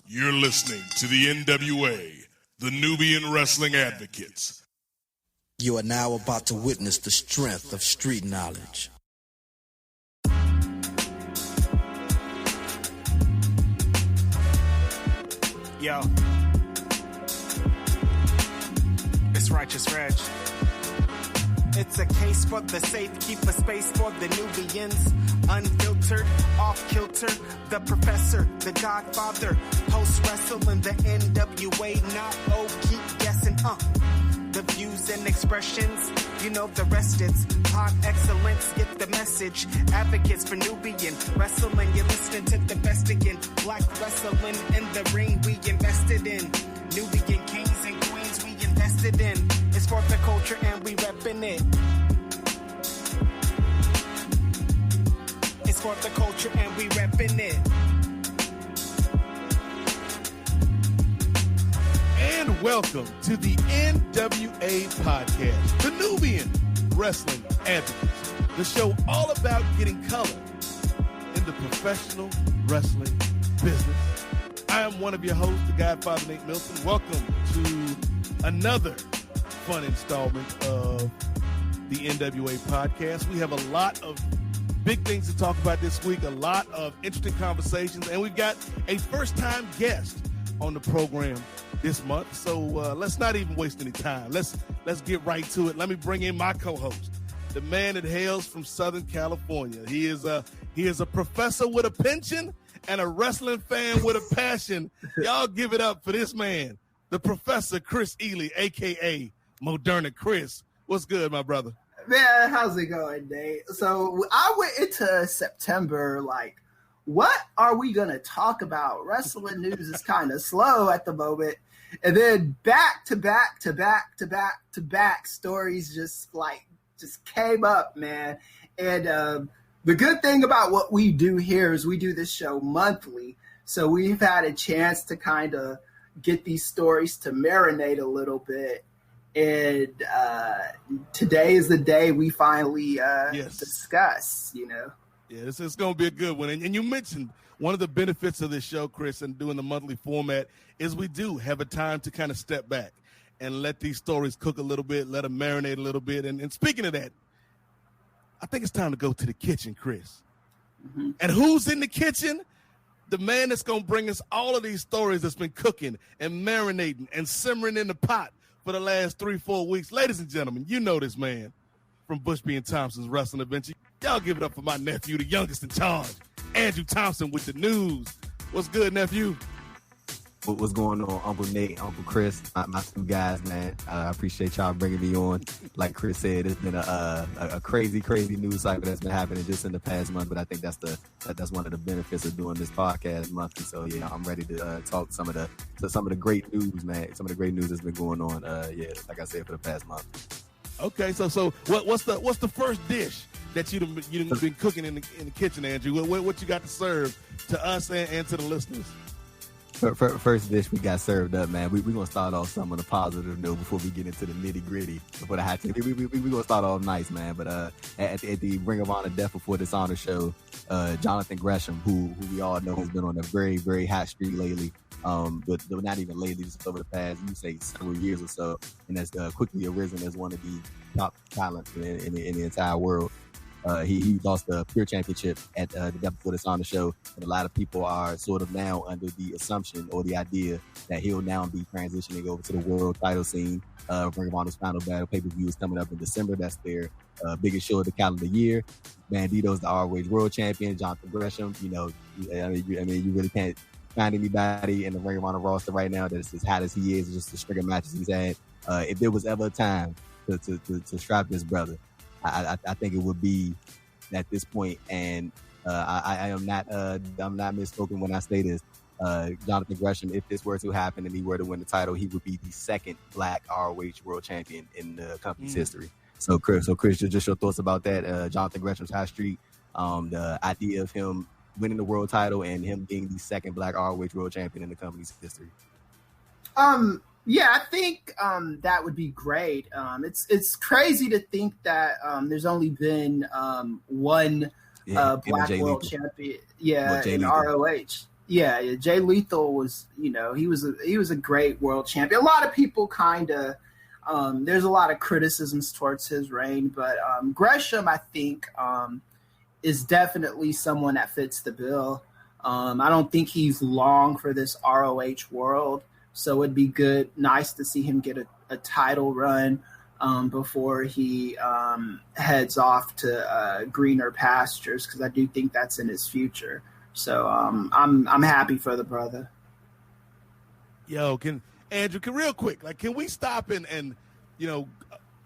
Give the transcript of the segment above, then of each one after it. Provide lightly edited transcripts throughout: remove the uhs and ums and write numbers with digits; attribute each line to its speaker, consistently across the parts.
Speaker 1: You're listening to the N.W.A, the Nubian Wrestling Advocates.
Speaker 2: You are now about to witness the strength of street knowledge.
Speaker 3: Yo, it's Righteous Reg. It's a case for the safe, keep a space for the Nubians. Unfiltered, off kilter, the professor, the Godfather. Post wrestling, the N.W.A, not keep guessing, The views and expressions, you know the rest it's pod excellence, get the message. Advocates for Nubian wrestling, you're listening to the best again. Black wrestling in the ring we invested in. Nubian kings and queens we invested in. It's for the culture and we reppin' it. It's for the culture and we reppin' it.
Speaker 1: And welcome to the N.W.A. Podcast, the Nubian Wrestling Advocates, the show all about getting color in the professional wrestling business. I am one of your hosts, the Godfather, Nate Milton. Welcome to another fun installment of the N.W.A. Podcast. We have a lot of big things to talk about this week, a lot of interesting conversations, and we've got a first-time guest on the program this month. So let's not even waste any time. Let's get right to it. Let me bring in my co-host, the man that hails from Southern California. He is a professor with a pension and a wrestling fan with a passion. Y'all give it up for this man, the Professor Kris Ealy, a.k.a. Moderna Chris. What's good, my brother?
Speaker 4: Man, how's it going, Nate? So I went into September like, what are we going to talk about? Wrestling news is kind of slow at the moment. And then back to back stories just came up, man. And the good thing about what we do here is we do this show monthly. So we've had a chance to kind of get these stories to marinate a little bit. And today is the day we finally discuss, you know.
Speaker 1: Yeah, it's going to be a good one. And you mentioned one of the benefits of this show, Chris, and doing the monthly format is we do have a time to kind of step back and let these stories cook a little bit, let them marinate a little bit. And speaking of that, I think it's time to go to the kitchen, Chris. Mm-hmm. And who's in the kitchen? The man that's going to bring us all of these stories that's been cooking and marinating and simmering in the pot for the last 3-4 weeks. Ladies and gentlemen, you know this man from Bushby and Thompson's Wrestling Adventure. Y'all give it up for my nephew, the youngest in charge, Andrew Thompson with the news. What's good, nephew?
Speaker 5: What's going on, Uncle Nate, Uncle Chris, my two guys, man. I appreciate y'all bringing me on. Like Chris said, it's been a crazy news cycle that's been happening just in the past month, but I think that's one of the benefits of doing this podcast monthly. So yeah, I'm ready to talk some of the great news, man. Some of the great news that's been going on. Like I said, for the past month. Okay, so what's the first dish that you've been cooking in the kitchen, Andrew? What you got to serve to us and to the listeners? First dish we got served up, man. We're going to start off some on a positive note before we get into the nitty-gritty, before the hot take. We're going to start off nice, man. But at the Ring of Honor Death Before Dishonor show, Jonathan Gresham, who we all know has been on a very, very hot streak lately, but not even lately, just over the past, you say, several years or so, and has quickly arisen as one of the top talents in the entire world. He lost the Pure Championship at the Death Before Dishonor show, and a lot of people are sort of now under the assumption or the idea that he'll now be transitioning over to the world title scene. Ring of Honor's Final Battle pay-per-view is coming up in December. That's their biggest show of the calendar year. Bandito's the ROH World Champion. Jonathan Gresham, you really can't find anybody in the Ring of Honor roster right now that's as hot as he is, just the string of matches he's had. If there was ever a time to strap this brother, I think it would be at this point, and I'm not misspoken when I say this. Jonathan Gresham, if this were to happen and he were to win the title, he would be the second Black ROH World Champion in the company's history. So Chris, just your thoughts about that? Jonathan Gresham's high streak, the idea of him winning the world title and him being the second Black ROH World Champion in the company's history.
Speaker 4: Yeah, I think that would be great. It's crazy to think that there's only been one Black World Champion. Yeah, in ROH. Yeah, Jay Lethal was, he was a great world champion. A lot of people kind of there's a lot of criticisms towards his reign, but Gresham, I think, is definitely someone that fits the bill. I don't think he's long for this ROH world. So it'd be nice to see him get a title run before he heads off to greener pastures, because I do think that's in his future. So I'm happy for the brother.
Speaker 1: Yo, Andrew, real quick, can we stop and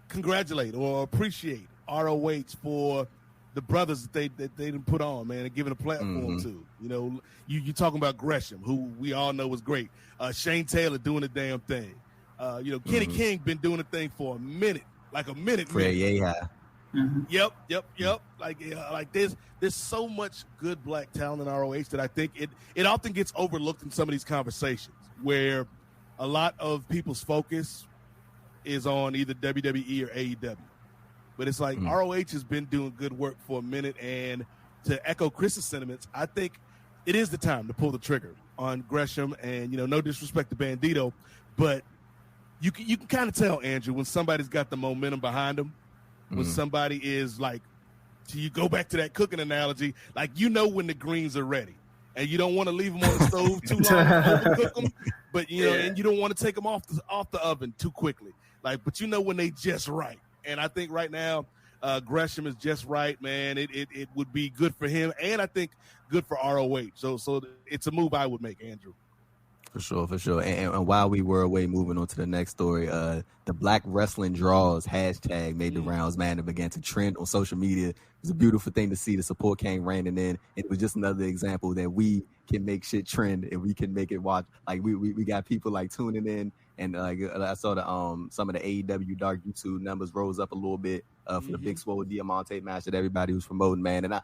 Speaker 1: congratulate or appreciate ROH for the brothers that they didn't put on, man, and giving a platform to. You talking about Gresham, who we all know was great. Shane Taylor doing the damn thing. Kenny King been doing the thing for a minute.
Speaker 5: Yeah.
Speaker 1: Yep. Like there's so much good black talent in ROH that I think it often gets overlooked in some of these conversations where a lot of people's focus is on either WWE or AEW. But it's like ROH has been doing good work for a minute, and to echo Chris's sentiments, I think it is the time to pull the trigger on Gresham. And no disrespect to Bandito, but you can kind of tell, Andrew, when somebody's got the momentum behind them, when somebody is like, so you go back to that cooking analogy, when the greens are ready, and you don't want to leave them on the stove too long, overcook them, but and you don't want to take them off the oven too quickly, but when they just right. And I think right now, Gresham is just right, man. It would be good for him, and I think good for ROH. So it's a move I would make, Andrew.
Speaker 5: For sure. And while we were away, moving on to the next story, the Black Wrestling Draws hashtag made the rounds, man. It began to trend on social media. It was a beautiful thing to see. The support came raining in. It was just another example that we can make shit trend and we can make it watch. We got people tuning in. And I saw some of the AEW Dark YouTube numbers rose up a little bit for the Big Swole Diamante match that everybody was promoting, man. And I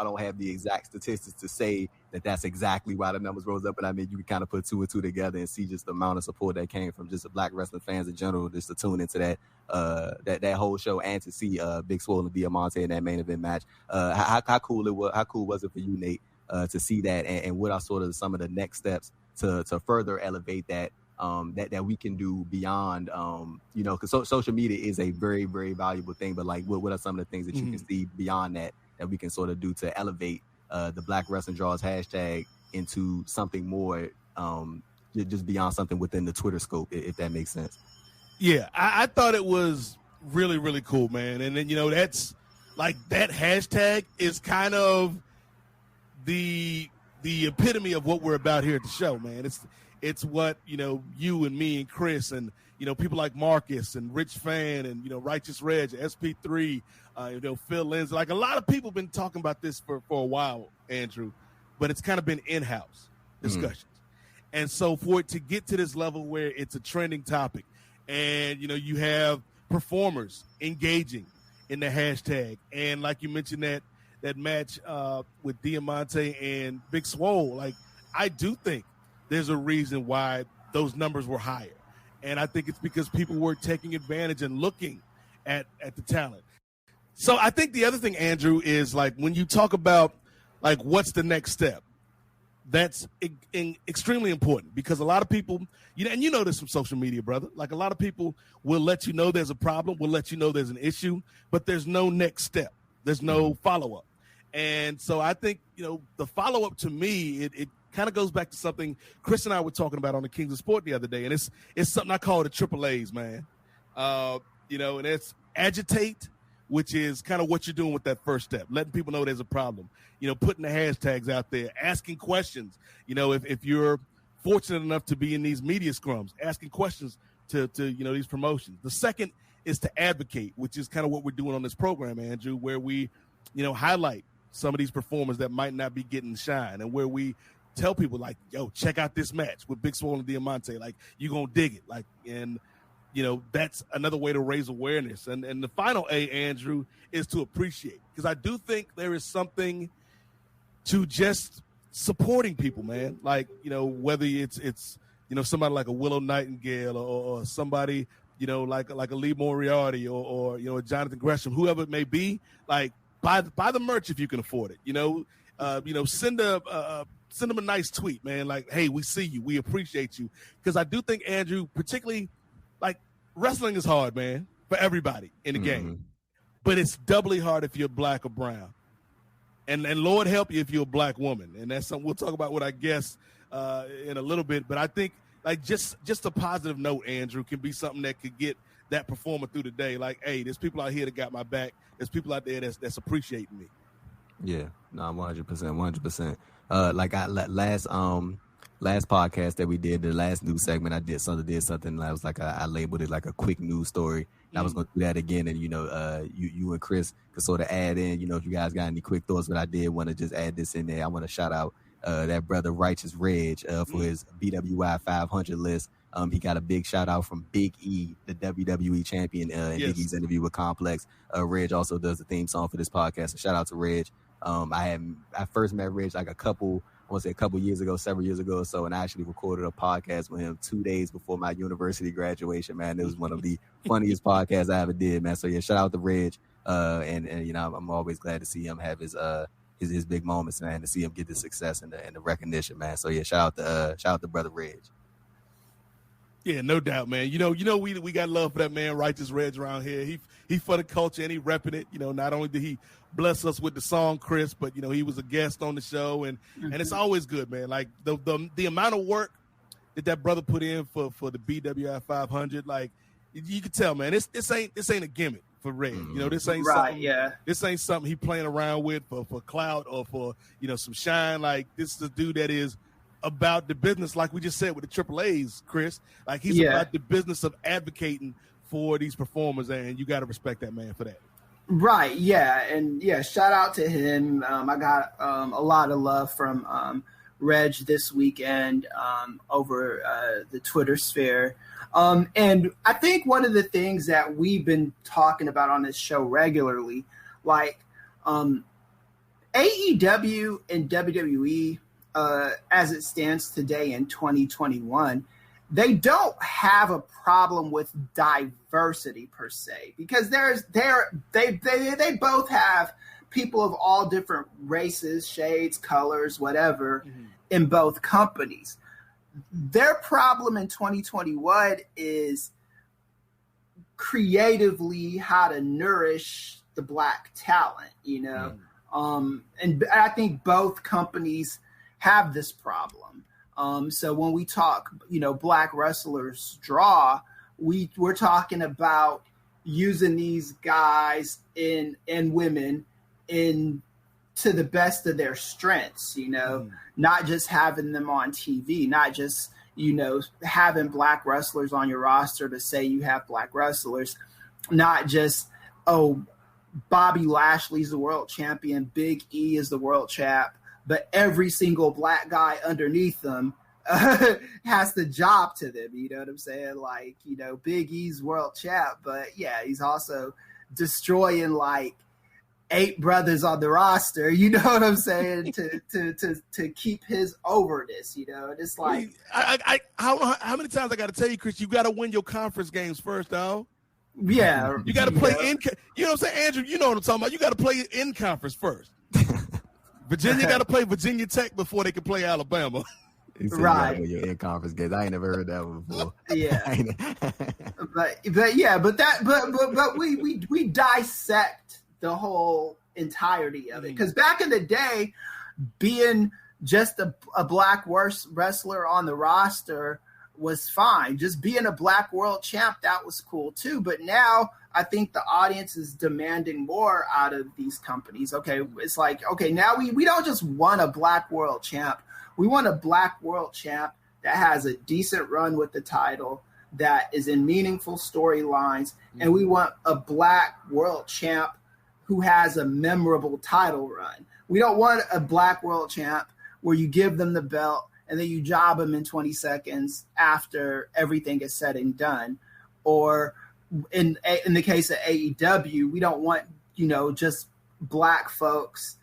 Speaker 5: don't have the exact statistics to say that that's exactly why the numbers rose up, but I mean you can kind of put two and two together and see just the amount of support that came from just the black wrestling fans in general, just to tune into that whole show and to see Big Swole and Diamante in that main event match. How cool it was? How cool was it for you, Nate, to see that? And what are sort of some of the next steps to further elevate that? That we can do beyond, because social media is a very, very valuable thing. But what are some of the things that you can see beyond that we can sort of do to elevate the Black Wrestling Draws hashtag into something more, just beyond something within the Twitter scope, if that makes sense?
Speaker 1: Yeah, I thought it was really, really cool, man. And then that's that hashtag is kind of the epitome of what we're about here at the show, man. It's what, you and me and Kris and, people like Marcus and Rich Fan and, Righteous Reg, SP3, Phil Lindsay. A lot of people have been talking about this for a while, Andrew, but it's kind of been in-house discussions. And so for it to get to this level where it's a trending topic and, you have performers engaging in the hashtag. And like you mentioned that match with Diamante and Big Swole, I do think there's a reason why those numbers were higher. And I think it's because people were taking advantage and looking at the talent. So I think the other thing, Andrew, is when you talk about what's the next step, that's extremely important because a lot of people, and you know this from social media, brother, a lot of people will let you know there's a problem, will let you know there's an issue, but there's no next step. There's no follow-up. And so I think, the follow-up to me, it kind of goes back to something Kris and I were talking about on the Kings of Sport the other day, and it's something I call the triple A's, man. And it's agitate, which is kind of what you're doing with that first step, letting people know there's a problem, putting the hashtags out there, asking questions, if you're fortunate enough to be in these media scrums, asking questions to these promotions. The second is to advocate, which is kind of what we're doing on this program, Andrew, where we, highlight some of these performers that might not be getting shine and where we tell people yo, check out this match with Big Swole and Diamante. You're going to dig it. And, that's another way to raise awareness. And the final A, Andrew, is to appreciate. Because I do think there is something to just supporting people, man. Whether it's somebody like a Willow Nightingale or somebody, like a Lee Moriarty or Jonathan Gresham, whoever it may be, like buy the merch if you can afford it. Send them a nice tweet, man. Like, hey, we see you, we appreciate you, because I do think, Andrew, particularly, like, wrestling is hard, man, for everybody in the game, but it's doubly hard if you're black or brown, and Lord help you if you're a black woman, and that's something we'll talk about with our guests in a little bit. But I think, like, just a positive note, Andrew, can be something that could get that performer through the day. Like, hey, there's people out here that got my back. There's people out there that's appreciating me. Yeah, no, 100%. Last podcast that we did, the last news segment, I did something. I was like, I labeled it like a quick news story. And I was going to do that again. And, you and Kris could sort of add in, if you guys got any quick thoughts, but I did want to just add this in there. I want to shout out that brother Righteous Reg for his BWI 500 list. He got a big shout out from Big E, the WWE champion, in Big E's interview with Complex. Reg also does the theme song for this podcast. So shout out to Reg. I first met Reg like a couple years ago, several years ago or so, and I actually recorded a podcast with him 2 days before my university graduation, man. It was one of the funniest podcasts I ever did, man. So yeah, shout out to Reg. And I'm always glad to see him have his big moments, man, to see him get the success and the recognition, man. So yeah, shout out to brother Reg. Yeah, no doubt, man. We got love for that man, Righteous Reg, around here. He for the culture and he repping it. Not only did he bless us with the song, Kris, but he was a guest on the show, and it's always good, man. Like the amount of work that brother put in for the BWI 500, like you can tell, man. This ain't a gimmick for Reg. This ain't something. Yeah. This ain't something he playing around with for clout or for some shine. Like, this is a dude that is about the business, like we just said with the Triple A's, Kris. Like, he's about the business of advocating for these performers, and you got to respect that man for that.
Speaker 4: Right, yeah, and yeah, shout out to him. I got a lot of love from Reg this weekend over the Twitter sphere. And I think one of the things that we've been talking about on this show regularly, like AEW and WWE, as it stands today in 2021, they don't have a problem with diversity per se, because they both have people of all different races, shades, colors, whatever, in both companies. Their problem in 2021 is creatively how to nourish the black talent, and I think both companies have this problem. So when we talk, black wrestlers draw, we're talking about using these guys and women to the best of their strengths, not just having them on TV, not just, having black wrestlers on your roster to say you have black wrestlers, not just, Bobby Lashley's the world champion, Big E is the world champ, but every single black guy underneath them has the job to them. You know what I'm saying? Like, Big E's world champ, but yeah, he's also destroying like 8 brothers on the roster. You know what I'm saying? to keep his overness. And it's like,
Speaker 1: I don't know how many times I got to tell you, Kris, you got to win your conference games first, dog.
Speaker 4: Yeah,
Speaker 1: you got to play in. You know what I'm saying, Andrew? You know what I'm talking about. You got to play in conference first. Virginia got to play Virginia Tech before they can play Alabama.
Speaker 5: Right. When you're in conference games, I ain't never heard that one before.
Speaker 4: Yeah. but we dissect the whole entirety of it, because back in the day, being just a black wrestler on the roster was fine. Just being a black world champ, that was cool too. But now I think the audience is demanding more out of these companies. Okay, it's like, okay, now we don't just want a black world champ. We want a black world champ that has a decent run with the title, that is in meaningful storylines, and we want a black world champ who has a memorable title run. We don't want a black world champ where you give them the belt and then you job them in 20 seconds after everything is said and done. Or in the case of AEW, we don't want, just black folks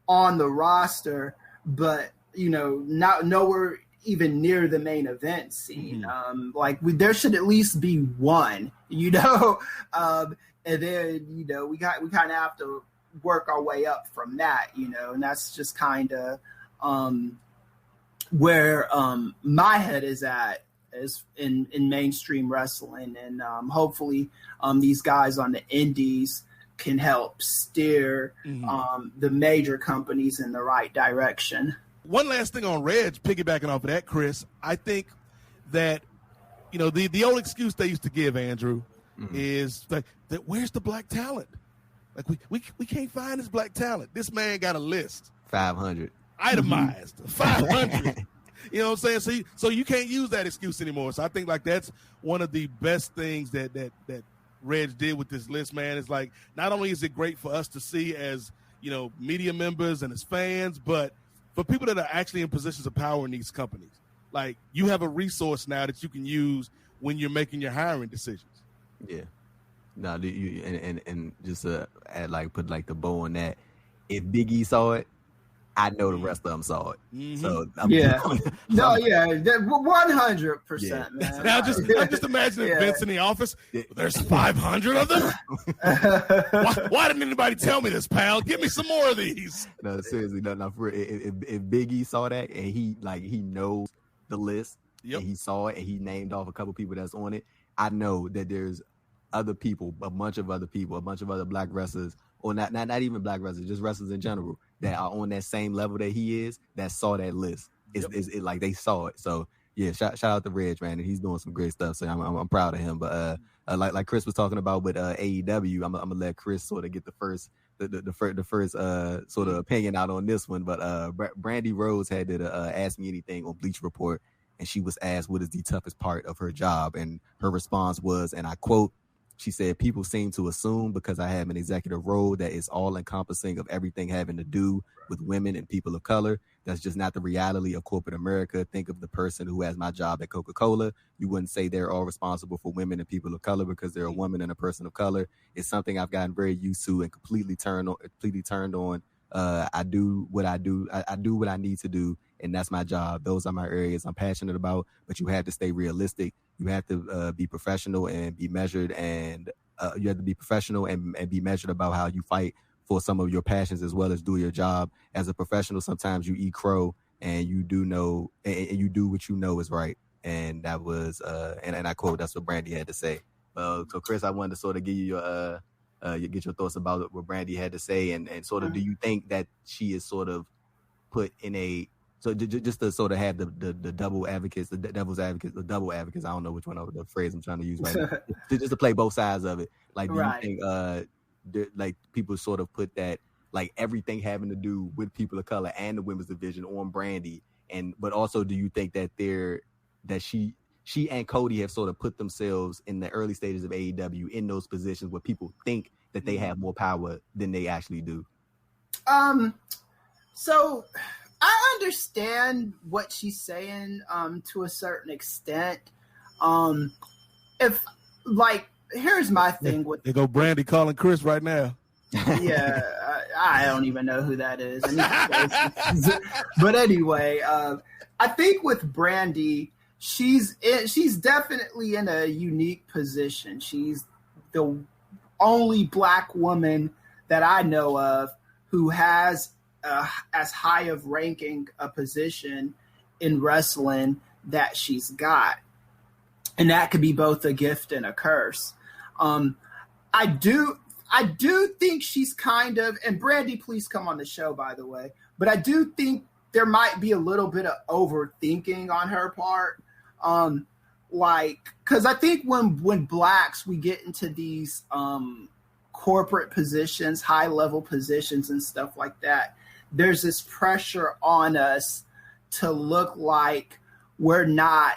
Speaker 4: on the roster, but, nowhere even near the main event scene. There should at least be one, and then we kind of have to work our way up from that, and that's just kind of where my head is at, is in mainstream wrestling, and hopefully these guys on the indies can help steer the major companies in the right direction.
Speaker 1: One last thing on Reg, piggybacking off of that, Kris, I think that, the old excuse they used to give, Andrew, is that where's the black talent? Like, we can't find this black talent. This man got a list.
Speaker 5: 500.
Speaker 1: Itemized. 500. You know what I'm saying? So you can't use that excuse anymore. So I think, like, that's one of the best things that Reg did with this list, man. It's like, not only is it great for us to see as, media members and as fans, but for people that are actually in positions of power in these companies. Like, you have a resource now that you can use when you're making your hiring decisions.
Speaker 5: Yeah. No, and just put like the bow on that. If Big E saw it, I know the rest of them saw it. So
Speaker 4: 100%, man.
Speaker 1: Now I just imagine Vince in the office. There's 500 of them. Why didn't anybody tell me this, pal? Give me some more of these.
Speaker 5: No, seriously, no. For if Big E saw that and he knows the list, and he saw it and he named off a couple people that's on it, I know that there's other people, a bunch of other black wrestlers, or not even black wrestlers, just wrestlers in general, that are on that same level that he is, that saw that list. It's like they saw it. So yeah, shout out to Reg, man, and he's doing some great stuff. So I'm proud of him. But like Kris was talking about with AEW, I'm gonna let Kris sort of get the first sort of opinion out on this one. But Brandi Rhodes had to ask me anything on Bleacher Report, and she was asked what is the toughest part of her job, and her response was, and I quote, she said, "People seem to assume because I have an executive role that is all encompassing of everything having to do with women and people of color. That's just not the reality of corporate America. Think of the person who has my job at Coca-Cola. You wouldn't say they're all responsible for women and people of color because they're a woman and a person of color. It's something I've gotten very used to and completely turned on. I do what I do. I do what I need to do, and that's my job. Those are my areas I'm passionate about, but you have to stay realistic. You have to be professional and be measured, and you have to be professional and be measured about how you fight for some of your passions as well as do your job. As a professional, sometimes you eat crow and you do know, and you do what you know is right." And that was, and I quote, that's what Brandi had to say. So Kris, I wanted to sort of give you get your thoughts about what Brandi had to say, and sort of, do you think that she is sort of put in a, so just to sort of have the double advocates, the devil's advocates, the double advocates, I don't know which one of the phrase I'm trying to use right now, just to play both sides of it. Like, do you think like people sort of put that, like, everything having to do with people of color and the women's division on Brandi, but also, do you think that she and Cody have sort of put themselves in the early stages of AEW in those positions where people think that they have more power than they actually do?
Speaker 4: So I understand what she's saying to a certain extent. If, like, here's my thing with...
Speaker 1: There go Brandi calling Kris right now.
Speaker 4: Yeah, I don't even know who that is. But anyway, I think with Brandi, she's definitely in a unique position. She's the only black woman that I know of who has as high of ranking a position in wrestling that she's got. And that could be both a gift and a curse. I do think she's kind of, and Brandi, please come on the show, by the way, but I do think there might be a little bit of overthinking on her part. Because I think when blacks, we get into these corporate positions, high level positions and stuff like that, there's this pressure on us to look like we're not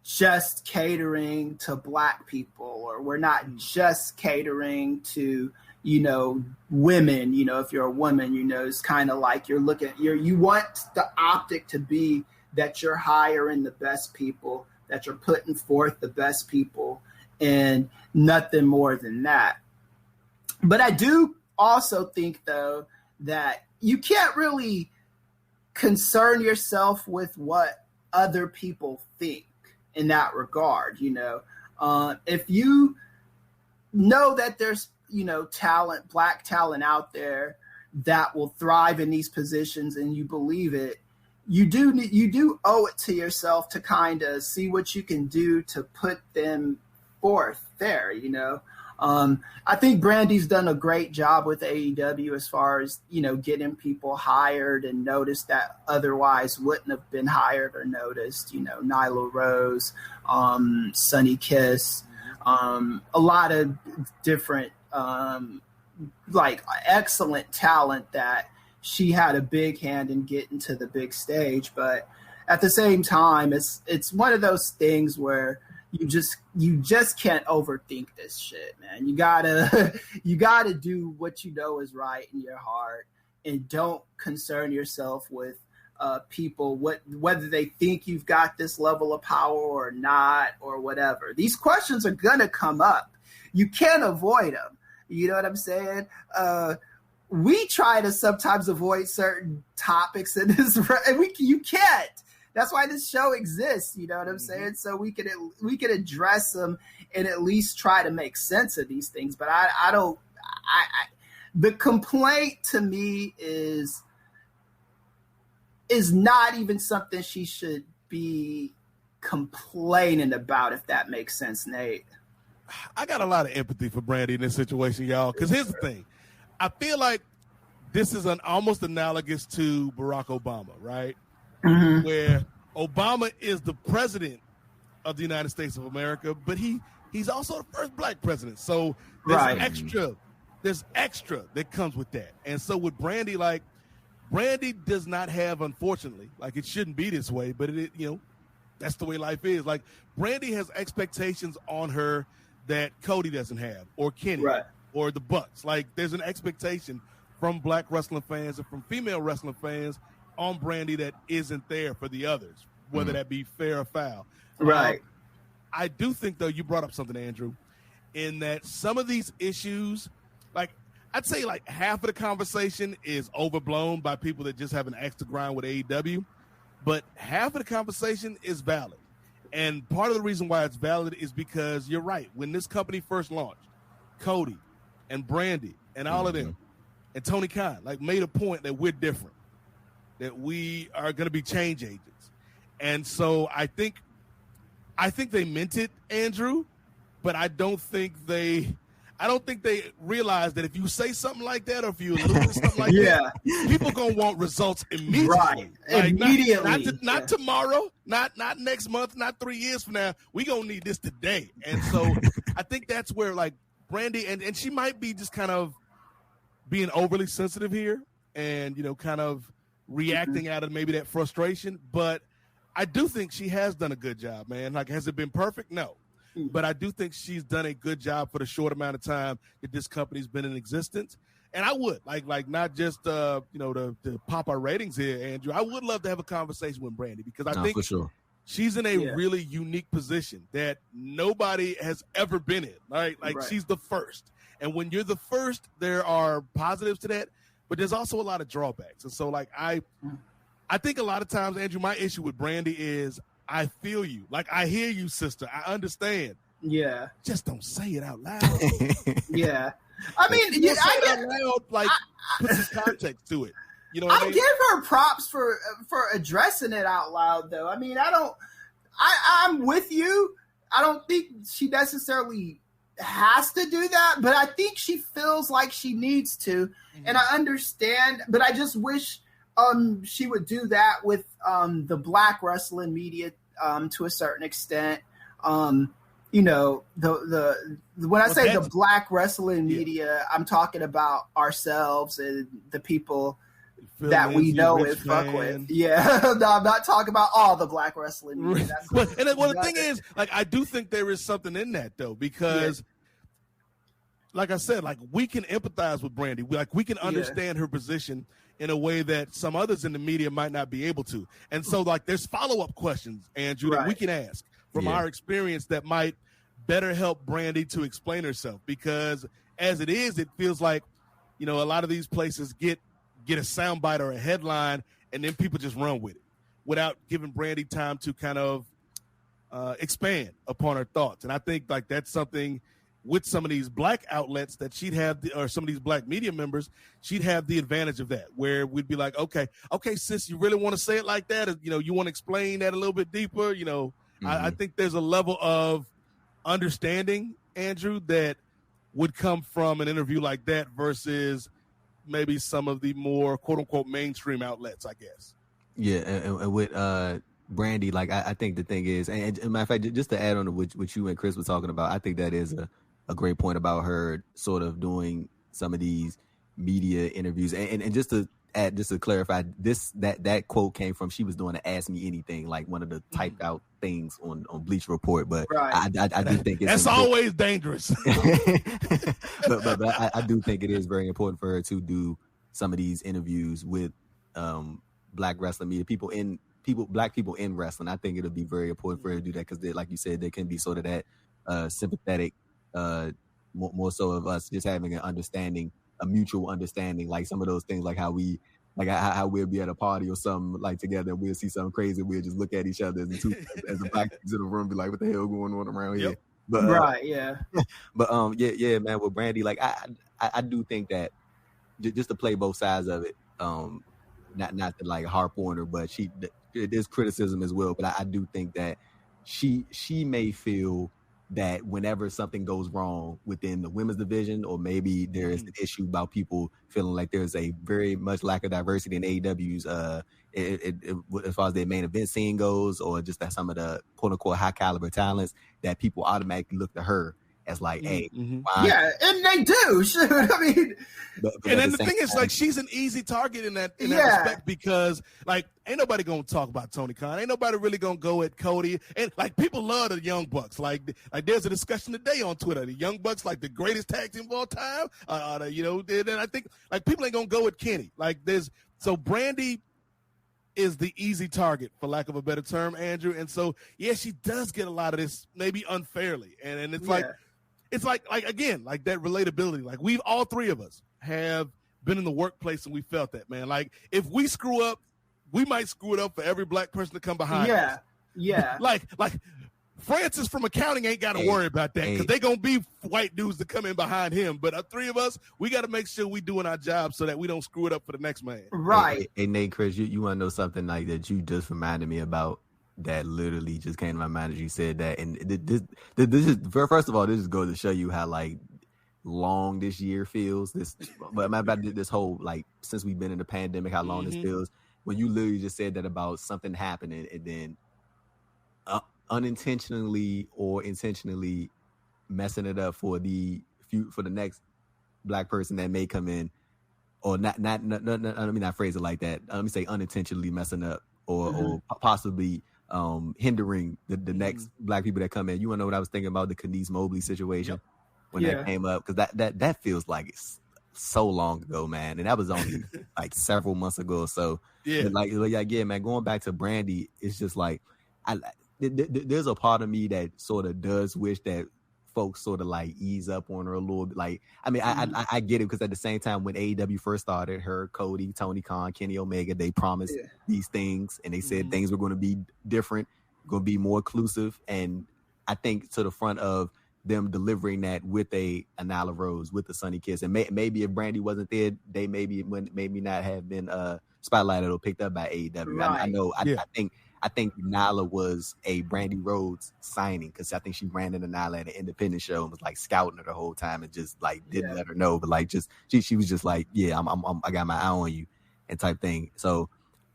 Speaker 4: just catering to black people, or we're not just catering to, women. If you're a woman, it's kind of like you want the optic to be that you're hiring the best people, that you're putting forth the best people, and nothing more than that. But I do also think, though, that you can't really concern yourself with what other people think in that regard. If you know that there's, talent, black talent out there that will thrive in these positions and you believe it, you do owe it to yourself to kind of see what you can do to put them forth there, I think Brandi's done a great job with AEW as far as, getting people hired and noticed that otherwise wouldn't have been hired or noticed, Nyla Rose, Sonny Kiss, a lot of different, excellent talent that she had a big hand in getting to the big stage. But at the same time, it's one of those things where you just can't overthink this shit, man. You gotta do what you know is right in your heart, and don't concern yourself with people, whether they think you've got this level of power or not, or whatever. These questions are gonna come up. You can't avoid them. You know what I'm saying? We try to sometimes avoid certain topics in this, and you can't. That's why this show exists. You know what I'm saying? So we could address them and at least try to make sense of these things. But the complaint to me is not even something she should be complaining about, if that makes sense, Nate.
Speaker 1: I got a lot of empathy for Brandi in this situation, y'all, because here's the thing. I feel like this is almost analogous to Barack Obama, right? Mm-hmm. Where Obama is the president of the United States of America, but he's also the first black president. So there's extra that comes with that. And so with Brandi, Brandi does not have, unfortunately, it shouldn't be this way, but that's the way life is. Brandi has expectations on her that Cody doesn't have, or Kenny, or the Bucks. There's an expectation from black wrestling fans and from female wrestling fans on Brandi that isn't there for the others, whether that be fair or foul. Right. I do think, though, you brought up something, Andrew, in that some of these issues, I'd say half of the conversation is overblown by people that just have an axe to grind with AEW, but half of the conversation is valid. And part of the reason why it's valid is because you're right. When this company first launched, Cody and Brandi and all of them and Tony Khan made a point that we're different, that we are going to be change agents. And so I think they meant it, Andrew, but I don't think they realize that if you say something like that, or if you allude to something like that, people going to want results immediately. Right. Immediately. Not tomorrow, not next month, not 3 years from now. We going to need this today. And so I think that's where Brandi, and she might be just kind of being overly sensitive here and, kind of reacting out of maybe that frustration. But I do think she has done a good job, man. Has it been perfect? No. But I do think she's done a good job for the short amount of time that this company's been in existence. And I would not just to pop our ratings here, Andrew. I would love to have a conversation with Brandi, because I think she's in a really unique position that nobody has ever been in. Right? She's the first. And when you're the first, there are positives to that, but there's also a lot of drawbacks. And so I think a lot of times, Andrew, my issue with Brandi is I feel you. I hear you, sister. I understand. Yeah. Just don't say it out loud.
Speaker 4: Yeah. I mean,
Speaker 1: I get out loud, put some context to it. You know what I mean?
Speaker 4: give her props for addressing it out loud, though. I mean, I'm with you. I don't think she necessarily has to do that, but I think she feels like she needs to. And I understand, but I just wish she would do that with the black wrestling media to a certain extent. When I say the black wrestling media, I'm talking about ourselves and the people that we know and fuck with. Yeah, no, I'm not talking about all the black wrestling media.
Speaker 1: The thing is, I do think there is something in that, though, because like I said, we can empathize with Brandi. We can understand her position in a way that some others in the media might not be able to. And so there's follow-up questions, Andrew, that we can ask from our experience that might better help Brandi to explain herself, because as it is, it feels like, a lot of these places get a soundbite or a headline and then people just run with it. without giving Brandi time to kind of expand upon her thoughts. And I think like that's something with some of these black outlets that she'd have, or some of these black media members, she'd have the advantage of that, where we'd be like, okay, sis, you really want to say it like that? You want to explain that a little bit deeper? I think there's a level of understanding, Andrew, that would come from an interview like that versus maybe some of the more quote unquote mainstream outlets, I guess.
Speaker 5: Yeah. And with Brandi, like I think the thing is, and matter of fact, just to add on to what you and Kris were talking about, I think that is a great point about her sort of doing some of these media interviews. And just to add, just to clarify, that quote came from, she was doing an Ask Me Anything, like one of the typed out things on Bleacher Report. But right. I do think it's
Speaker 1: always dangerous.
Speaker 5: but I do think it is very important for her to do some of these interviews with black wrestling media, black people in wrestling. I think it'll be very important for her to do that because, like you said, there can be sort of that sympathetic, more so of us just having an understanding, a mutual understanding, like some of those things, like how we'll be at a party or something like together and we'll see something crazy, we'll just look at each other as the black kids in the room, be like, what the hell going on around here? But
Speaker 4: right, yeah.
Speaker 5: But yeah, man, with Brandi, like I do think that just to play both sides of it, not to like harp on her, but there's criticism as well. But I do think that she may feel that whenever something goes wrong within the women's division, or maybe there's an issue about people feeling like there's a very much lack of diversity in AEW's as far as their main event scene goes, or just that some of the quote unquote high caliber talents, that people automatically look to her as like, hey, why?
Speaker 4: Yeah, and they do. I mean,
Speaker 1: but and then the thing is, like, she's an easy target in that respect, because like ain't nobody gonna talk about Tony Khan, ain't nobody really gonna go at Cody, and like people love the Young Bucks. Like there's a discussion today on Twitter, the Young Bucks like the greatest tag team of all time. And I think like people ain't gonna go at Kenny. Like so Brandi is the easy target, for lack of a better term, Andrew. And so yeah, she does get a lot of this maybe unfairly, and it's like. It's like again, like that relatability. Like all three of us have been in the workplace and we felt that, man. Like if we screw up, we might screw it up for every black person to come behind us. Yeah. like Francis from accounting ain't got to worry about that, because they gonna be white dudes that come in behind him. But three of us, we got to make sure we doing our job so that we don't screw it up for the next man.
Speaker 4: Right.
Speaker 5: Hey, Nate, Kris, you want to know something like that you just reminded me about? That literally just came to my mind as you said that, and this is, first of all, this just goes to show you how like long this year feels. But about this whole, like, since we've been in the pandemic, how long this feels. When you literally just said that about something happening, and then unintentionally or intentionally messing it up for the next black person that may come in, or not. Let me not phrase it like that. Let me say unintentionally messing up, or possibly. Hindering the next black people that come in. You want to know what I was thinking about the Kenise Mobley situation when that came up? Because that feels like it's so long ago, man, and that was only like several months ago. So like man, going back to Brandi, it's just like there's a part of me that sort of does wish that folks sort of like ease up on her a little bit. Like, I mean, I get it, because at the same time when AEW first started, her, Cody, Tony Khan, Kenny Omega, they promised these things, and they said things were going to be different, going to be more inclusive. And I think to the front of them delivering that with a Nyla Rose, with the Sonny Kiss, and maybe if Brandi wasn't there, they maybe not have been spotlighted or picked up by AEW. Right. I think Nyla was a Brandi Rhodes signing, because I think she ran into Nyla at an independent show and was like scouting her the whole time and just like didn't let her know, but like just she was just like, yeah, I got my eye on you, and type thing. So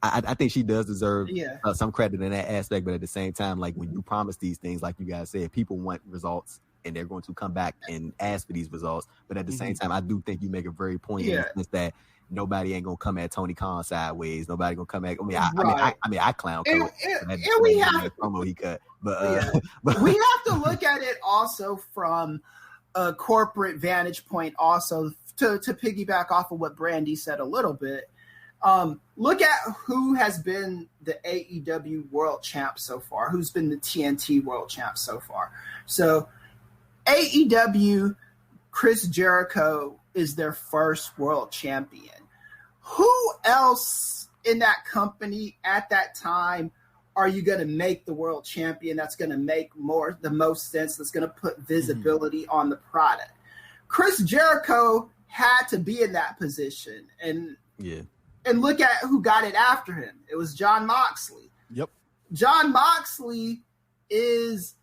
Speaker 5: I think she does deserve some credit in that aspect, but at the same time, like when you promise these things, like you guys said, people want results and they're going to come back and ask for these results. But at the same time, I do think you make a very poignant in the sense that nobody ain't gonna come at Tony Khan sideways. Nobody gonna come at. I clown Cody.
Speaker 4: And we have
Speaker 5: promo he cut, but
Speaker 4: we have to look at it also from a corporate vantage point. Also, to piggyback off of what Brandi said a little bit, look at who has been the AEW World Champ so far. Who's been the TNT World Champ so far? So AEW, Chris Jericho is their first world champion. Who else in that company at that time are you going to make the world champion that's going to make the most sense, that's going to put visibility on the product? Chris Jericho had to be in that position. And look at who got it after him. It was Jon Moxley.
Speaker 1: Yep.
Speaker 4: Jon Moxley is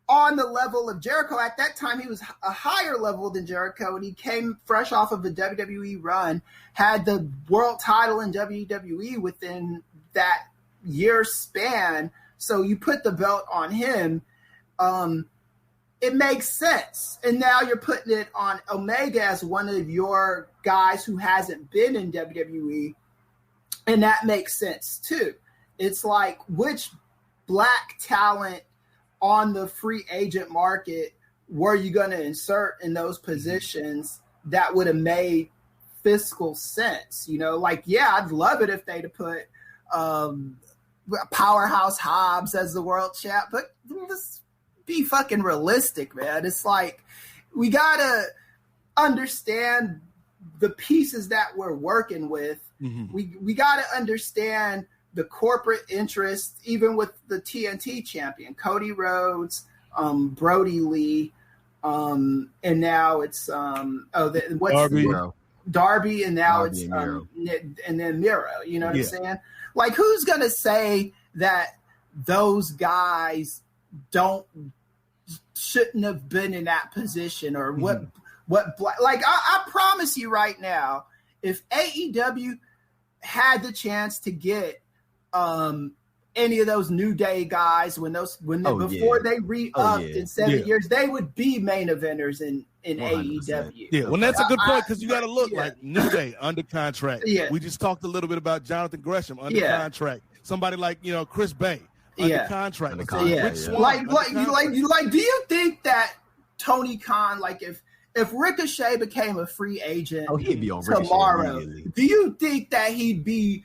Speaker 4: on the level of Jericho. At that time, he was a higher level than Jericho, and he came fresh off of a WWE run, had the world title in WWE within that year span. So you put the belt on him. It makes sense. And now you're putting it on Omega as one of your guys who hasn't been in WWE. And that makes sense too. It's like, which black talent on the free agent market were you going to insert in those positions that would have made fiscal sense? You know, like, yeah, I'd love it if they'd have put Powerhouse Hobbs as the world champ, but let's be fucking realistic, man. It's like, we got to understand the pieces that we're working with. We got to understand the corporate interest, even with the TNT champion, Cody Rhodes, Brody Lee, and now it's Darby, and now
Speaker 5: Darby
Speaker 4: it's
Speaker 5: and
Speaker 4: then Miro. You know what I'm saying? Like, who's gonna say that those guys shouldn't have been in that position, or what like I promise you right now, if AEW had the chance to get any of those New Day guys before they re-upped in 7 years, they would be main eventers in AEW.
Speaker 1: Yeah, well, that's a good point, because you got to look like New Day under contract.
Speaker 4: Yeah.
Speaker 1: We just talked a little bit about Jonathan Gresham under contract. Somebody like, Chris Bay under contract.
Speaker 5: Under contract.
Speaker 1: Rich Swann,
Speaker 4: do you think that Tony Khan, like if Ricochet became a free agent
Speaker 5: he'd be on
Speaker 4: tomorrow, do you think that he'd be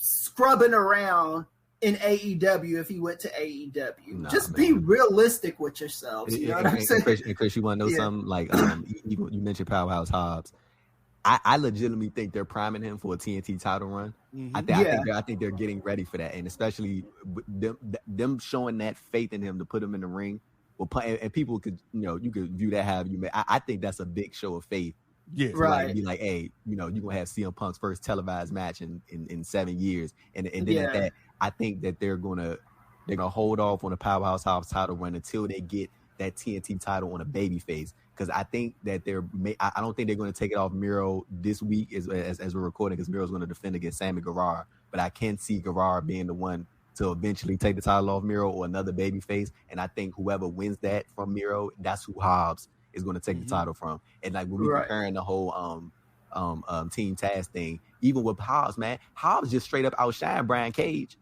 Speaker 4: scrubbing around in AEW if he went to AEW?
Speaker 5: Nah,
Speaker 4: just
Speaker 5: man.
Speaker 4: Be realistic with yourselves. You know what I'm saying?
Speaker 5: And Chris, you want to know something? Like, you mentioned Powerhouse Hobbs. I legitimately think they're priming him for a TNT title run. I think they're getting ready for that, and especially them showing that faith in him to put him in the ring. And people could, you could view that however you may. I think that's a big show of faith.
Speaker 1: Yeah,
Speaker 4: right.
Speaker 5: Like, be like, hey, you're gonna have CM Punk's first televised match in 7 years, and then at that, I think that they're gonna hold off on the Powerhouse Hobbs title run until they get that TNT title on a babyface. Because I think that I don't think they're going to take it off Miro this week as we're recording, because Miro's going to defend against Sammy Guevara. But I can see Guevara being the one to eventually take the title off Miro or another babyface. And I think whoever wins that from Miro, that's who Hobbs is going to take the title from. And like when we're comparing the whole Team Taz thing, even with Hobbs, man, Hobbs just straight up outshined Brian Cage.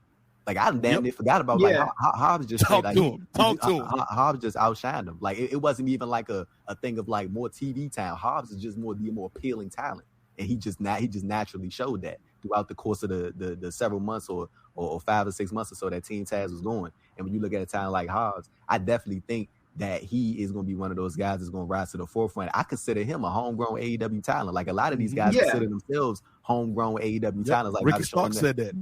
Speaker 5: Like, I damn near forgot about like Hobbs just
Speaker 1: talk to him.
Speaker 5: Hobbs just outshined him. Like, it wasn't even like a thing of like more TV time. Hobbs is just the more appealing talent, and he just naturally showed that throughout the course of the several months or 5 or 6 months or so that Team Taz was going. And when you look at a talent like Hobbs, I definitely think that he is going to be one of those guys that's going to rise to the forefront. I consider him a homegrown AEW talent. Like, a lot of these guys consider themselves homegrown AEW talents. Like
Speaker 1: Ricky Starks said that.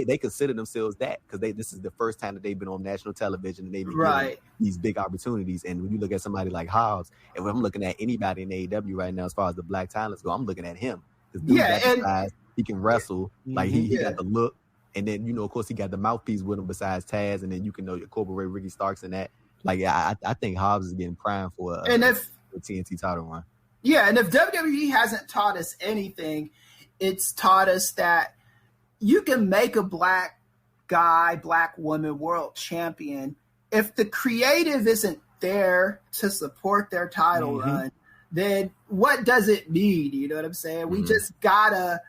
Speaker 5: They consider themselves that because this is the first time that they've been on national television and they've been getting these big opportunities. And when you look at somebody like Hobbs, and when I'm looking at anybody in AEW right now as far as the black talents go, I'm looking at him. He can wrestle. Like, he got the look. And then, of course, he got the mouthpiece with him besides Taz. And then you can incorporate Ricky Starks in that. Like, I think Hobbs is getting primed for a TNT title run.
Speaker 4: Yeah, and if WWE hasn't taught us anything, it's taught us that you can make a black guy, black woman world champion. If the creative isn't there to support their title run, then what does it mean? You know what I'm saying? We just got a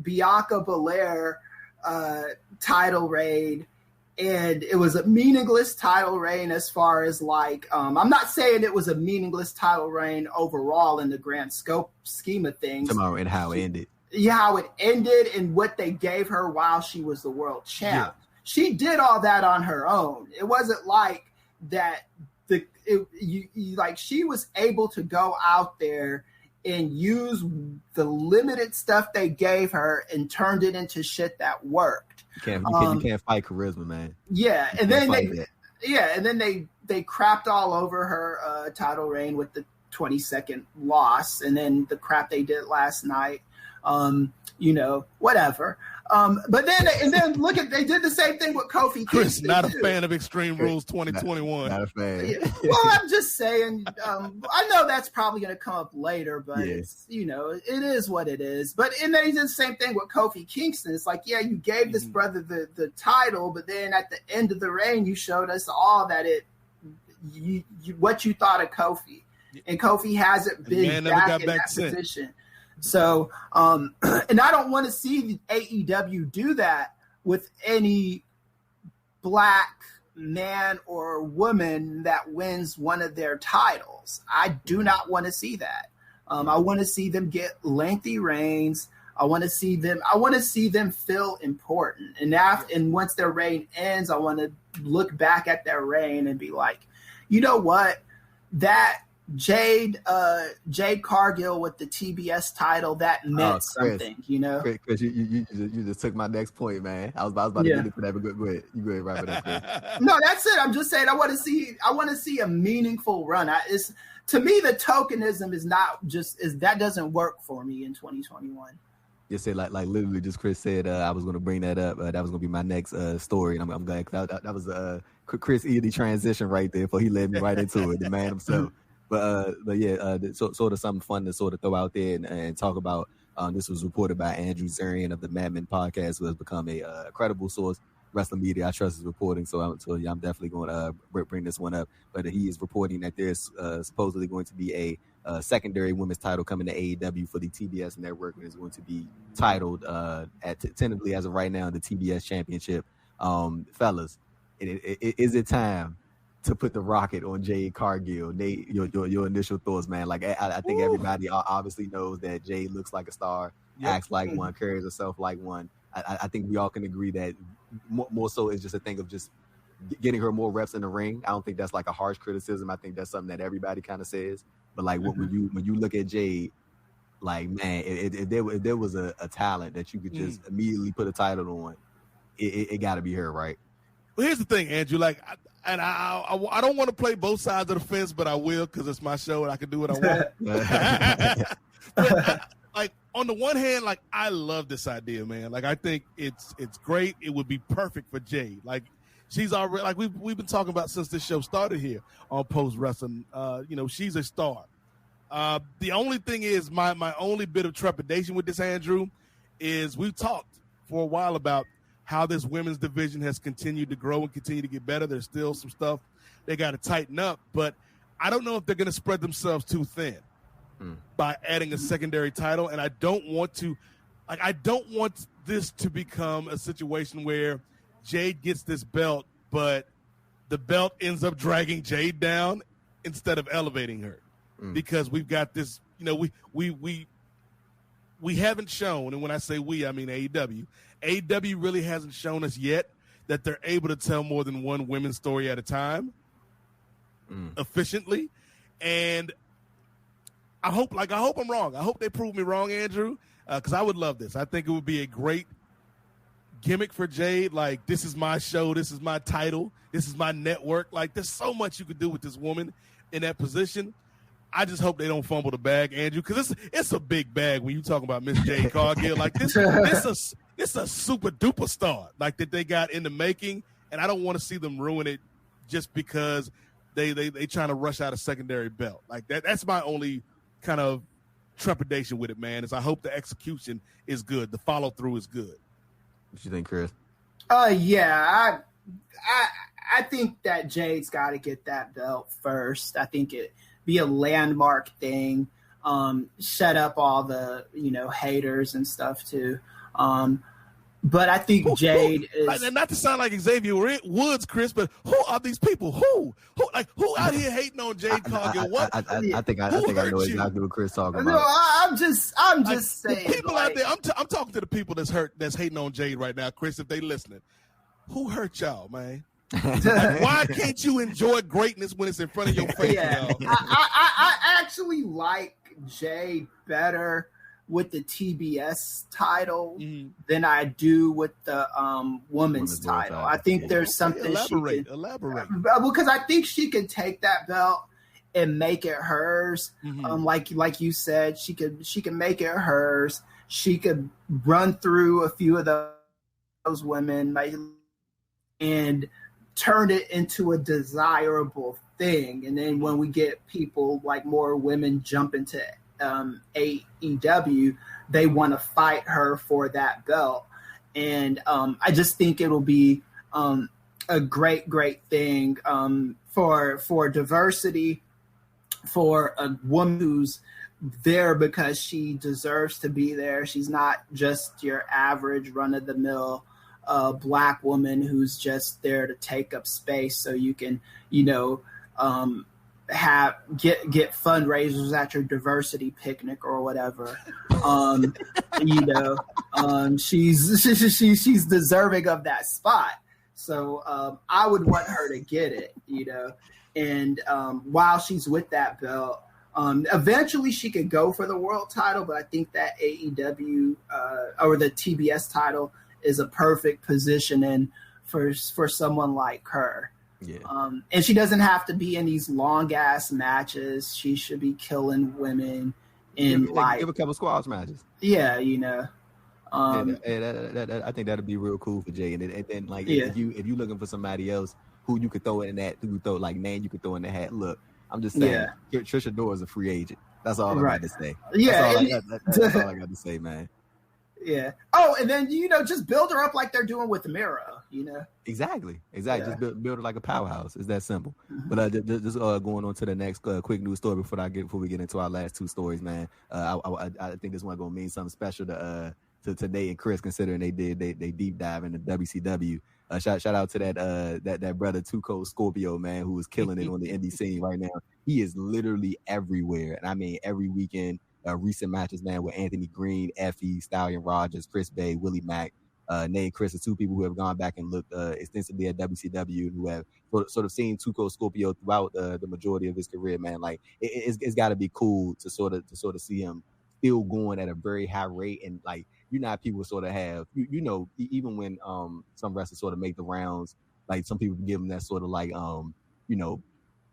Speaker 4: Bianca Belair title reign. And it was a meaningless title reign as far as like, I'm not saying it was a meaningless title reign overall in the grand scheme of things.
Speaker 5: Tomorrow and how it ended.
Speaker 4: Yeah, how it ended and what they gave her while she was the world champ. Yeah. She did all that on her own. It wasn't like that. She was able to go out there and used the limited stuff they gave her and turned it into shit that worked.
Speaker 5: You can't fight charisma, man.
Speaker 4: Yeah, and then they crapped all over her title reign with the 20-second loss, and then the crap they did last night. Whatever. But then look at, they did the same thing with Kofi
Speaker 1: Kris,
Speaker 4: Kingston,
Speaker 1: not a
Speaker 4: too.
Speaker 1: fan of Extreme Rules 2021.
Speaker 5: Not a fan.
Speaker 4: Yeah. Well, I'm just saying, I know that's probably going to come up later, but it's, it is what it is. And they did the same thing with Kofi Kingston. It's like, yeah, you gave this brother the title, but then at the end of the reign, you showed us all that what you thought of Kofi. And Kofi hasn't been back in that position. So, and I don't want to see AEW do that with any black man or woman that wins one of their titles. I do not want to see that. I want to see them get lengthy reigns. I want to see them feel important. And once their reign ends, I want to look back at their reign and be like, you know what? That Jade Cargill with the TBS title, that meant something,
Speaker 5: Kris, you just took my next point, man. I was about to get into that, but go ahead. You go ahead, right for that, Kris.
Speaker 4: No, that's it. I'm just saying I want to see a meaningful run. To me, the tokenism that doesn't work for me in 2021.
Speaker 5: You say like literally, just Kris said I was going to bring that up. That was going to be my next story, and I'm glad that was a Kris Ealy transition right there. For he led me right into it, the man himself. But yeah, sort of something fun to sort of throw out there and talk about. This was reported by Andrew Zarian of the Madman Podcast, who has become a credible source. Wrestling media I trust is reporting, so I'm definitely going to bring this one up. But he is reporting that there's supposedly going to be a secondary women's title coming to AEW for the TBS network, and it's going to be titled tentatively as of right now the TBS Championship. Fellas, is it time to put the rocket on Jade Cargill? Nate, your initial thoughts, man. Like I think everybody obviously knows that Jade looks like a star, acts like one, carries herself like one. I think we all can agree that more so it's just a thing of just getting her more reps in the ring. I don't think that's like a harsh criticism. I think that's something that everybody kind of says. But like when you look at Jade, like, man, if there was a talent that you could just immediately put a title on, it got to be her, right?
Speaker 1: Well, here's the thing, Andrew. Like, I don't want to play both sides of the fence, but I will because it's my show and I can do what I want. But like, on the one hand, like, I love this idea, man. Like, I think it's great. It would be perfect for Jade. Like, she's already, like, we've been talking about since this show started here on Post Wrestling. She's a star. The only thing is my only bit of trepidation with this, Andrew, is we've talked for a while about how this women's division has continued to grow and continue to get better. There's still some stuff they got to tighten up, but I don't know if they're going to spread themselves too thin by adding a secondary title. And I don't want this to become a situation where Jade gets this belt, but the belt ends up dragging Jade down instead of elevating her, because we've got this, we haven't shown, and when I say we, I mean AEW. AEW really hasn't shown us yet that they're able to tell more than one women's story at a time efficiently. And I hope I'm wrong. I hope they prove me wrong, Andrew, because I would love this. I think it would be a great gimmick for Jade. Like, this is my show. This is my title. This is my network. Like, there's so much you could do with this woman in that position. I just hope they don't fumble the bag, Andrew, because it's a big bag when you talk about Miss Jade Cargill. Like, it's a super duper star, like, that they got in the making, and I don't want to see them ruin it just because they trying to rush out a secondary belt. Like, that's my only kind of trepidation with it, man, is I hope the execution is good. The follow through is good.
Speaker 5: What you think, Kris?
Speaker 4: I think that Jade's got to get that belt first. I think it be a landmark thing. Shut up all the haters and stuff too. But I think Jade is,
Speaker 1: and not to sound like Xavier Woods, Kris, but who are these people? Who out here hating on Jade Cargill? What?
Speaker 5: I think I know exactly what Kris talking about.
Speaker 4: No, I'm just saying.
Speaker 1: People out there, I'm talking to the people that's hating on Jade right now, Kris. If they listening, who hurt y'all, man? Like, why can't you enjoy greatness when it's in front of your face?
Speaker 4: Yeah. I actually like Jay better with the TBS title than I do with the women's title. I think there's something
Speaker 1: elaborate.
Speaker 4: Because I think she could take that belt and make it hers. Like you said, she can make it hers. She could run through a few of those women and turn it into a desirable thing. And then when we get people like more women jump into AEW, they want to fight her for that belt. And I just think it'll be a great thing for diversity, for a woman who's there because she deserves to be there. She's not just your average run-of-the-mill Black woman who's just there to take up space so you can, get fundraisers at your diversity picnic or whatever. She's deserving of that spot. So I would want her to get it, and while she's with that belt, eventually she could go for the world title, but I think that AEW or the TBS title is a perfect positioning for someone like her.
Speaker 5: Yeah.
Speaker 4: And she doesn't have to be in these long ass matches. She should be killing women in
Speaker 5: give a couple squash matches.
Speaker 4: Yeah,
Speaker 5: I think that'd be real cool for Jay. And then if you looking for somebody else who you could throw in that, you could throw in the hat. Look, I'm just saying, Trisha Dora is a free agent. That's all I got to say. That's all I got to say, man.
Speaker 4: Yeah. Oh, and then just build her up like they're doing with Miro.
Speaker 5: Exactly. Yeah. Just build her like a powerhouse. It's that simple. But just going on to the next quick news story before we get into our last two stories, man. I think this one gonna mean something special to Nate and Kris, considering they deep dive into WCW. Shout out to that brother Cold Scorpio, man, who is killing it on the indie scene right now. He is literally everywhere, and I mean every weekend. Recent matches, man, with Anthony Green, Effie, Stallion Rogers, Chris Bay, Willie Mack, Nate and Kris are two people who have gone back and looked extensively at WCW, who have sort of seen Cold Scorpio throughout the majority of his career, man. Like it's got to be cool to sort of see him still going at a very high rate, and like how people sort of have even when some wrestlers sort of make the rounds, like some people give them that sort of like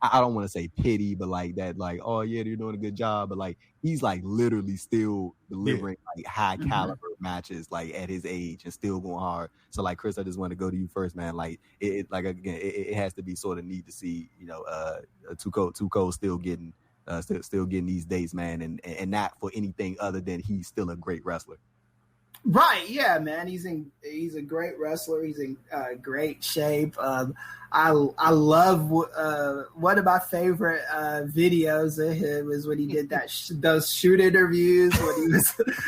Speaker 5: I don't want to say pity, but like that, like, oh yeah, they're doing a good job, but like he's like literally still delivering like high caliber matches, like at his age, and still going hard. So like Kris, I just want to go to you first, man. Like it has to be sort of neat to see Too Cold still getting these dates, man, and not for anything other than he's still a great wrestler.
Speaker 4: Right, yeah, man. He's a great wrestler. He's in great shape. I love one of my favorite videos of him is when he did those shoot interviews when he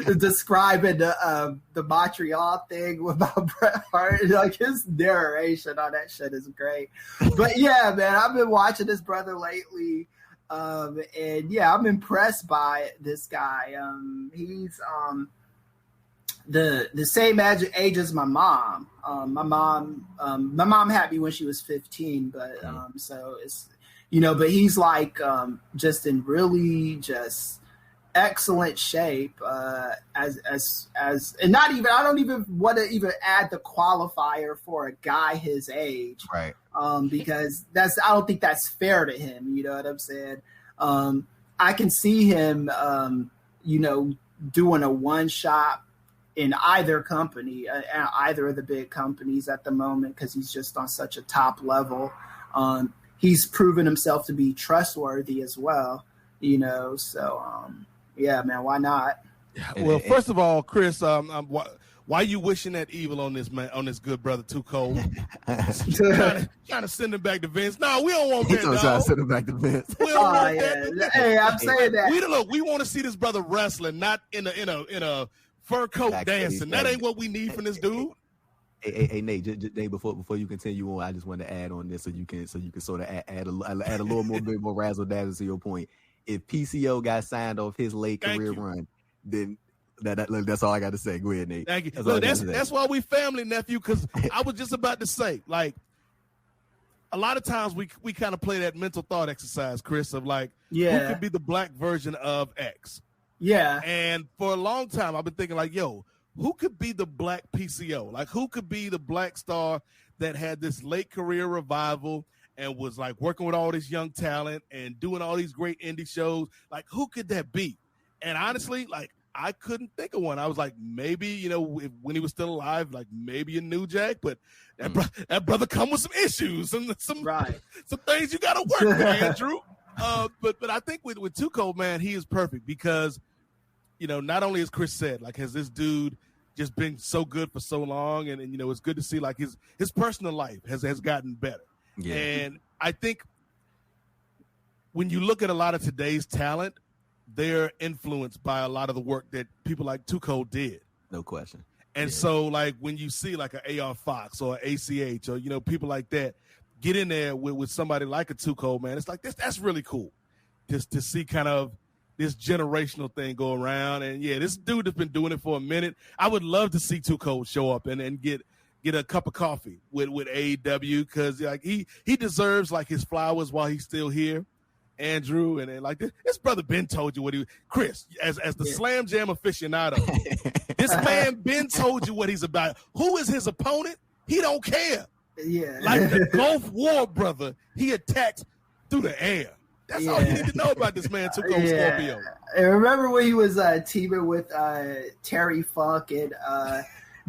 Speaker 4: was describing the Montreal thing about Bret Hart. Like his narration on that shit is great. But yeah, man, I've been watching this brother lately, and yeah, I'm impressed by this guy. He's the same age as my mom. My mom had me when she was 15, but so it's but he's like just in really just excellent shape as and not even I don't even want to even add the qualifier for a guy his age,
Speaker 5: right?
Speaker 4: Because I don't think that's fair to him. You know what I'm saying? I can see him doing a one shot in either company, either of the big companies at the moment, because he's just on such a top level. He's proven himself to be trustworthy as well, so yeah, man, why not?
Speaker 1: Well, first of all, Kris, why are you wishing that evil on this man, on this good brother Too Cold? trying to send him back to Vince. No, we don't want that.
Speaker 5: He's trying to send him back to Vince.
Speaker 1: We don't want that.
Speaker 4: Hey, I'm saying that.
Speaker 1: We want to see this brother wrestling, not in a fur coat dancing. That ain't what we need from this dude.
Speaker 5: Hey Nate, Nate, before you continue on, I just want to add on this so you can sort of add a little more bit more razzle dazzle to your point. If PCO got signed off his late career run, then that's all I got to say. Go ahead, Nate.
Speaker 1: Thank you. That's why we family, nephew. Because I was just about to say, like, a lot of times we kind of play that mental thought exercise, Kris, of like, who could be the black version of X?
Speaker 4: Yeah.
Speaker 1: And for a long time, I've been thinking like, yo, who could be the black PCO? Like, who could be the black star that had this late career revival and was like working with all this young talent and doing all these great indie shows? Like, who could that be? And honestly, like, I couldn't think of one. I was like, maybe, you know, when he was still alive, like maybe a New Jack, but that brother come with some issues and some things you got to work with, Andrew. But I think with Too Cold, man, he is perfect because, you know, not only as Kris said, like, has this dude just been so good for so long, and you know, it's good to see like his personal life has gotten better. Yeah. And I think when you look at a lot of today's talent, they're influenced by a lot of the work that people like Too Cold did.
Speaker 5: No question.
Speaker 1: And so, like, when you see like an AR Fox or ACH or, you know, people like that get in there with somebody like a Too Cold, man, it's like that's really cool just to see kind of this generational thing go around. And yeah, this dude has been doing it for a minute. I would love to see Too Cold show up and get a cup of coffee with AEW, because like he deserves like his flowers while he's still here. Andrew, and like this brother Ben told you what Kris, as the Slam Jam aficionado, this man Ben told you what he's about. Who is his opponent? He don't care.
Speaker 4: Yeah,
Speaker 1: like the Gulf War brother, he attacks through the air. That's all you need to know about this man, Cold Scorpio.
Speaker 4: I remember when he was teaming with Terry Funk and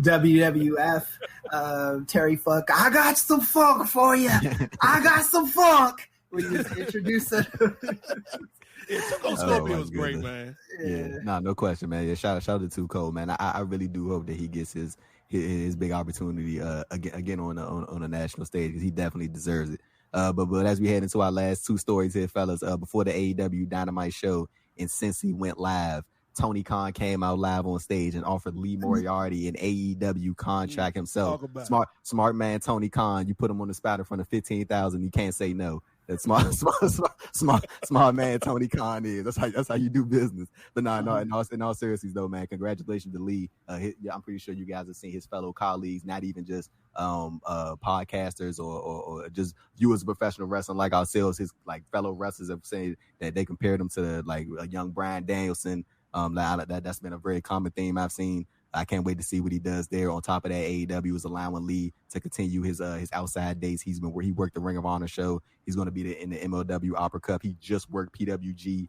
Speaker 4: WWF. Terry Funk, I got some funk for you. I got some funk. We just introduced it.
Speaker 1: Cold Scorpio was great, man.
Speaker 5: Yeah, no question, man. Yeah, shout out to Too Cold, man. I really do hope that he gets his big opportunity again on a national stage, because he definitely deserves it. But as we head into our last two stories here, fellas, before the AEW Dynamite show in Cincy went live, Tony Khan came out live on stage and offered Lee Moriarty an AEW contract himself. Smart man Tony Khan. You put him on the spot in front of 15,000, you can't say no. That smart man Tony Khan is. That's how you do business. But no, in all seriousness though, man, congratulations to Lee. I'm pretty sure you guys have seen his fellow colleagues, not even just podcasters or just viewers of professional wrestling like ourselves. His like fellow wrestlers have said that they compared him to like a young Bryan Danielson. That's been a very common theme I've seen. I can't wait to see what he does there. On top of that, AEW is allowing Lee to continue his outside dates. He worked the Ring of Honor show. He's going to be in the MLW Opera Cup. He just worked PWG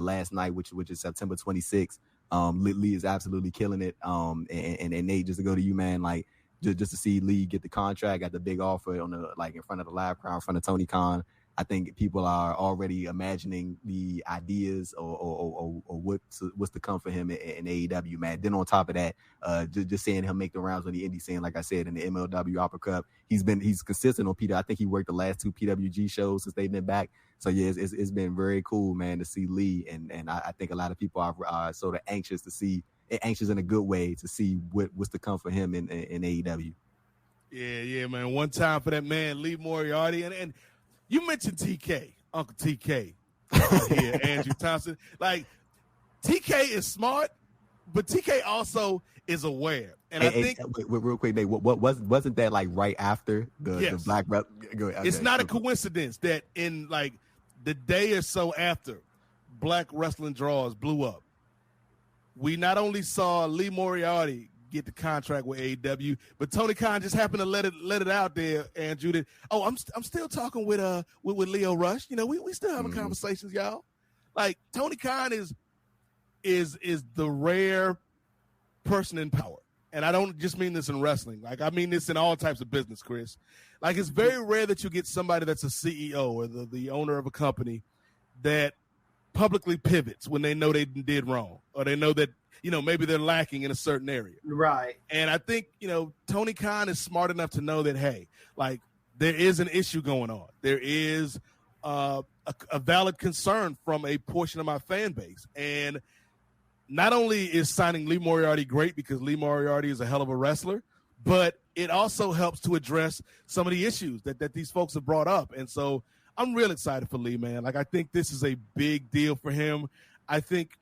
Speaker 5: last night, which is September 26th. Lee is absolutely killing it. And Nate, just to go to you, man, like just to see Lee get the contract, got the big offer on the in front of the live crowd, in front of Tony Khan. I think people are already imagining the ideas or what's to come for him in AEW, man. Then on top of that, just seeing him make the rounds on the indie scene, like I said, in the MLW Opera Cup, he's consistent on PW. I think he worked the last two PWG shows since they've been back. So yeah, it's been very cool, man, to see Lee, and I think a lot of people are sort of anxious in a good way to see what's to come for him in AEW.
Speaker 1: Yeah, man. One time for that man, Lee Moriarty, and you mentioned TK, Uncle TK, here, Andrew Thompson. Like, TK is smart, but TK also is aware. And I think
Speaker 5: real quick, Nate, what wasn't that like right after the black rep?
Speaker 1: It's not a coincidence that in like the day or so after Black Wrestling Draws blew up, we not only saw Lee Moriarty get the contract with AEW, but Tony Khan just happened to let it out there, Andrew. That I'm still talking with Leo Rush. You know, we still having conversations, y'all. Like, Tony Khan is the rare person in power, and I don't just mean this in wrestling. Like, I mean this in all types of business, Kris. Like, it's very rare that you get somebody that's a CEO or the owner of a company that publicly pivots when they know they did wrong, or they know that, you know, maybe they're lacking in a certain area.
Speaker 4: Right.
Speaker 1: And I think, you know, Tony Khan is smart enough to know that, hey, like, there is an issue going on. There is a valid concern from a portion of my fan base. And not only is signing Lee Moriarty great because Lee Moriarty is a hell of a wrestler, but it also helps to address some of the issues that these folks have brought up. And so I'm real excited for Lee, man. Like, I think this is a big deal for him. I think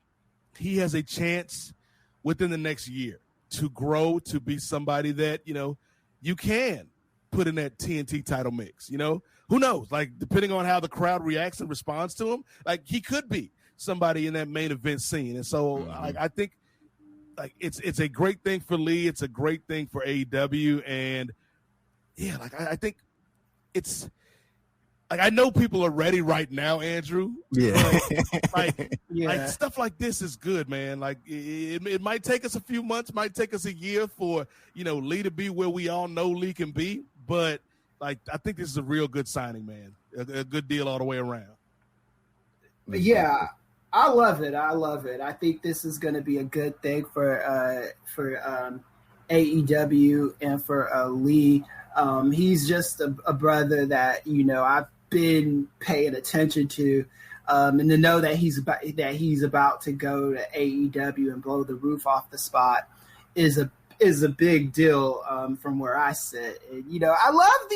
Speaker 1: he has a chance within the next year to grow to be somebody that, you know, you can put in that TNT title mix. You know, who knows? Like, depending on how the crowd reacts and responds to him, like, he could be somebody in that main event scene. And so, like, I think, like, it's a great thing for Lee. It's a great thing for AEW. And yeah, like, I think it's like, I know people are ready right now, Andrew.
Speaker 5: Yeah.
Speaker 1: Like stuff like this is good, man. Like, it might take us a few months, might take us a year for, you know, Lee to be where we all know Lee can be. But, like, I think this is a real good signing, man. A good deal all the way around.
Speaker 4: Yeah, I love it. I think this is going to be a good thing for AEW and for Lee. He's just a brother that, you know, I've been paying attention to, and to know that he's about to go to AEW and blow the roof off the spot is a big deal from where I sit. And, you know, I love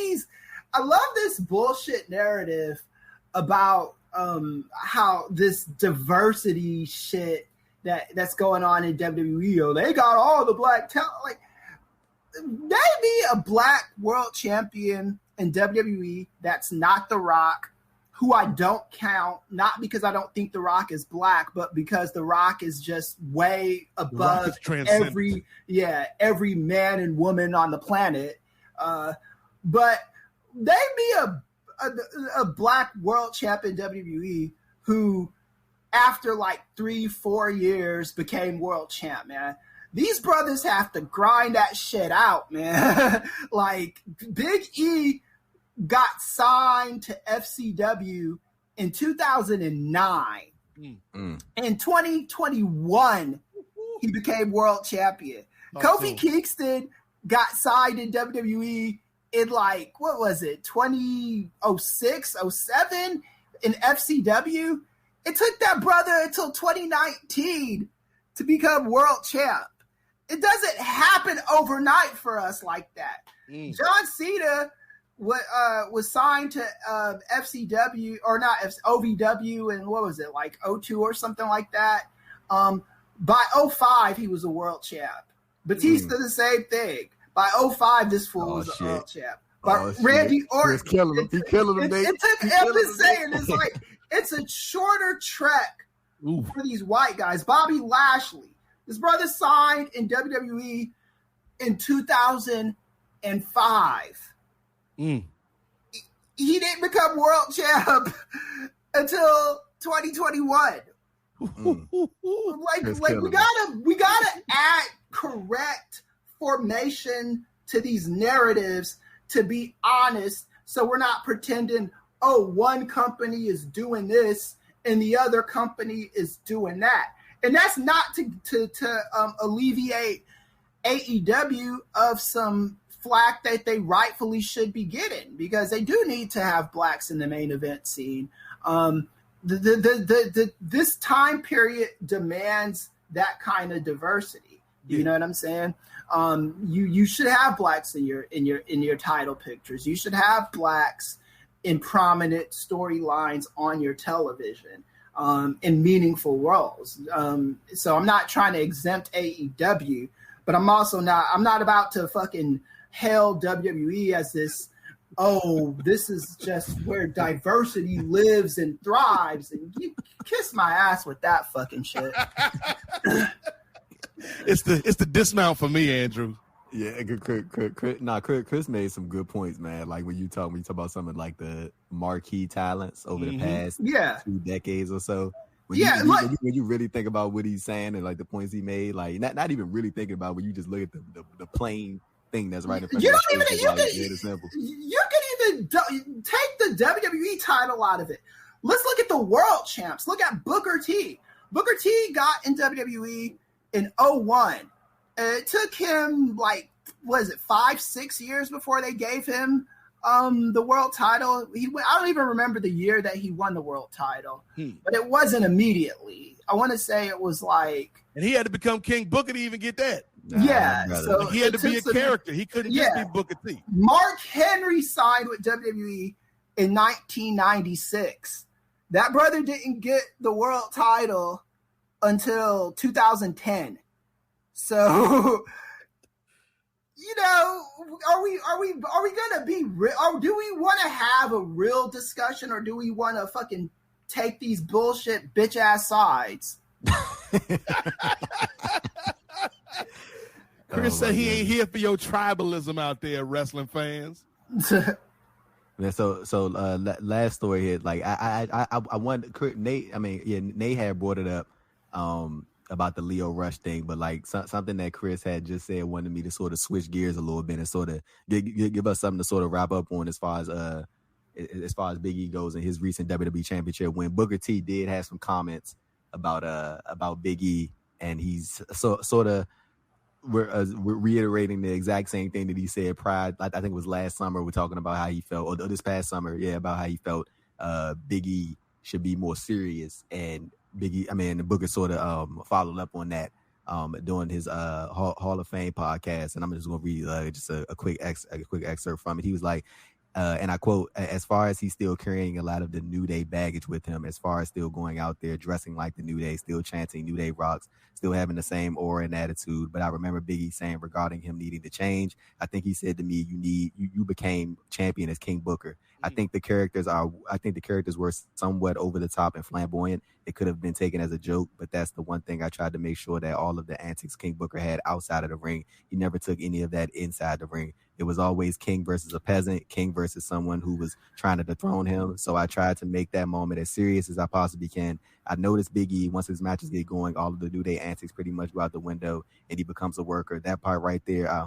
Speaker 4: this bullshit narrative about how this diversity shit that's going on in WWE. Oh, they got all the black talent. Like, they be a black world champion in WWE that's not The Rock, who I don't count, not because I don't think The Rock is black, but because The Rock is just way above every man and woman on the planet. But they be a black world champion WWE who, after like 3-4 years, became world champ, man. These brothers have to grind that shit out, man. Like, Big E got signed to FCW in 2009. In 2021, he became world champion. Kofi Kingston got signed in WWE in, like, what was it, 2006, 07 in FCW. It took that brother until 2019 to become world champ. It doesn't happen overnight for us like that. John Cena was signed to FCW, or not, OVW, and what was it, like 02 or something like that. By 05, he was a world champ. Batista, the same thing. By 05, this fool was a world champ. But Randy Orton,
Speaker 5: he killing him.
Speaker 4: I'm just saying, it's like, it's a shorter trek for these white guys. Bobby Lashley, his brother signed in WWE in 2005. He didn't become world champ until 2021. We gotta add correct formation to these narratives, to be honest, so we're not pretending, oh, one company is doing this and the other company is doing that. And that's not to alleviate AEW of some flack that they rightfully should be getting, because they do need to have blacks in the main event scene. This time period demands that kind of diversity. You know what I'm saying? You should have blacks in your title pictures. You should have blacks in prominent storylines on your television, in meaningful roles. So I'm not trying to exempt AEW, but I'm not about to fucking hail WWE as this, oh, this is just where diversity lives and thrives, and you kiss my ass with that fucking shit.
Speaker 1: It's the dismount for me, Andrew.
Speaker 5: Yeah, Chris made some good points, man. Like when you talk about something like the marquee talents over the past 2 decades or so. When you really think about what he's saying and like the points he made, like not even really thinking about when you just look at the plain thing that's right in front of you.
Speaker 4: You can even take the WWE title out of it. Let's look at the world champs. Look at Booker T. Booker T got in WWE in 01. It took him, like, 5-6 years before they gave him the world title. I don't even remember the year that he won the world title, but it wasn't immediately. I want to say it was like,
Speaker 1: and he had to become King Booker to even get that.
Speaker 4: So
Speaker 1: he had to be a character. He couldn't just be Booker T.
Speaker 4: Mark Henry signed with WWE in 1996. That brother didn't get the world title until 2010. So, you know, are we gonna be real? Or do we want to have a real discussion, or do we want to fucking take these bullshit bitch ass sides?
Speaker 1: Kris said he ain't here for your tribalism out there, wrestling fans.
Speaker 5: Yeah, so last story here, like I wanted Nate. I mean, yeah, Nate had brought it up about the Lio Rush thing, but like something that Kris had just said wanted me to sort of switch gears a little bit and sort of give us something to sort of wrap up on as far as Big E goes in his recent WWE Championship win. Booker T did have some comments about Big E, and he's sort of we're reiterating the exact same thing that he said prior. I think it was last summer. We're talking about how he felt, or this past summer, about how he felt Big E should be more serious, and Booker sort of followed up on that during his Hall of Fame podcast, and I'm just going to read just a quick excerpt from it. He was like, and I quote, "As far as he's still carrying a lot of the New Day baggage with him, as far as still going out there dressing like the New Day, still chanting New Day rocks, still having the same aura and attitude. But I remember Big E saying regarding him needing to change, I think he said to me, you became champion as King Booker. I think the characters were somewhat over the top and flamboyant. It could have been taken as a joke, but that's the one thing I tried to make sure that all of the antics King Booker had outside of the ring, he never took any of that inside the ring. It was always King versus a peasant, King versus someone who was trying to dethrone him. So I tried to make that moment as serious as I possibly can. I noticed Big E, once his matches get going, all of the New Day antics pretty much go out the window and he becomes a worker. That part right there, I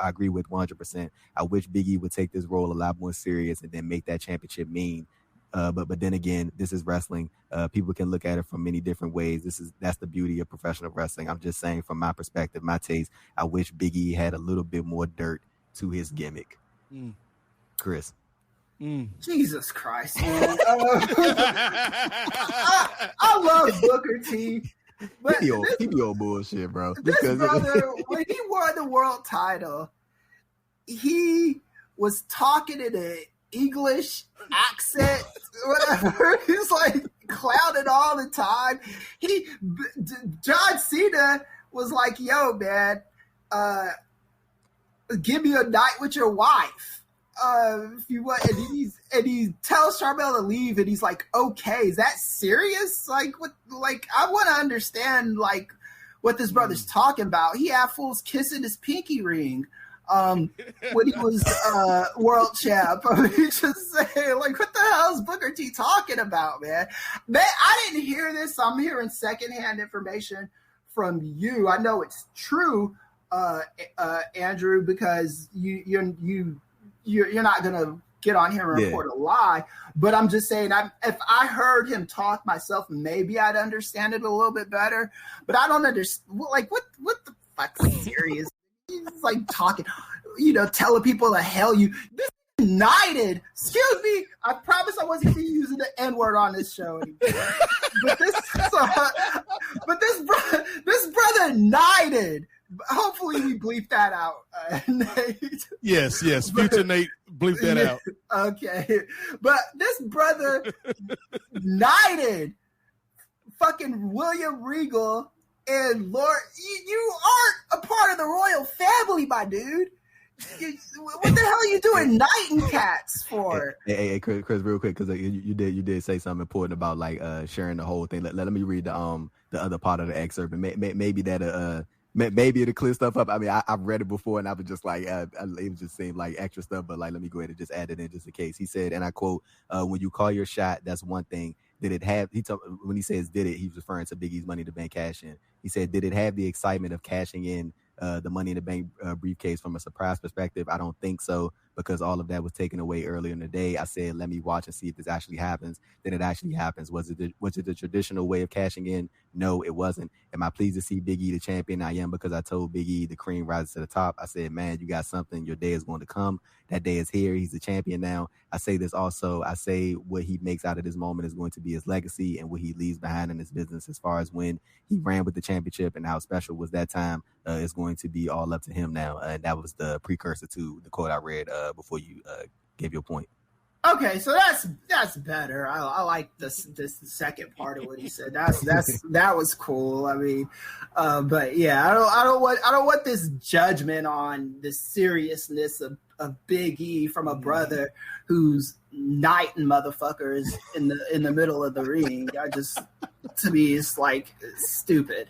Speaker 5: agree with 100%. I wish Big E would take this role a lot more serious and then make that championship mean. But then again, this is wrestling. People can look at it from many different ways. That's the beauty of professional wrestling. I'm just saying, from my perspective, my taste, I wish Big E had a little bit more dirt to his gimmick. Kris.
Speaker 4: Jesus Christ, man. I love Booker T. But
Speaker 5: he be old bullshit, bro.
Speaker 4: This brother, when he won the world title, he was talking in an English accent, whatever. He was like clouded all the time. John Cena was like, "Yo, man, give me a night with your wife, if you want." And he tells Charmel to leave, and he's like, "Okay, is that serious? Like, what? Like, I want to understand like what this brother's talking about." He had fools kissing his pinky ring when he was world champ. I mean, just saying, like, what the hell is Booker T talking about, man? I didn't hear this. I'm hearing secondhand information from you. I know it's true, Andrew, because you're not gonna get on here and report a lie. But I'm just saying, if I heard him talk myself, maybe I'd understand it a little bit better. But I don't understand. Like, what the fuck? Serious? He's like talking, telling people to hell you. This united. Excuse me. I promise I wasn't going to be using the N-word on this show anymore. but this brother united. Hopefully we bleep that out, Nate.
Speaker 1: Yes. Future Nate, bleep that out.
Speaker 4: Okay. But this brother united fucking William Regal and Lord. You aren't a part of the royal family, my dude. What the hell are you doing knighting cats for?
Speaker 5: Hey, Kris, real quick, because you did say something important about like sharing the whole thing. Let me read the other part of the excerpt, and maybe that maybe it'll clear stuff up. I mean, I've read it before, and I was just like, it just seemed like extra stuff, but like, let me go ahead and just add it in just in case. He said, and I quote, "When you call your shot, that's one thing. Did it have?" When he says "did it," he was referring to Big E's Money in the Bank cash in. He said, "Did it have the excitement of cashing in the Money in the Bank briefcase from a surprise perspective? I don't think so, because all of that was taken away earlier in the day. I said, let me watch and see if this actually happens. Then it actually happens. Was it the traditional way of cashing in? No, it wasn't. Am I pleased to see Big E the champion? I am, because I told Big E the cream rises to the top. I said, man, you got something. Your day is going to come. That day is here. He's the champion now. I say this also. I say what he makes out of this moment is going to be his legacy and what he leaves behind in his business as far as when he ran with the championship and how special was that time is going to be all up to him now. That was the precursor to the quote I read before you gave your point.
Speaker 4: Okay, so that's better. I like this second part of what he said. That was cool. I mean, but yeah, I don't want this judgment on the seriousness of Big E from a brother who's knighting motherfuckers in the middle of the ring. To me, it's like stupid.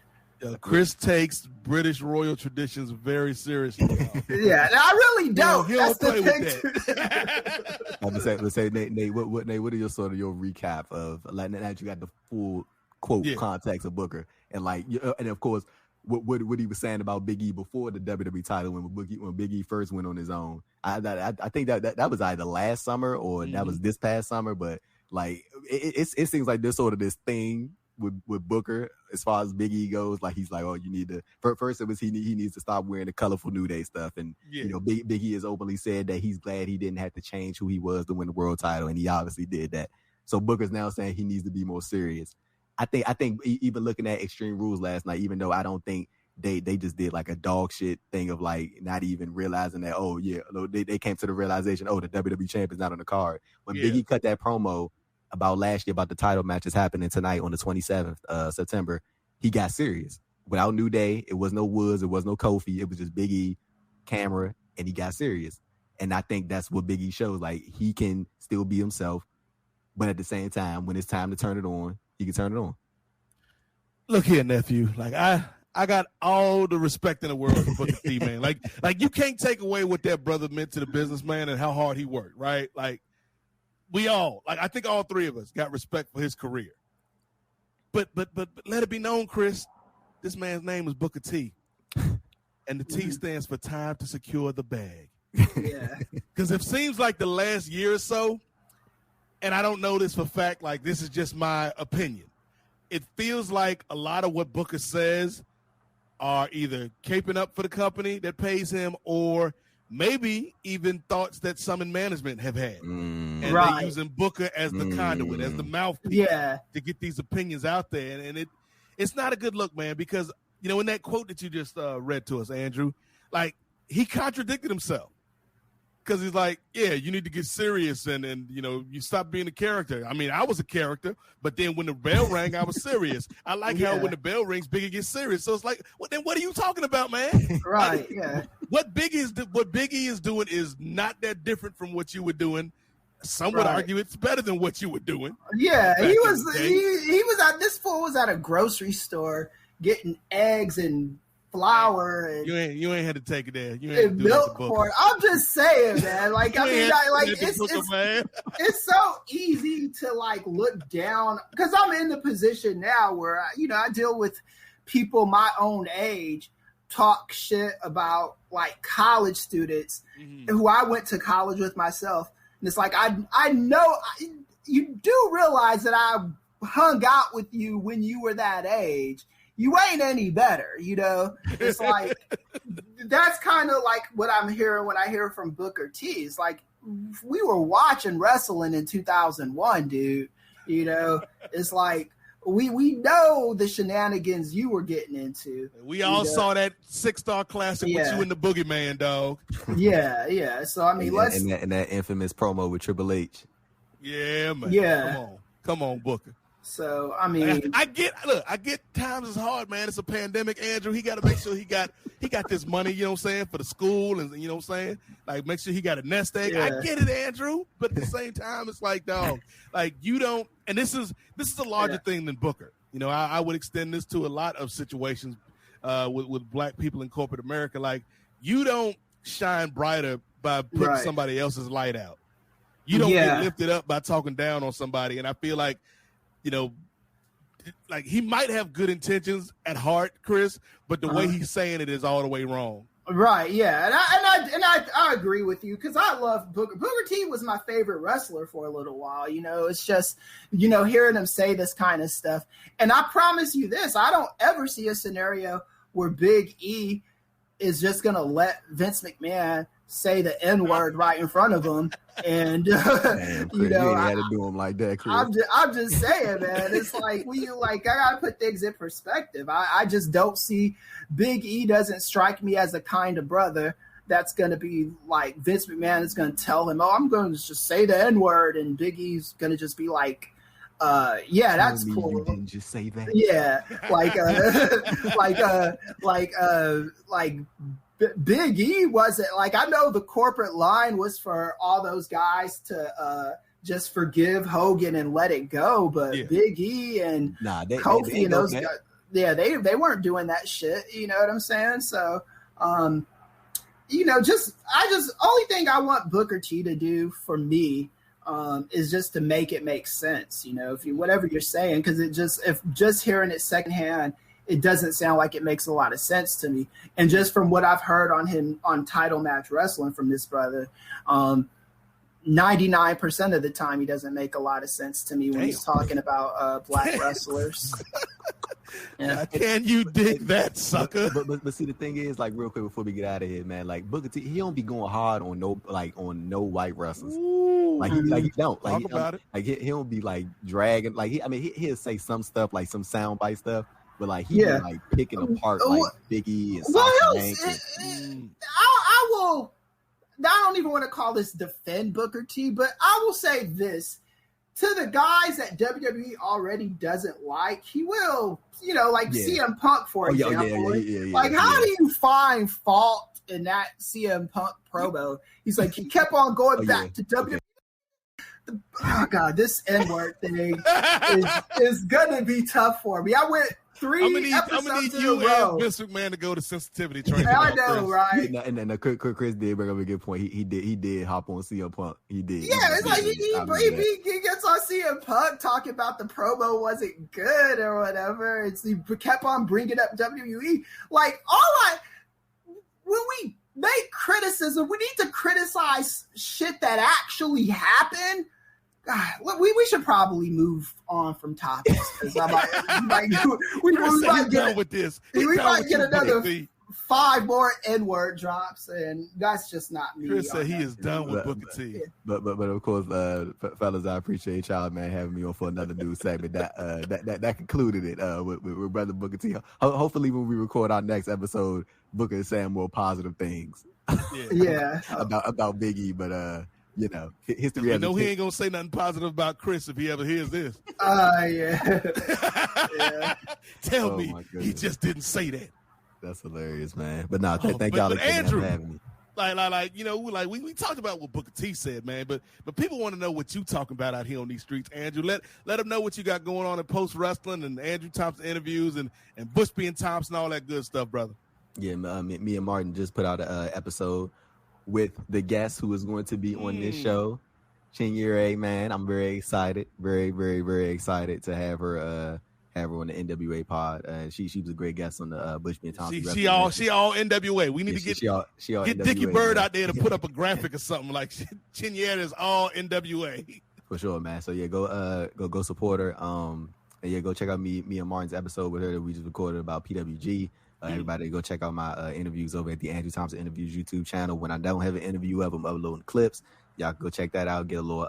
Speaker 1: Kris takes British royal traditions very seriously.
Speaker 4: Yeah, I really don't.
Speaker 1: He don't play with that.
Speaker 5: Let's say, Nate, what are your sort of your recap of like now that you got the full quote context of Booker and like and of course what he was saying about Big E before the WWE title when Big E first went on his own. I think that was either last summer or that was this past summer, but like it seems like there's sort of this thing with Booker as far as Big E goes. Like he's like, oh, you need to first it was he needs to stop wearing the colorful New Day stuff, and you know Big E has openly said that he's glad he didn't have to change who he was to win the world title, and he obviously did that. So Booker's now saying he needs to be more serious. I think even looking at Extreme Rules last night, even though I don't think they just did like a dog shit thing of like not even realizing that, oh yeah, they came to the realization, oh, the WWE champ is not on the card. When Big E cut that promo about last year about the title matches happening tonight on the 27th September, he got serious. Without New Day, it was no Woods, it was no Kofi, it was just Big E, camera, and he got serious. And I think that's what Big E shows. Like he can still be himself, but at the same time, when it's time to turn it on, he can turn it on.
Speaker 1: Look here, nephew. Like I got all the respect in the world for Booker T, man. Like you can't take away what that brother meant to the businessman and how hard he worked, right? Like we all, like I think all three of us got respect for his career. But let it be known, Kris, this man's name is Booker T. And the T stands for time to secure the bag.
Speaker 4: Yeah.
Speaker 1: Because it seems like the last year or so, and I don't know this for fact, like this is just my opinion. It feels like a lot of what Booker says are either caping up for the company that pays him or maybe even thoughts that some in management have had. And they're using Booker as the conduit, as the mouthpiece to get these opinions out there. And it's not a good look, man, because, you know, in that quote that you just read to us, Andrew, like he contradicted himself. Because he's like, yeah, you need to get serious and you know, you stop being a character. I mean, I was a character, but then when the bell rang, I was serious. I like how when the bell rings, Biggie gets serious. So it's like, well, then what are you talking about, man?
Speaker 4: Right,
Speaker 1: like, what Biggie is doing is not that different from what you were doing. Some would argue it's better than what you were doing.
Speaker 4: Yeah, he was at this fool was at a grocery store getting eggs and flour and
Speaker 1: you ain't had to take it there. You ain't
Speaker 4: milk for it. I'm just saying, man. Like it's so easy to like look down because I'm in the position now where I deal with people my own age talk shit about like college students who I went to college with myself, and it's like I know you do realize that I hung out with you when you were that age. You ain't any better, you know? It's like, that's kind of like what I'm hearing when I hear from Booker T. It's like, we were watching wrestling in 2001, dude. You know, it's like, we know the shenanigans you were getting into.
Speaker 1: We all saw that 6-star classic with you and the Boogeyman, dog.
Speaker 4: Yeah. So, I mean, let's...
Speaker 5: And that infamous promo with Triple H.
Speaker 1: Yeah, man.
Speaker 4: Yeah.
Speaker 1: Come on, Booker.
Speaker 4: So, I mean,
Speaker 1: I get times is hard, man. It's a pandemic, Andrew. He got to make sure he got this money, you know what I'm saying, for the school, and you know what I'm saying? Like, make sure he got a nest egg. Yeah. I get it, Andrew. But at the same time, it's like, dog, like you don't, and this is a larger thing than Booker. You know, I would extend this to a lot of situations with black people in corporate America. Like, you don't shine brighter by putting somebody else's light out. You don't get lifted up by talking down on somebody. And I feel like, you know, like he might have good intentions at heart, Kris, but the way he's saying it is all the way wrong.
Speaker 4: Right, yeah, and I agree with you because I love Booker. Booker T was my favorite wrestler for a little while. You know, it's just hearing him say this kind of stuff. And I promise you this: I don't ever see a scenario where Big E is just gonna let Vince McMahon say the N-word right in front of him. And
Speaker 5: Damn, you ain't had to do him like that, Kris.
Speaker 4: I'm just saying, man. It's like I gotta put things in perspective. I just don't see Big E doesn't strike me as a kind of brother that's going to be like Vince McMahon is going to tell him, oh, I'm going to just say the N-word, and Big E's going to just be like, yeah, that's cool.
Speaker 5: You didn't just say that.
Speaker 4: Yeah, like Big E wasn't like, I know the corporate line was for all those guys to just forgive Hogan and let it go, but Big E and Kofi and those guys, they weren't doing that shit. You know what I'm saying? So, only thing I want Booker T to do for me is just to make it make sense. You know, whatever you're saying, because if just hearing it secondhand, it doesn't sound like it makes a lot of sense to me. And just from what I've heard on him on Title Match Wrestling from this brother, 99% of the time he doesn't make a lot of sense to me when he's talking about black wrestlers.
Speaker 1: Yeah. Can you dig that, sucker?
Speaker 5: But see, the thing is, like, real quick before we get out of here, man, like Booker T, he don't be going hard on no white wrestlers.
Speaker 1: Ooh,
Speaker 5: he don't
Speaker 1: talk about it.
Speaker 5: Like he don't be like dragging. Like he'll say some stuff, like some soundbite stuff, but like he be like picking apart like Biggie and
Speaker 4: I will. I don't even want to call this defend Booker T, but I will say this. To the guys that WWE already doesn't like, he will, CM Punk, for example. How do you find fault in that CM Punk promo? He's like, he kept on going back to WWE. Oh, God, this N-word thing is going to be tough for me. I went 3 episodes
Speaker 1: I'm gonna need
Speaker 4: in
Speaker 1: you
Speaker 4: a row.
Speaker 1: and Vince McMahon to go to sensitivity training.
Speaker 4: I know, right?
Speaker 5: And Chris did bring up a good point. He did hop on CM Punk. He did.
Speaker 4: Yeah, it's like he gets on CM Punk talking about the promo wasn't good or whatever. He kept on bringing up WWE. Like, when we make criticism, we need to criticize shit that actually happened. God, we should probably move on from topics because we might get another 5 more N-word drops, and that's just not me.
Speaker 1: Chris said he is done with Booker T.
Speaker 5: But of course, fellas, I appreciate y'all, man, having me on for another news segment. That concluded it with Brother Booker T. Hopefully, when we record our next episode, Booker is saying more positive things.
Speaker 4: Yeah.
Speaker 1: about
Speaker 5: Big E, but history.
Speaker 1: You know he ain't gonna say nothing positive about Chris if he ever hears this.
Speaker 4: Yeah.
Speaker 1: Tell me he just didn't say that.
Speaker 5: That's hilarious, man. But no, thank y'all again for having me.
Speaker 1: We talked about what Booker T said, man, but people want to know what you talking about out here on these streets, Andrew. Let them know what you got going on in post wrestling and Andrew Thompson interviews and Bushby and Thompson, all that good stuff, brother. Yeah,
Speaker 5: me and Martin just put out an episode with the guest who is going to be on this show, Chinyere, man. I'm very excited, very, very, very excited to have her on the NWA pod. She was a great guest on the Bushby and Thompson.
Speaker 1: She all NWA. We need to get
Speaker 5: NWA,
Speaker 1: Dickie Bird out there to put up a graphic or something like Chinyere is all NWA.
Speaker 5: For sure, man. So yeah, go support her. And yeah, go check out me and Martin's episode with her that we just recorded about PWG. Everybody go check out my interviews over at the Andrew Thompson Interviews YouTube channel. When I don't have an interview of them uploading clips, y'all go check that out. Get a little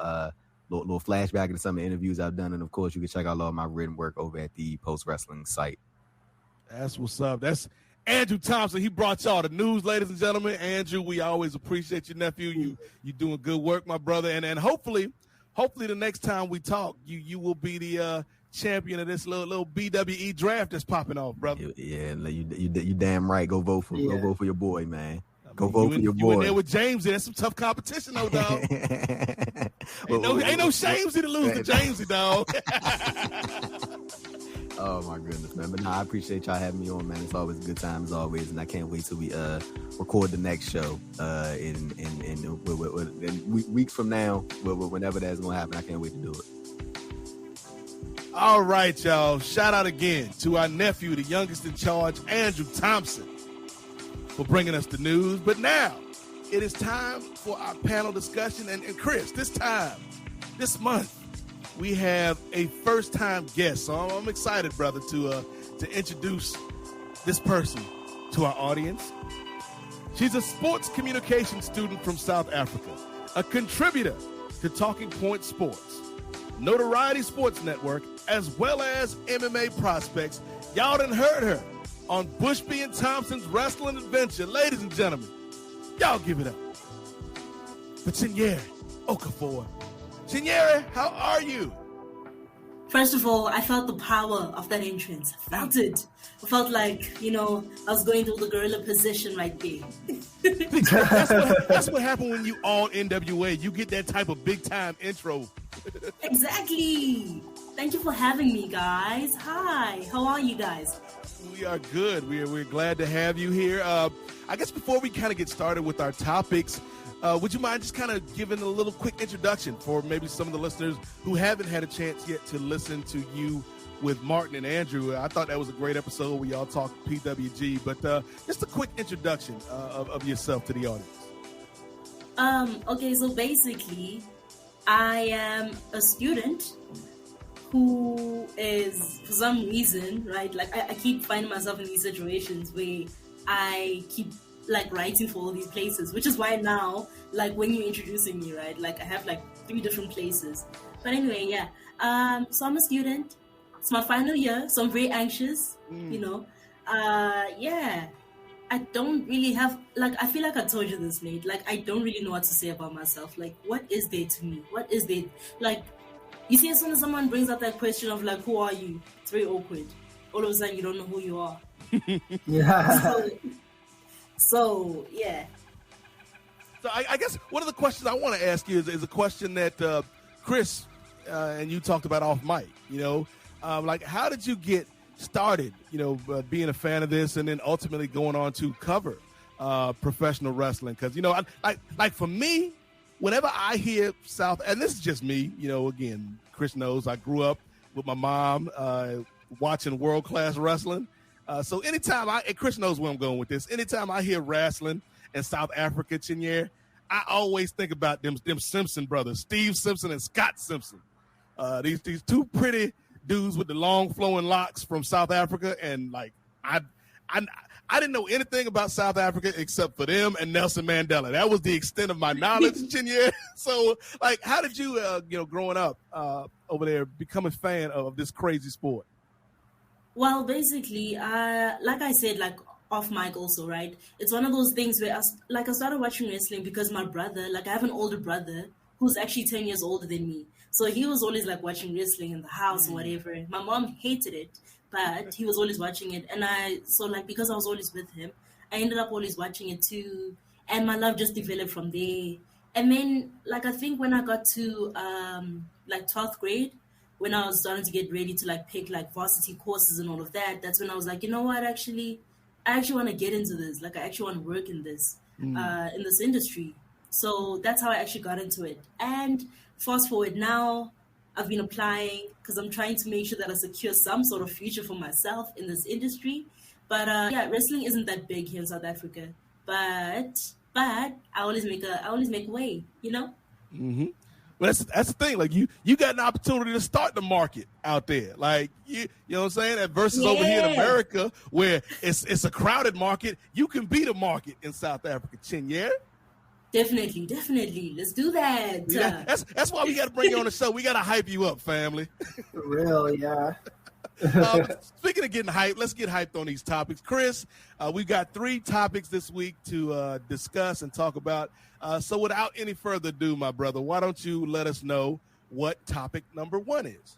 Speaker 5: flashback into some of the interviews I've done. And, of course, you can check out all of my written work over at the Post Wrestling site.
Speaker 1: That's what's up. That's Andrew Thompson. He brought y'all the news, ladies and gentlemen. Andrew, we always appreciate your nephew. You doing good work, my brother. And hopefully the next time we talk, you will be the champion of this little BWE draft that's popping off, brother.
Speaker 5: Yeah, you damn right. Go vote for your boy, man. Go vote for your boy.
Speaker 1: You in there with Jamesy. That's some tough competition, though, dog. ain't no Jamesy to lose to Jamesy, dog.
Speaker 5: Oh my goodness, man! But no, I appreciate y'all having me on, man. It's always a good time as always, and I can't wait till we record the next show in weeks from now, whenever that's gonna happen. I can't wait to do it.
Speaker 1: All right, y'all. Shout out again to our nephew, the youngest in charge, Andrew Thompson, for bringing us the news. But now it is time for our panel discussion. And Chris, this month, we have a first-time guest. So I'm excited, brother, to introduce this person to our audience. She's a sports communication student from South Africa, a contributor to Talking Point Sports, Notoriety Sports Network, as well as MMA Prospects. Y'all done heard her on Bushby and Thompson's Wrestling Adventure. Ladies and gentlemen, Y'all give it up for Chinyere Okafor. Chinyere, how are you?
Speaker 6: First of all, I felt the power of that entrance. I felt it. I felt like, I was going through the gorilla position right there.
Speaker 1: that's what happened when you on NWA. You get that type of big time intro.
Speaker 6: Exactly. Thank you for having me, guys. Hi. How are you guys?
Speaker 1: We are good. We're glad to have you here. I guess before we kind of get started with our topics, would you mind just kind of giving a little quick introduction for maybe some of the listeners who haven't had a chance yet to listen to you with Martin and Andrew? I thought that was a great episode where y'all talked PWG, but just a quick introduction of yourself to the audience.
Speaker 6: Okay, so basically, I am a student who is, for some reason, right, like I keep finding myself in these situations where I keep like writing for all these places, which is why now, like when you're introducing me, right, like I have like 3 different places. But anyway, yeah. So I'm a student. It's my final year, so I'm very anxious, Yeah. I don't really have, like, I feel like I told you this, Nate. Like, I don't really know what to say about myself. Like, what is there to me? What is there? Like, you see, as soon as someone brings up that question of, like, who are you? It's very awkward. All of a sudden, you don't know who you are.
Speaker 4: Yeah.
Speaker 6: So yeah.
Speaker 1: So I guess one of the questions I want to ask you is a question that Kris and you talked about off mic. Like, how did you get started? Being a fan of this, and then ultimately going on to cover professional wrestling. Because like for me, whenever I hear South, and this is just me. Again, Kris knows I grew up with my mom watching world class wrestling. So anytime and Kris knows where I'm going with this, anytime I hear wrestling in South Africa, Chinyere, I always think about them Simpson brothers, Steve Simpson and Scott Simpson. These 2 pretty dudes with the long flowing locks from South Africa. And like, I didn't know anything about South Africa except for them and Nelson Mandela. That was the extent of my knowledge, Chinyere. So like, how did you, growing up over there, become a fan of this crazy sport?
Speaker 6: Well, basically, like I said, like off mic also, right? It's one of those things where I started watching wrestling because my brother, like I have an older brother who's actually 10 years older than me. So he was always like watching wrestling in the house and whatever. My mom hated it, but he was always watching it. And because I was always with him, I ended up always watching it too. And my love just developed from there. And then, like, I think when I got to 12th grade, when I was starting to get ready to like pick like varsity courses and all of that, that's when I was like, you know what, I actually want to get into this. Like, I actually want to work in this, in this industry. So that's how I actually got into it. And fast forward now, I've been applying because I'm trying to make sure that I secure some sort of future for myself in this industry. But wrestling isn't that big here in South Africa. But I always make a way,
Speaker 1: Mm-hmm. Well, that's the thing. Like you got an opportunity to start the market out there. Like you know what I'm saying? That versus over here in America, where it's a crowded market, you can beat a market in South Africa. Chinyere?
Speaker 6: Definitely. Let's do that.
Speaker 1: Yeah, that's why we got to bring you on the show. We got to hype you up, family.
Speaker 4: For real, yeah.
Speaker 1: Speaking of getting hyped, let's get hyped on these topics. Kris, we've got 3 topics this week to discuss and talk about. So without any further ado, my brother, why don't you let us know what topic number 1 is?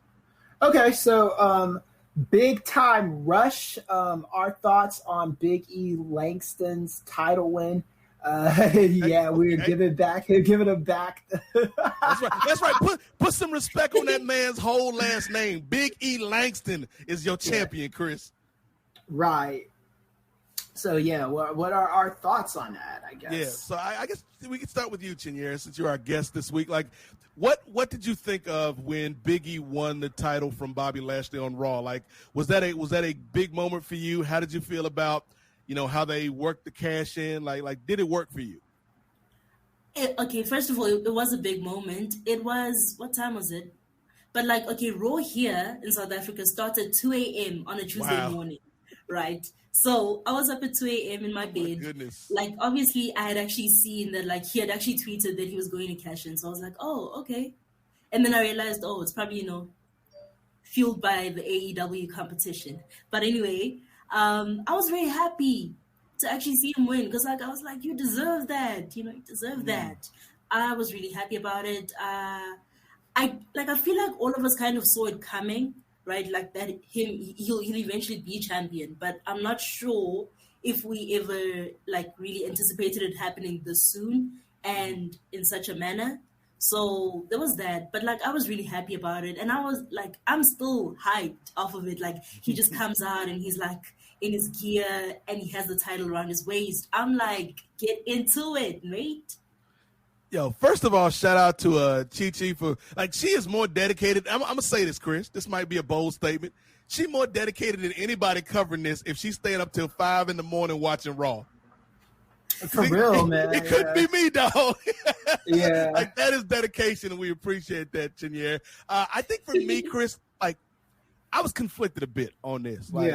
Speaker 4: Okay, so big time rush. Our thoughts on Big E Langston's title win. We're giving him back.
Speaker 1: That's right. Put some respect on that man's whole last name. Big E Langston is your champion, Kris.
Speaker 4: Right. So what are our thoughts on that? I guess.
Speaker 1: Yeah. So I guess we can start with you, Chinyere, since you're our guest this week. Like, what did you think of when Big E won the title from Bobby Lashley on Raw? Like, was that a big moment for you? How did you feel about how they worked the cash in? Like, did it work for you?
Speaker 6: Okay, first of all, it was a big moment. It was, what time was it? But Raw here in South Africa started 2 a.m. on a Tuesday morning, right? So I was up at 2 a.m. in my bed.
Speaker 1: My goodness.
Speaker 6: Like, obviously, I had actually seen that, he had actually tweeted that he was going to cash in. So I was like, oh, okay. And then I realized, it's probably, fueled by the AEW competition. But anyway, I was very happy. to actually see him win, because like I was like, you deserve that, you deserve that. I was really happy about it. I feel like all of us kind of saw it coming, right? Like that he'll eventually be champion, but I'm not sure if we ever like really anticipated it happening this soon and in such a manner. So there was that, but like I was really happy about it, and I was like, I'm still hyped off of it. Like he just comes out and he's like in his gear and he has the title around his waist. I'm like, get into it, mate.
Speaker 1: Yo, first of all, shout out to Chi for like she is more dedicated. I'm gonna say this, Kris. This might be a bold statement. She more dedicated than anybody covering this if she's staying up till 5 a.m. watching Raw.
Speaker 4: For real, man.
Speaker 1: It couldn't be me, dog.
Speaker 4: Yeah.
Speaker 1: Like, that is dedication, and we appreciate that, Chinyere. I think for me, Kris, like, I was conflicted a bit on this. Like,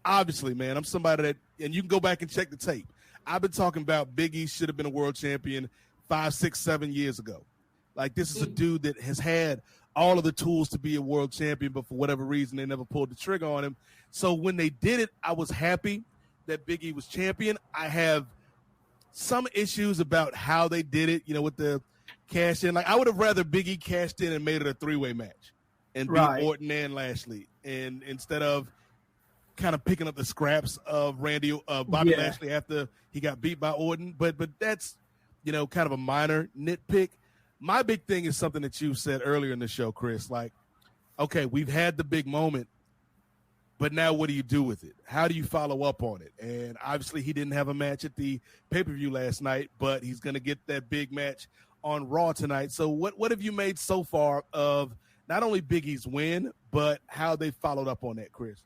Speaker 1: obviously, man, I'm somebody that, and you can go back and check the tape. I've been talking about Big E should have been a world champion 5, 6, 7 years ago. Like, this is a dude that has had all of the tools to be a world champion, but for whatever reason, they never pulled the trigger on him. So when they did it, I was happy that Big E was champion. I have some issues about how they did it, with the cash in. Like, I would have rather Big E cashed in and made it a 3-way match and beat Orton and Lashley, and instead of kind of picking up the scraps of Bobby Lashley after he got beat by Orton. But that's, kind of a minor nitpick. My big thing is something that you said earlier in the show, Kris. Like, okay, we've had the big moment, but now what do you do with it? How do you follow up on it? And obviously he didn't have a match at the pay-per-view last night, but he's going to get that big match on Raw tonight. So what have you made so far of not only Big E's win, but how they followed up on that, Kris?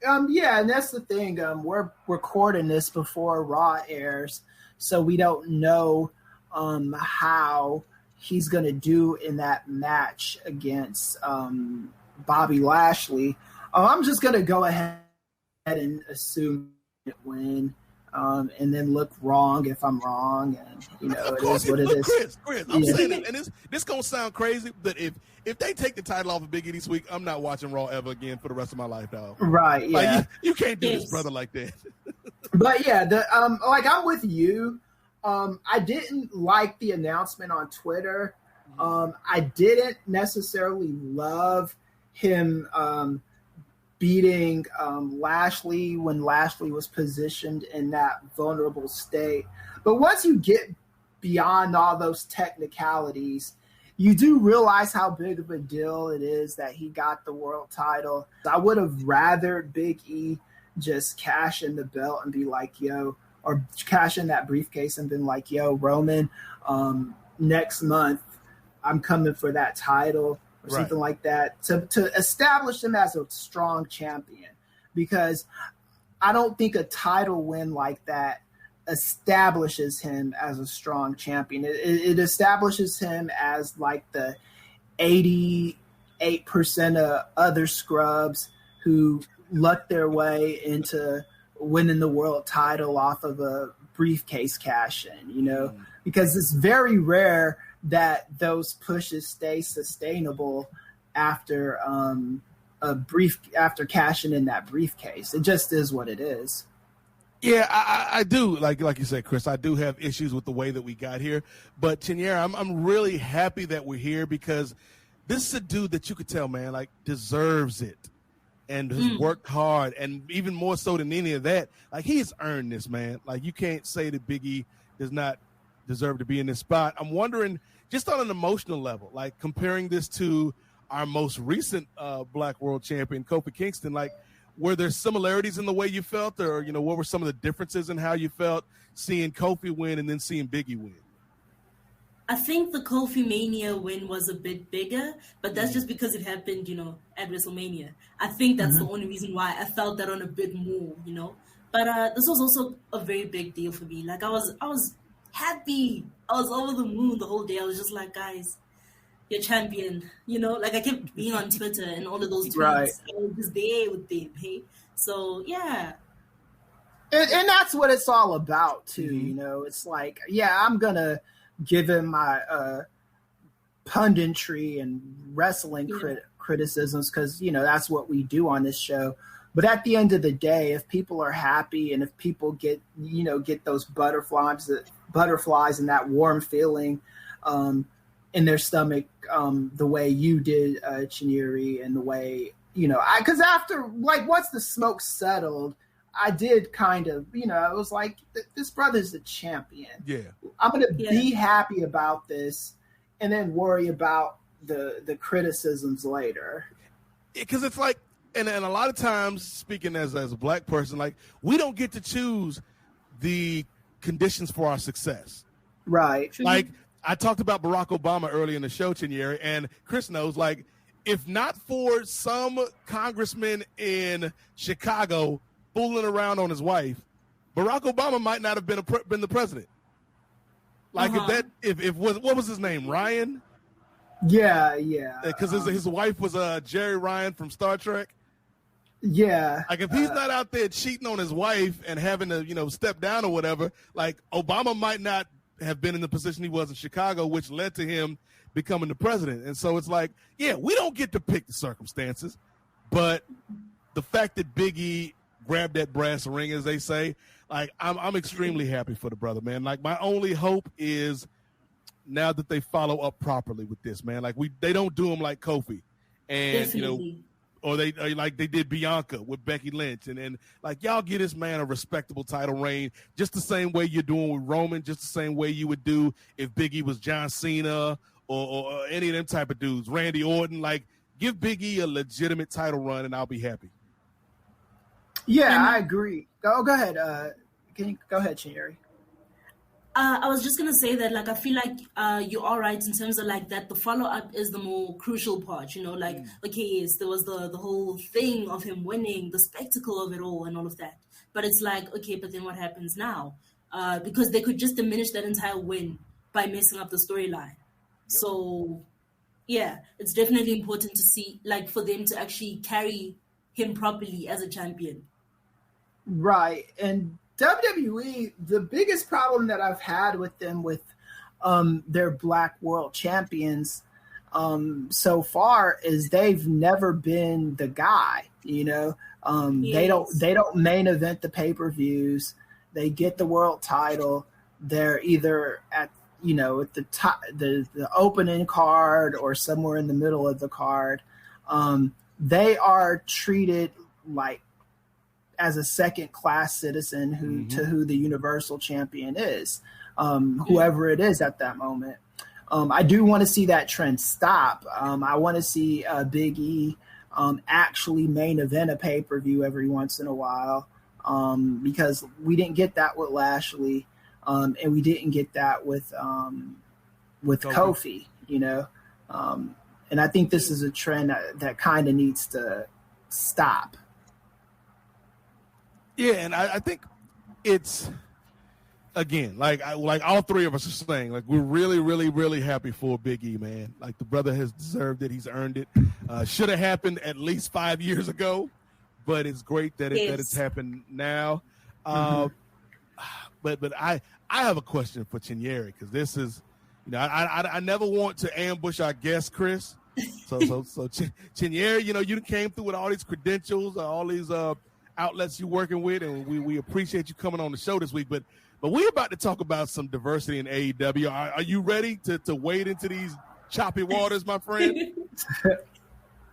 Speaker 4: Yeah, and that's the thing. We're recording this before Raw airs, so we don't know how he's going to do in that match against Bobby Lashley. I'm just going to go ahead and assume it win, and then look wrong if I'm wrong. And, it is what it is.
Speaker 1: Kris, I'm saying it, and this going to sound crazy, but if they take the title off of Big E this week, I'm not watching Raw ever again for the rest of my life, dog.
Speaker 4: Right, yeah.
Speaker 1: Like, you can't do this, brother, like that.
Speaker 4: But, yeah, I'm with you. I didn't like the announcement on Twitter. I didn't necessarily love him beating Lashley when Lashley was positioned in that vulnerable state. But once you get beyond all those technicalities, you do realize how big of a deal it is that he got the world title. I would have rather Big E just cash in the belt and be like, yo, or cash in that briefcase and been like, yo, Roman, next month I'm coming for that title or something like that to establish him as a strong champion, because I don't think a title win like that establishes him as a strong champion. It establishes him as like the 88% of other scrubs who lucked their way into winning the world title off of a briefcase cash in, because it's very rare that those pushes stay sustainable after after cashing in that briefcase. It just is what it is.
Speaker 1: Yeah, I do. Like you said, Kris, I do have issues with the way that we got here. But Chinyere, I'm really happy that we're here, because this is a dude that you could tell, man, like, deserves it and has worked hard, and even more so than any of that, like, he has earned this, man. Like, you can't say that Big E does not deserve to be in this spot. I'm wondering, just on an emotional level, like comparing this to our most recent Black World Champion, Kofi Kingston, like, were there similarities in the way you felt, or, what were some of the differences in how you felt seeing Kofi win and then seeing Big E win?
Speaker 6: I think the Kofi Mania win was a bit bigger, but that's just because it happened, at WrestleMania. I think that's the only reason why I felt that on a bit more, But this was also a very big deal for me. Like, I was happy. I was over the moon the whole day. I was just like, guys, you're champion. Like, I kept being on Twitter and all of those tweets.
Speaker 4: Right.
Speaker 6: I was just there with them, hey? So, yeah.
Speaker 4: And that's what it's all about, too, It's like, yeah, I'm going to give him my punditry and wrestling criticisms, because, that's what we do on this show. But at the end of the day, if people are happy and if people get those butterflies and that warm feeling in their stomach, the way you did, Chinyere, and the way, because after, like, once the smoke settled, I did kind of, I was like, this brother's a champion.
Speaker 1: Yeah.
Speaker 4: I'm going to be happy about this and then worry about the criticisms later.
Speaker 1: Because it's like, and a lot of times, speaking as a black person, like, we don't get to choose the conditions for our success.
Speaker 4: Right.
Speaker 1: Like, I talked about Barack Obama earlier in the show, Chinyere, and Kris knows, like, if not for some congressman in Chicago fooling around on his wife, Barack Obama might not have been the president. Like, what was his name? Ryan?
Speaker 4: Yeah.
Speaker 1: Because his wife was Jerry Ryan from Star Trek.
Speaker 4: Yeah.
Speaker 1: Like, if he's not out there cheating on his wife and having to, step down or whatever, like, Obama might not have been in the position he was in Chicago, which led to him becoming the president. And so it's like, yeah, we don't get to pick the circumstances, but the fact that Big E grabbed that brass ring, as they say, like, I'm extremely happy for the brother, man. Like, my only hope is now that they follow up properly with this, man. Like, they don't do him like Kofi, and
Speaker 6: Definitely.
Speaker 1: or they like they did Bianca with Becky Lynch, and like, y'all give this man a respectable title reign, just the same way you're doing with Roman, just the same way you would do if Big E was John Cena or any of them type of dudes, Randy Orton. Like, give Big E a legitimate title run, and I'll be happy.
Speaker 4: Yeah, I agree. Go ahead. Can you go ahead, Chinyere?
Speaker 6: I was just gonna say that, like, I feel like you are right in terms of, like, that the follow up is the more crucial part. Like, okay, yes, there was the whole thing of him winning, the spectacle of it all, and all of that. But it's like, okay, but then what happens now? Because they could just diminish that entire win by messing up the storyline. Yep. So, yeah, it's definitely important to see, like, for them to actually carry him properly as a champion.
Speaker 4: Right, and WWE, the biggest problem that I've had with them with their Black World Champions so far is they've never been the guy. Yes. They don't main event the pay-per-views. They get the world title. They're either at the top, the opening card, or somewhere in the middle of the card. They are treated like as a second-class citizen to who the Universal Champion is, whoever it is at that moment. I do want to see that trend stop. I want to see Big E actually main event a pay-per-view every once in a while, because we didn't get that with Lashley, and we didn't get that with Kofi. And I think this is a trend that kind of needs to stop.
Speaker 1: Yeah, and I think it's, again, like all three of us are saying, like, we're really, really, really happy for Big E, man. Like, the brother has deserved it. He's earned it. Should have happened at least 5 years ago, but it's great that it's happened now. But I have a question for Chinyere, because this is, I never want to ambush our guest, Kris. So Chinyere, you came through with all these credentials, all these outlets you're working with, and we appreciate you coming on the show this week. But we're about to talk about some diversity in AEW. Are you ready to wade into these choppy waters, my friend?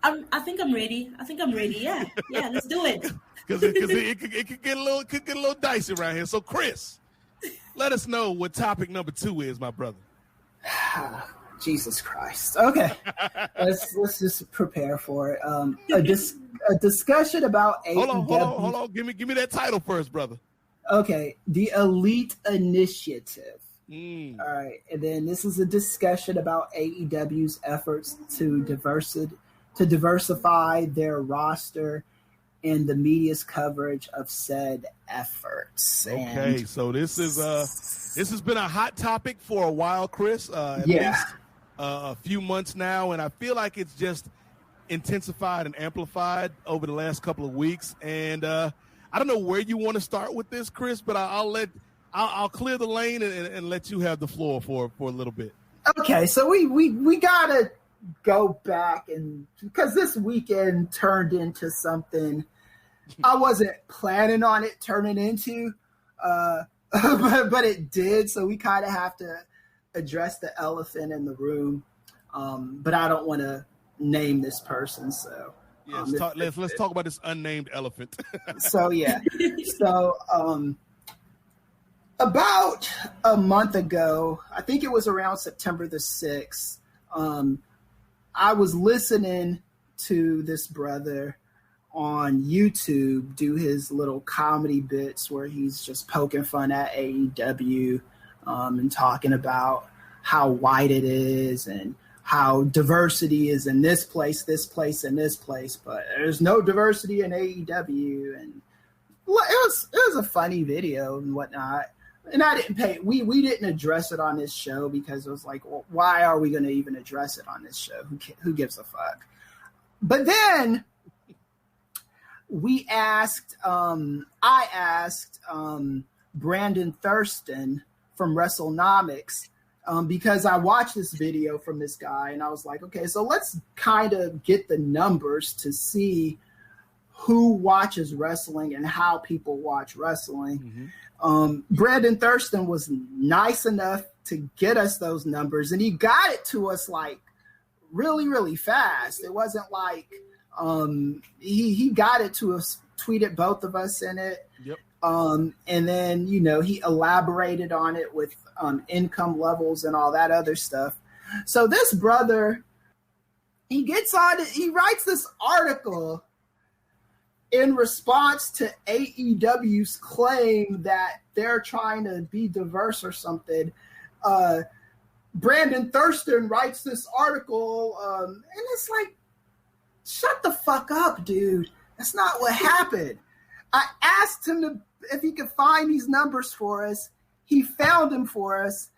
Speaker 6: I think I'm ready. Yeah, let's do it.
Speaker 1: Because it could get a little dicey around here. So, Kris, let us know what topic number 2 is, my brother.
Speaker 4: Jesus Christ. Okay. let's just prepare for it. A discussion about AEW.
Speaker 1: Hold on. Give me that title first, brother.
Speaker 4: Okay. The Elite Initiative. All right. And then this is a discussion about AEW's efforts to diversify their roster and the media's coverage of said efforts.
Speaker 1: Okay. So this has been a hot topic for a while, Kris. At least a few months now, and I feel like it's just intensified and amplified over the last couple of weeks. And I don't know where you want to start with this, Kris, but I'll clear the lane and let you have the floor for a little bit.
Speaker 4: Okay, so we gotta go back, and because this weekend turned into something I wasn't planning on it turning into, but it did. So we kind of have to address the elephant in the room. But I don't want to name this person. So
Speaker 1: let's talk about this unnamed elephant.
Speaker 4: So about a month ago, I think it was around September the 6th, I was listening to this brother on YouTube do his little comedy bits where he's just poking fun at AEW and talking about how white it is and how diversity is in this place, and this place, but there's no diversity in AEW. And it was a funny video and whatnot. And I didn't pay. We didn't address it on this show because it was like, well, why are we going to even address it on this show? Who gives a fuck? But then I asked Brandon Thurston from WrestleNomics because I watched this video from this guy and I was like, okay, so let's kind of get the numbers to see who watches wrestling and how people watch wrestling. Mm-hmm. Brandon Thurston was nice enough to get us those numbers, and he got it to us like really, really fast. It wasn't like he got it to us, tweeted both of us in it.
Speaker 1: Yep.
Speaker 4: And then, he elaborated on it with income levels and all that other stuff. So this brother, he gets on it, he writes this article in response to AEW's claim that they're trying to be diverse or something. Brandon Thurston writes this article, and it's like, shut the fuck up, dude. That's not what happened. I asked him if he could find these numbers for us. He found them for us.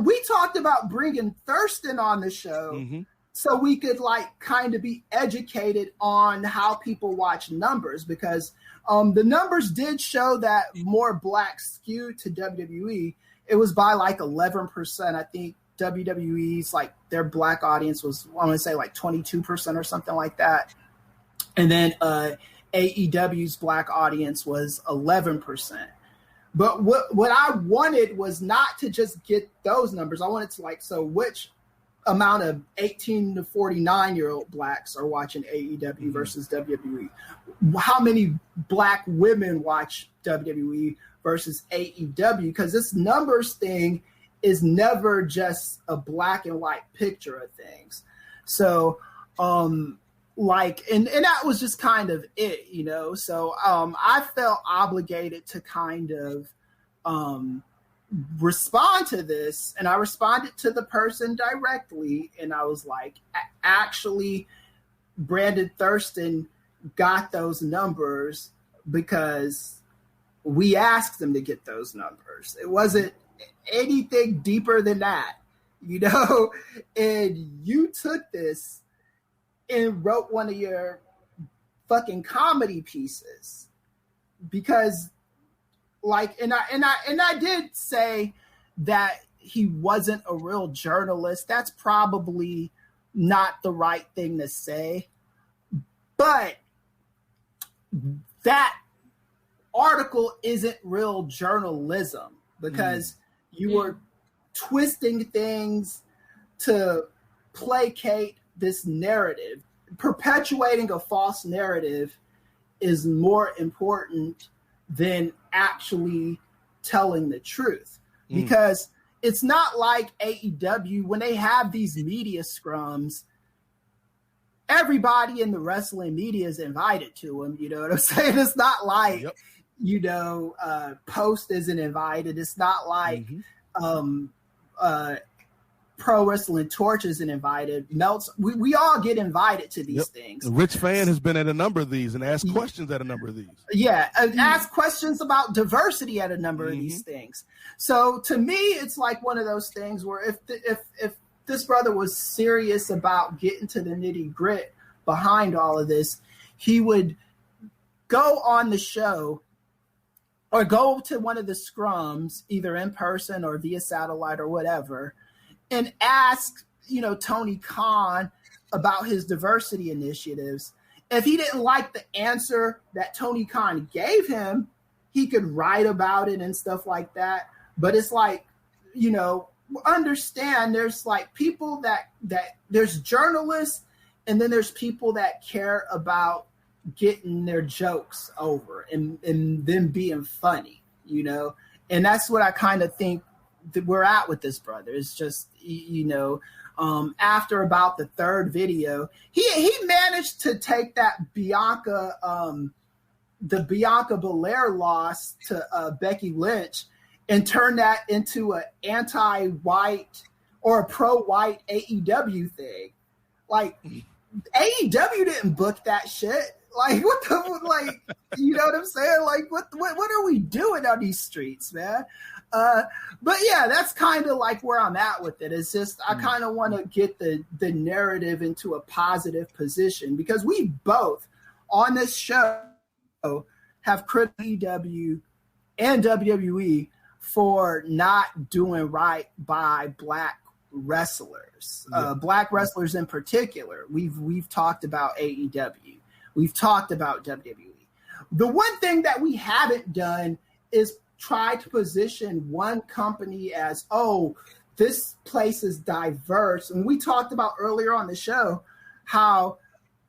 Speaker 4: We talked about bringing Thurston on the show. Mm-hmm. So we could kind of be educated on how people watch numbers, because the numbers did show that more black skewed to WWE. It was by 11%. I think WWE's their black audience was, I want to say 22% or something like that. And then AEW's black audience was 11%. But what I wanted was not to just get those numbers. I wanted to so which amount of 18 to 49-year-old blacks are watching AEW versus WWE? How many black women watch WWE versus AEW? Because this numbers thing is never just a black and white picture of things. So, and that was just kind of it, So I felt obligated to kind of respond to this, and I responded to the person directly, and I was like, actually, Brandon Thurston got those numbers because we asked him to get those numbers. It wasn't anything deeper than that, and you took this and wrote one of your fucking comedy pieces because and I did say that he wasn't a real journalist. That's probably not the right thing to say, but that article isn't real journalism because you were twisting things to placate this narrative. Perpetuating a false narrative is more important than actually telling the truth, because it's not like AEW, when they have these media scrums, everybody in the wrestling media is invited to them. You know what I'm saying? It's not like, Post isn't invited. It's not like Pro Wrestling Torch isn't invited. Melts, we all get invited to these things.
Speaker 1: The Rich Fan has been at a number of these and asked questions at a number of these.
Speaker 4: Yeah, ask questions about diversity at a number of these things. So to me, it's like one of those things where if this brother was serious about getting to the nitty grit behind all of this, he would go on the show or go to one of the scrums, either in person or via satellite or whatever, and ask, Tony Khan about his diversity initiatives. if he didn't like the answer that Tony Khan gave him, he could write about it and stuff like that. But it's like, you know, understand there's like people that there's journalists, and then there's people that care about getting their jokes over and them being funny, you know. And that's what I kind of think that we're at with this brother. It's just, you know, after about the third video, he managed to take that Bianca Belair loss to Becky Lynch and turn that into an anti-white or a pro-white AEW thing. Like, AEW didn't book that shit. Like, what the, like, you know what I'm saying? Like, what are we doing on these streets, man? But yeah, that's kind of like where I'm at with it. It's just, I kind of want to get the narrative into a positive position, because we both on this show have criticized AEW and WWE for not doing right by black wrestlers, black wrestlers in particular. We've talked about AEW. We've talked about WWE. The one thing that we haven't done is try to position one company as, oh, this place is diverse. And we talked about earlier on the show how,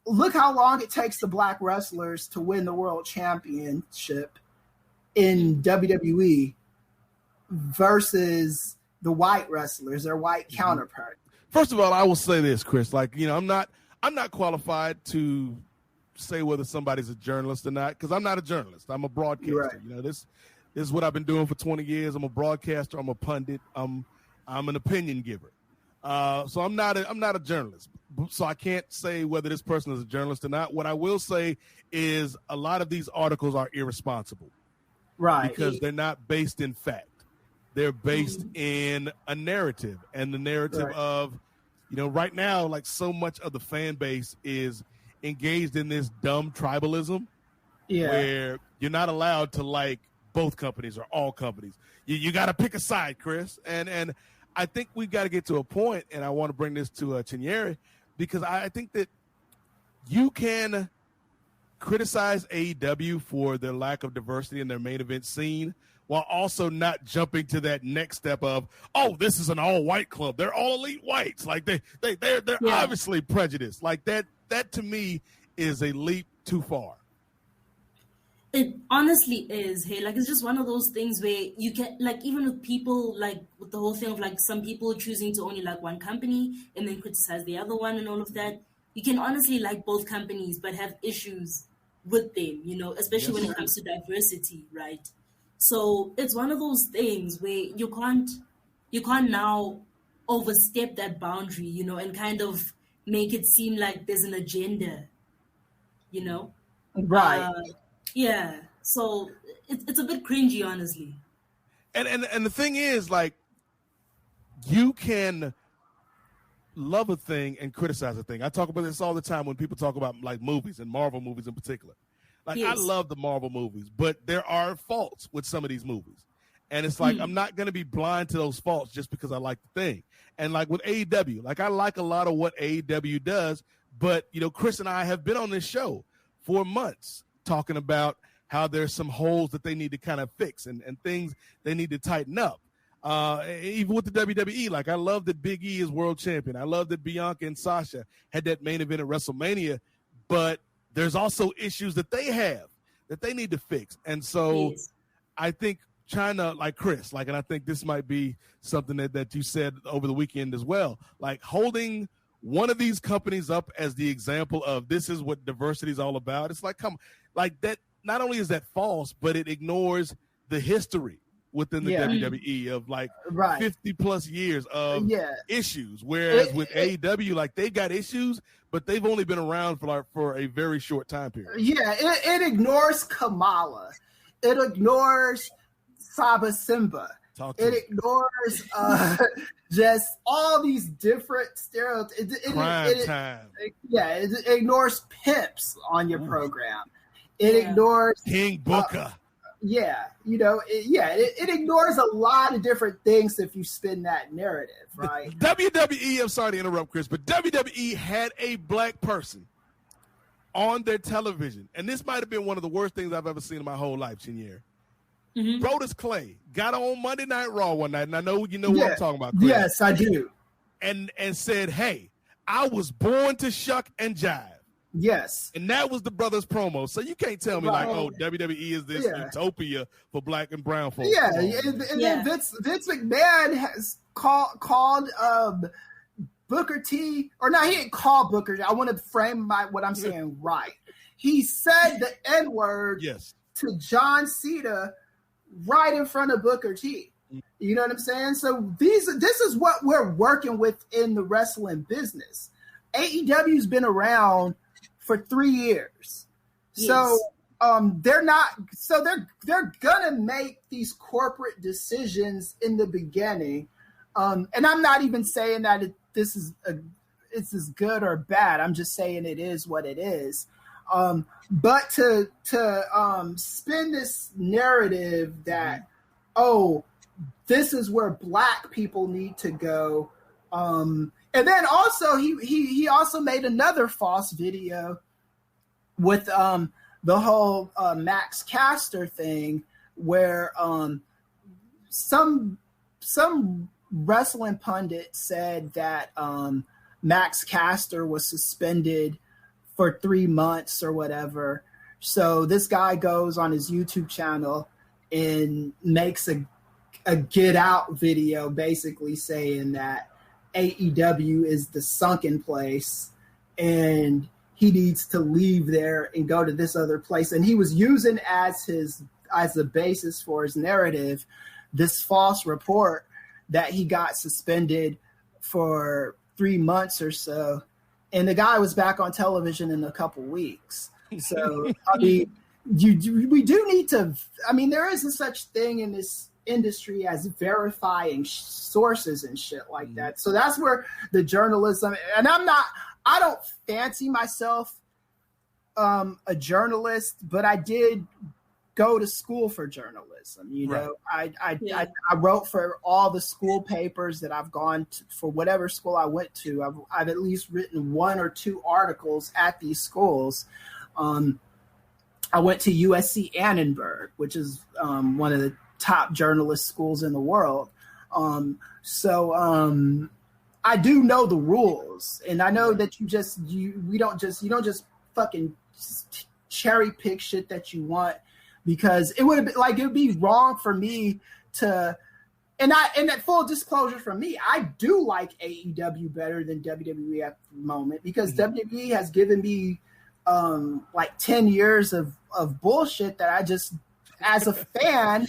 Speaker 4: look how long it takes the black wrestlers to win the world championship in WWE versus the white wrestlers, their white counterpart.
Speaker 1: First of all, I will say this, Kris. Like, you know, I'm not qualified to say whether somebody's a journalist or not, because I'm not a journalist. I'm a broadcaster.
Speaker 4: Right.
Speaker 1: You know, this is what I've been doing for 20 years. I'm a broadcaster. I'm a pundit. I'm an opinion giver. So I'm not a journalist. So I can't say whether this person is a journalist or not. What I will say is a lot of these articles are irresponsible.
Speaker 4: Right.
Speaker 1: Because they're not based in fact. They're based in a narrative, and the narrative of, you know, right now, like, so much of the fan base is engaged in this dumb tribalism where you're not allowed to like both companies or all companies. You got to pick a side, Kris. And I think we've got to get to a point, and I want to bring this to Chinyere, because I think that you can criticize AEW for their lack of diversity in their main event scene, while also not jumping to that next step of, oh, this is an all-white club. They're all elite whites. Like, they're obviously prejudiced. Like, that to me is a leap too far.
Speaker 6: It honestly is. Hey, like, it's just one of those things where you can, like, even with people, like, with the whole thing of, like, some people choosing to only like one company and then criticize the other one and all of that, you can honestly like both companies but have issues with them, you know, especially when it comes to diversity, right? So it's one of those things where you can't now overstep that boundary, you know, and kind of make it seem like there's an agenda, you know?
Speaker 4: Right.
Speaker 6: Yeah. So it's a bit cringy, honestly.
Speaker 1: And the thing is, like, you can love a thing and criticize a thing. I talk about this all the time when people talk about, like, movies, and Marvel movies in particular. Like, yes. I love the Marvel movies, but there are faults with some of these movies. And it's like, I'm not going to be blind to those faults just because I like the thing. And like with AEW, like, I like a lot of what AEW does, but, you know, Kris and I have been on this show for months talking about how there's some holes that they need to kind of fix and things they need to tighten up. Even with the WWE, like, I love that Big E is world champion. I love that Bianca and Sasha had that main event at WrestleMania, but there's also issues that they have that they need to fix. And so I think China, like Kris, like, and I think this might be something that you said over the weekend as well, like, holding one of these companies up as the example of this is what diversity is all about. It's like, come, like, that, not only is that false, but it ignores the history within the WWE of, like, 50 plus years of issues. Whereas with AEW, like, they got issues, but they've only been around for a very short time period. Yeah,
Speaker 4: it ignores Kamala. It ignores Saba Simba. It ignores just all these different stereotypes. Crime time. It ignores pimps on your program. It ignores
Speaker 1: King Booker.
Speaker 4: It ignores a lot of different things if you spin that narrative, right?
Speaker 1: WWE, I'm sorry to interrupt, Kris, but WWE had a black person on their television, and this might have been one of the worst things I've ever seen in my whole life, Chinyere. Brodus Clay got on Monday Night Raw one night, and I know you know what I'm talking about, Chris.
Speaker 4: Yes, I do.
Speaker 1: And said, hey, I was born to shuck and jive.
Speaker 4: Yes.
Speaker 1: And that was the brothers promo. So you can't tell me like, oh, WWE is this utopia for black and brown folks.
Speaker 4: Yeah. And then Vince McMahon has called Booker T, or no, he didn't call Booker T. I want to frame what I'm saying right. He said the N-word to John Cena right in front of Booker T. You know what I'm saying? So this is what we're working with in the wrestling business. AEW's been around for 3 years. Yes. So they're gonna make these corporate decisions in the beginning. And I'm not even saying that this is good or bad. I'm just saying it is what it is. But to spin this narrative that, this is where black people need to go. And then also he also made another false video with the whole Max Caster thing, where some wrestling pundit said that Max Caster was suspended for 3 months or whatever. So this guy goes on his YouTube channel and makes a get out video, basically saying that AEW is the sunken place and he needs to leave there and go to this other place. And he was using as the basis for his narrative this false report that he got suspended for 3 months or so. And the guy was back on television in a couple weeks. So, I mean, we do need to, I mean, there isn't such thing in this industry as verifying sources and shit like that. So that's where the journalism, and I don't fancy myself a journalist, but I did go to school for journalism. You know, I wrote for all the school papers that I've gone to, for whatever school I went to. I've at least written 1 or 2 articles at these schools. I went to USC Annenberg, which is one of the top journalist schools in the world. So I do know the rules, and I know that you don't just fucking cherry pick shit that you want, because it would be wrong for me to, and that full disclosure from me, I do like AEW better than WWE at the moment, because WWE has given me 10 years of bullshit that I just, as a fan,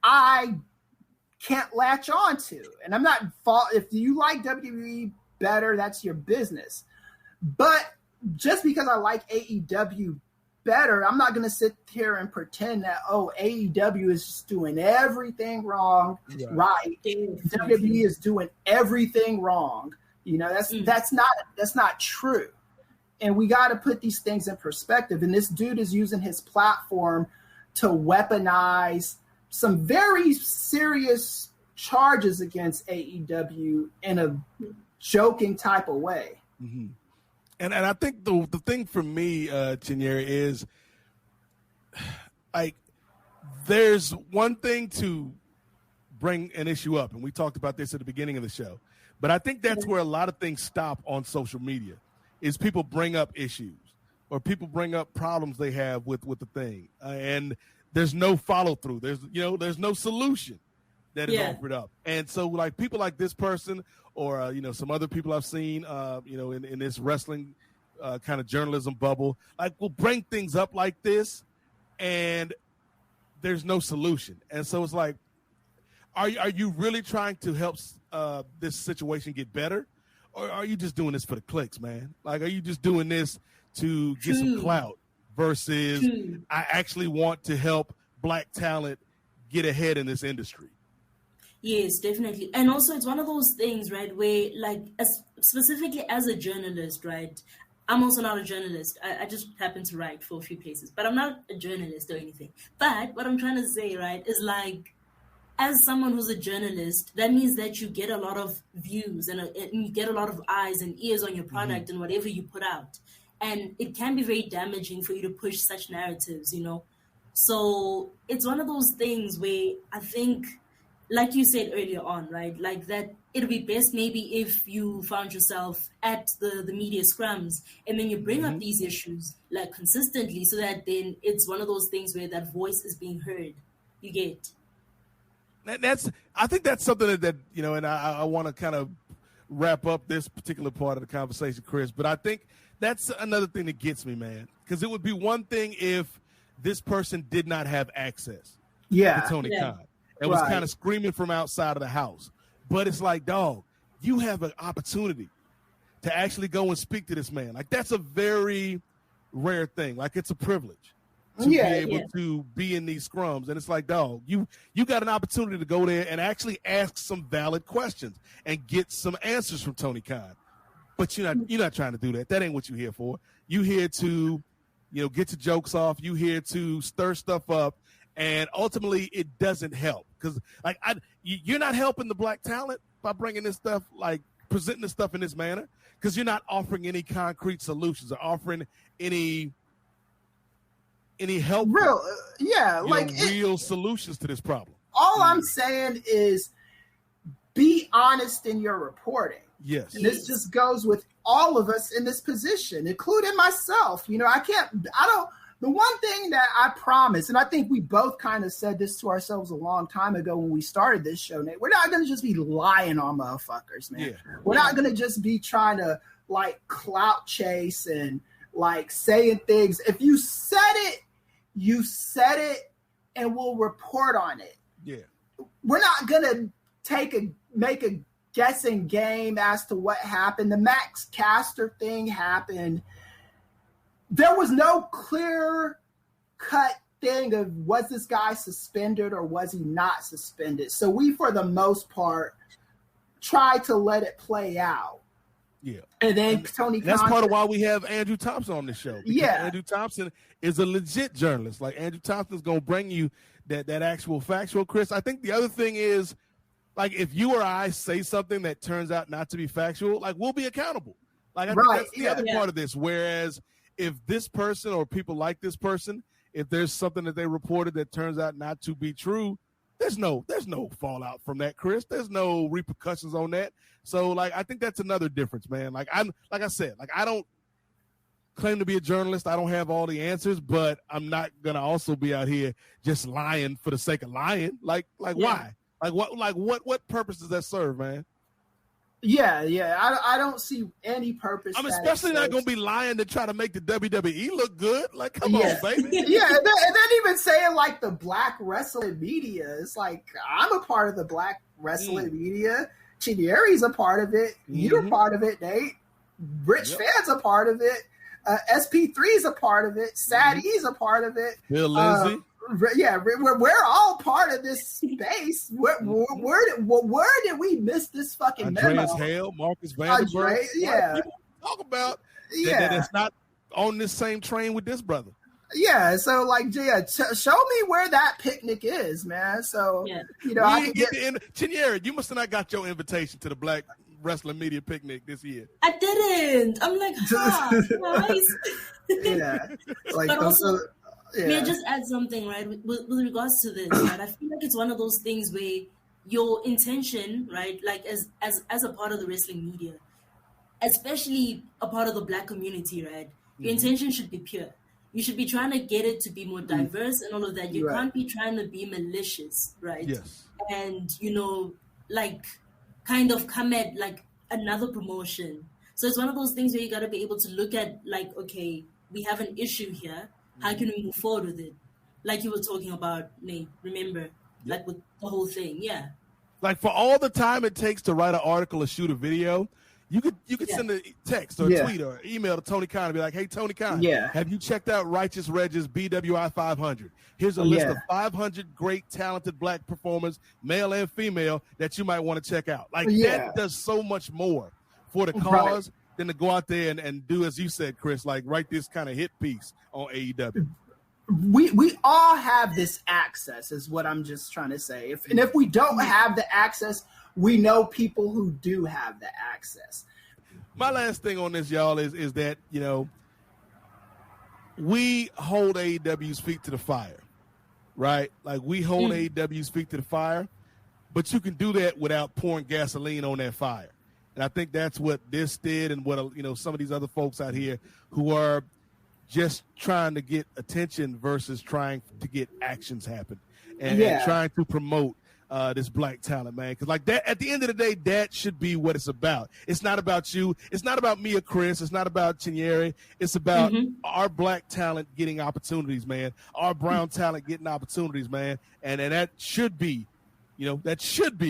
Speaker 4: I can't latch on to. And I'm not if you like WWE better, that's your business. But just because I like AEW better, I'm not going to sit here and pretend that, AEW is just doing everything wrong, right? WWE is doing everything wrong. You know, that's not true. And we got to put these things in perspective. And this dude is using his platform to weaponize some very serious charges against AEW in a joking type of way.
Speaker 1: Mm-hmm. And I think the thing for me, Chinyere, is like, there's one thing to bring an issue up, and we talked about this at the beginning of the show, but I think that's where a lot of things stop on social media, is people bring up issues or people bring up problems they have with the thing, and there's no follow through. There's no solution that is offered up. And so, like, people like this person, or some other people I've seen, in this wrestling kind of journalism bubble, like, will bring things up like this, and there's no solution. And so it's like, are you really trying to help this situation get better, or are you just doing this for the clicks, man? Like, are you just doing this to get some clout versus I actually want to help black talent get ahead in this industry?
Speaker 6: Yes, definitely. And also, it's one of those things, right, where, like, specifically as a journalist, right, I'm also not a journalist. I just happen to write for a few places, but I'm not a journalist or anything. But what I'm trying to say, right, is, like, as someone who's a journalist, that means that you get a lot of views and you get a lot of eyes and ears on your product and whatever you put out. And it can be very damaging for you to push such narratives, you know? So it's one of those things where I think, like you said earlier on, right? Like that it'll be best maybe if you found yourself at the media scrums and then you bring up these issues like consistently so that then it's one of those things where that voice is being heard. You get?
Speaker 1: I think that's something that you know, and I want to kind of wrap up this particular part of the conversation, Kris, but I think that's another thing that gets me, man, because it would be one thing if this person did not have access to Tony Khan and was kind of screaming from outside of the house. But it's like, dog, you have an opportunity to actually go and speak to this man. Like, that's a very rare thing. Like, it's a privilege to be able to be in these scrums. And it's like, dog, you got an opportunity to go there and actually ask some valid questions and get some answers from Tony Khan. But you're not trying to do that. That ain't what you're here for. You here to, you know, get your jokes off. You here to stir stuff up. And ultimately, it doesn't help because, like, you're not helping the black talent by bringing this stuff, like presenting this stuff in this manner, because you're not offering any concrete solutions or offering any help. Real solutions to this problem.
Speaker 4: All I'm saying is be honest in your reporting.
Speaker 1: Yes.
Speaker 4: And this just goes with all of us in this position, including myself. You know, the one thing that I promise, and I think we both kind of said this to ourselves a long time ago when we started this show, Nate, we're not going to just be lying on motherfuckers, man. Yeah. We're not going to just be trying to, like, clout chase and, like, saying things. If you said it, and we'll report on it. Yeah. We're not going to make a guessing game as to what happened. The Max Caster thing happened. There was no clear-cut thing of was this guy suspended or was he not suspended. So we, for the most part, tried to let it play out.
Speaker 1: Yeah.
Speaker 4: And then Tony Khan.
Speaker 1: That's part of why we have Andrew Thompson on this show. Yeah. Andrew Thompson is a legit journalist. Like, Andrew Thompson's going to bring you that actual factual, Kris. I think the other thing is, like, if you or I say something that turns out not to be factual, like, we'll be accountable. Like, I think that's the other part of this. Whereas if this person or people like this person, if there's something that they reported that turns out not to be true, there's no fallout from that, Kris. There's no repercussions on that. So, like, I think that's another difference, man. Like I said, I don't claim to be a journalist. I don't have all the answers, but I'm not gonna also be out here just lying for the sake of lying. Like why? What purpose does that serve, man?
Speaker 4: Yeah. I don't see any purpose.
Speaker 1: I'm especially not going to be lying to try to make the WWE look good. Like, come on, baby.
Speaker 4: Yeah, and then even saying, like, the black wrestling media. It's like, I'm a part of the black wrestling media. Chinyere's a part of it. You're part of it, Nate. Rich Fan's a part of it. SP3's a part of it. Sadie's a part of it.
Speaker 1: Bill Lindsay.
Speaker 4: We're all part of this space. Where did we miss this fucking memo?
Speaker 1: Andreas Hale, Marcus Vandenberg.
Speaker 4: People
Speaker 1: talk about that it's not on this same train with this brother.
Speaker 4: Yeah, so, like, show me where that picnic is, man. So, you know, I can get
Speaker 1: Chinyere, you must have not got your invitation to the Black Wrestling Media Picnic this year.
Speaker 6: I didn't. I'm like, nice.
Speaker 4: Yeah, like,
Speaker 6: but also, may I just add something, right, with regards to this, right? I feel like it's one of those things where your intention, right, like as a part of the wrestling media, especially a part of the black community, right, your intention should be pure. You should be trying to get it to be more diverse and all of that. You can't be trying to be malicious, right?
Speaker 1: Yes.
Speaker 6: And, you know, like, kind of come at, like, another promotion. So it's one of those things where you got to be able to look at, like, okay, we have an issue here. How can we move forward with it? Like you were talking about, Nate, remember? Like with the whole thing,
Speaker 1: Like, for all the time it takes to write an article or shoot a video, you could send a text or a tweet or email to Tony Khan and be like, hey, Tony Khan, have you checked out Righteous Reg's BWI 500? Here's a list of 500 great, talented black performers, male and female, that you might want to check out. Like, that does so much more for the cause than to go out there and do, as you said, Kris, like, write this kind of hit piece on AEW.
Speaker 4: We all have this access, is what I'm just trying to say. If we don't have the access, we know people who do have the access.
Speaker 1: My last thing on this, y'all, is that, you know, we hold AEW's feet to the fire, right? Like we hold AEW's feet to the fire, but you can do that without pouring gasoline on that fire. And I think that's what this did, and what some of these other folks out here who are just trying to get attention versus trying to get actions happen, and trying to promote this black talent, man. Because like that, at the end of the day, that should be what it's about. It's not about you. It's not about me or Kris. It's not about Chinyere. It's about our black talent getting opportunities, man. Our brown talent getting opportunities, man. And that should be,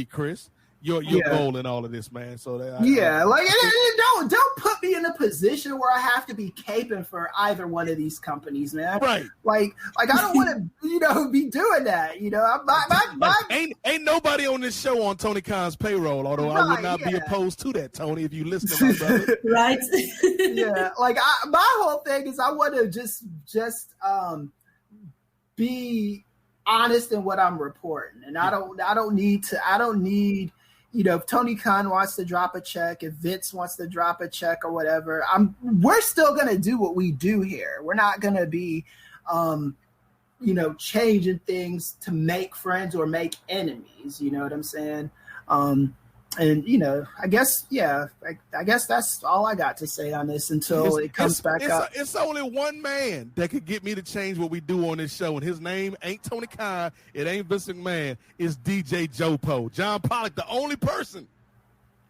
Speaker 1: Kris, your goal in all of this, man. So don't put me in a position where I have to be caping for either one of these companies, man. Right.
Speaker 4: Like I don't want to, be doing that.
Speaker 1: Ain't nobody on this show on Tony Khan's payroll. Although I would not be opposed to that, Tony, if you listen to my brother.
Speaker 6: Right.
Speaker 4: Yeah. Like my whole thing is I want to just be honest in what I'm reporting, and I don't need. If Tony Khan wants to drop a check, if Vince wants to drop a check or whatever, we're still going to do what we do here. We're not going to be, changing things to make friends or make enemies. You know what I'm saying? I guess that's all I got to say on this until it comes back up.
Speaker 1: It's only one man that could get me to change what we do on this show, and his name ain't Tony Khan. It ain't Vince McMahon. It's DJ Joe Poe. John Pollock, the only person,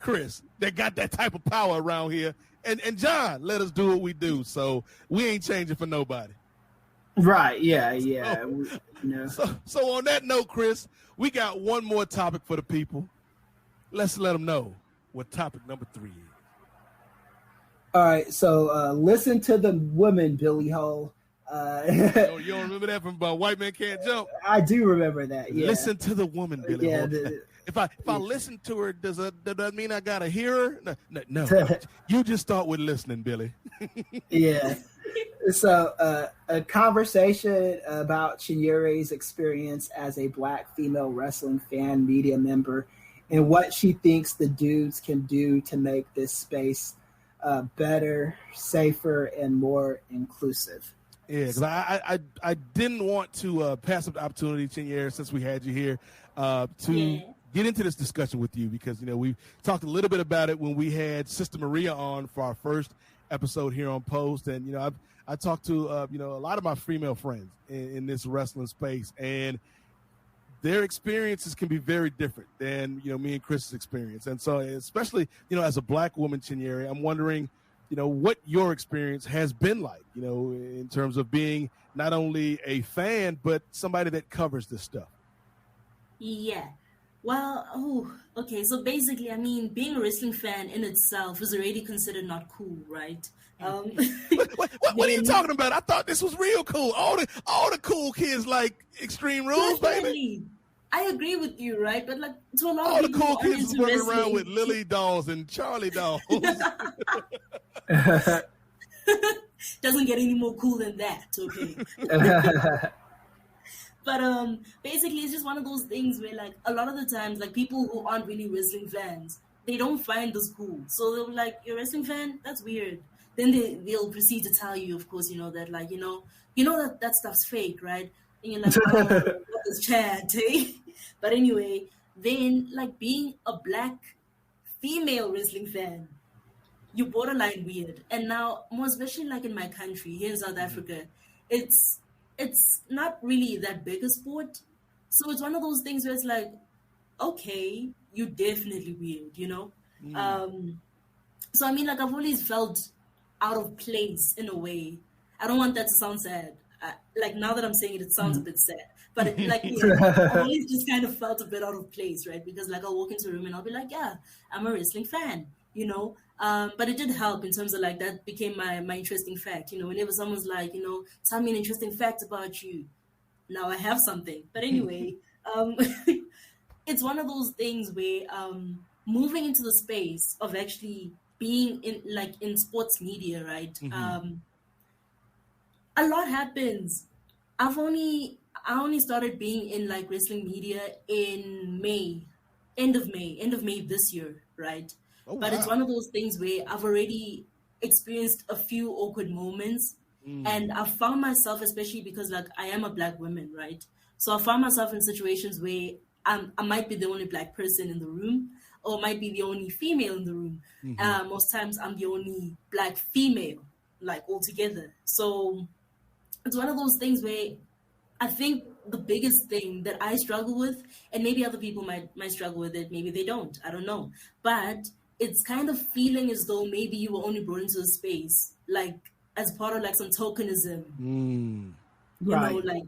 Speaker 1: Kris, that got that type of power around here. And John let us do what we do, so we ain't changing for nobody.
Speaker 4: Right, yeah.
Speaker 1: So on that note, Kris, we got one more topic for the people. Let's let them know what topic number 3 is.
Speaker 4: All right, so listen to the woman, Billy Hole.
Speaker 1: You don't remember that from White Man Can't Jump?
Speaker 4: I do remember that, yeah.
Speaker 1: Listen to the woman, Billy Hole. If I listen to her, does that mean I got to hear her? No. You just start with listening, Billy.
Speaker 4: Yeah. So a conversation about Chinyere's experience as a black female wrestling fan media member and what she thinks the dudes can do to make this space better, safer, and more inclusive.
Speaker 1: Yeah, because I didn't want to pass up the opportunity, Chinyere, since we had you here, to get into this discussion with you, because we talked a little bit about it when we had Sister Maria on for our first episode here on Post, and I talked to a lot of my female friends in this wrestling space, and their experiences can be very different than me and Kris's experience. And so, especially as a black woman, Chinyere, I'm wondering what your experience has been like, in terms of being not only a fan but somebody that covers this stuff.
Speaker 6: Yeah. Well, okay. So basically, being a wrestling fan in itself is already considered not cool, right?
Speaker 1: What are you talking about? I thought this was real cool. All the cool kids like Extreme Rules, baby.
Speaker 6: I agree with you, right? But like to a lot
Speaker 1: all
Speaker 6: of
Speaker 1: the
Speaker 6: people,
Speaker 1: cool kids is running around with Lily dolls and Charlie dolls.
Speaker 6: Doesn't get any more cool than that, okay? But basically, it's just one of those things where, like, a lot of the times, like, people who aren't really wrestling fans, they don't find this cool. So they'll be like, "You're a wrestling fan? That's weird." Then they'll proceed to tell you, of course, that, like, that stuff's fake, right? And you're like, "Oh, what is Chad?" But anyway, then, like, being a black female wrestling fan, you're borderline weird. And now, more especially, like, in my country, here in South Africa, it's not really that big a sport. So it's one of those things where it's like, okay, you're definitely weird, So, like, I've always felt out of place in a way. I don't want that to sound sad. Like, now that I'm saying it sounds a bit sad. But, I've always just kind of felt a bit out of place, right? Because, like, I'll walk into a room and I'll be like, yeah, I'm a wrestling fan, But it did help in terms of, like, that became my interesting fact. Whenever someone's like, tell me an interesting fact about you. Now I have something. But anyway, it's one of those things where moving into the space of actually being in sports media, right? Mm-hmm. A lot happens. I only started being in, like, wrestling media in end of May this year, right? Oh, but wow. It's one of those things where I've already experienced a few awkward moments. And I found myself, especially because like I am a Black woman, right? So I found myself in situations where I might be the only Black person in the room, or might be the only female in the room. Most times I'm the only Black female, like altogether. So it's one of those things where I think the biggest thing that I struggle with, and maybe other people might struggle with it, maybe they don't, I don't know. But it's kind of feeling as though maybe you were only brought into a space, like as part of like some tokenism. You know, like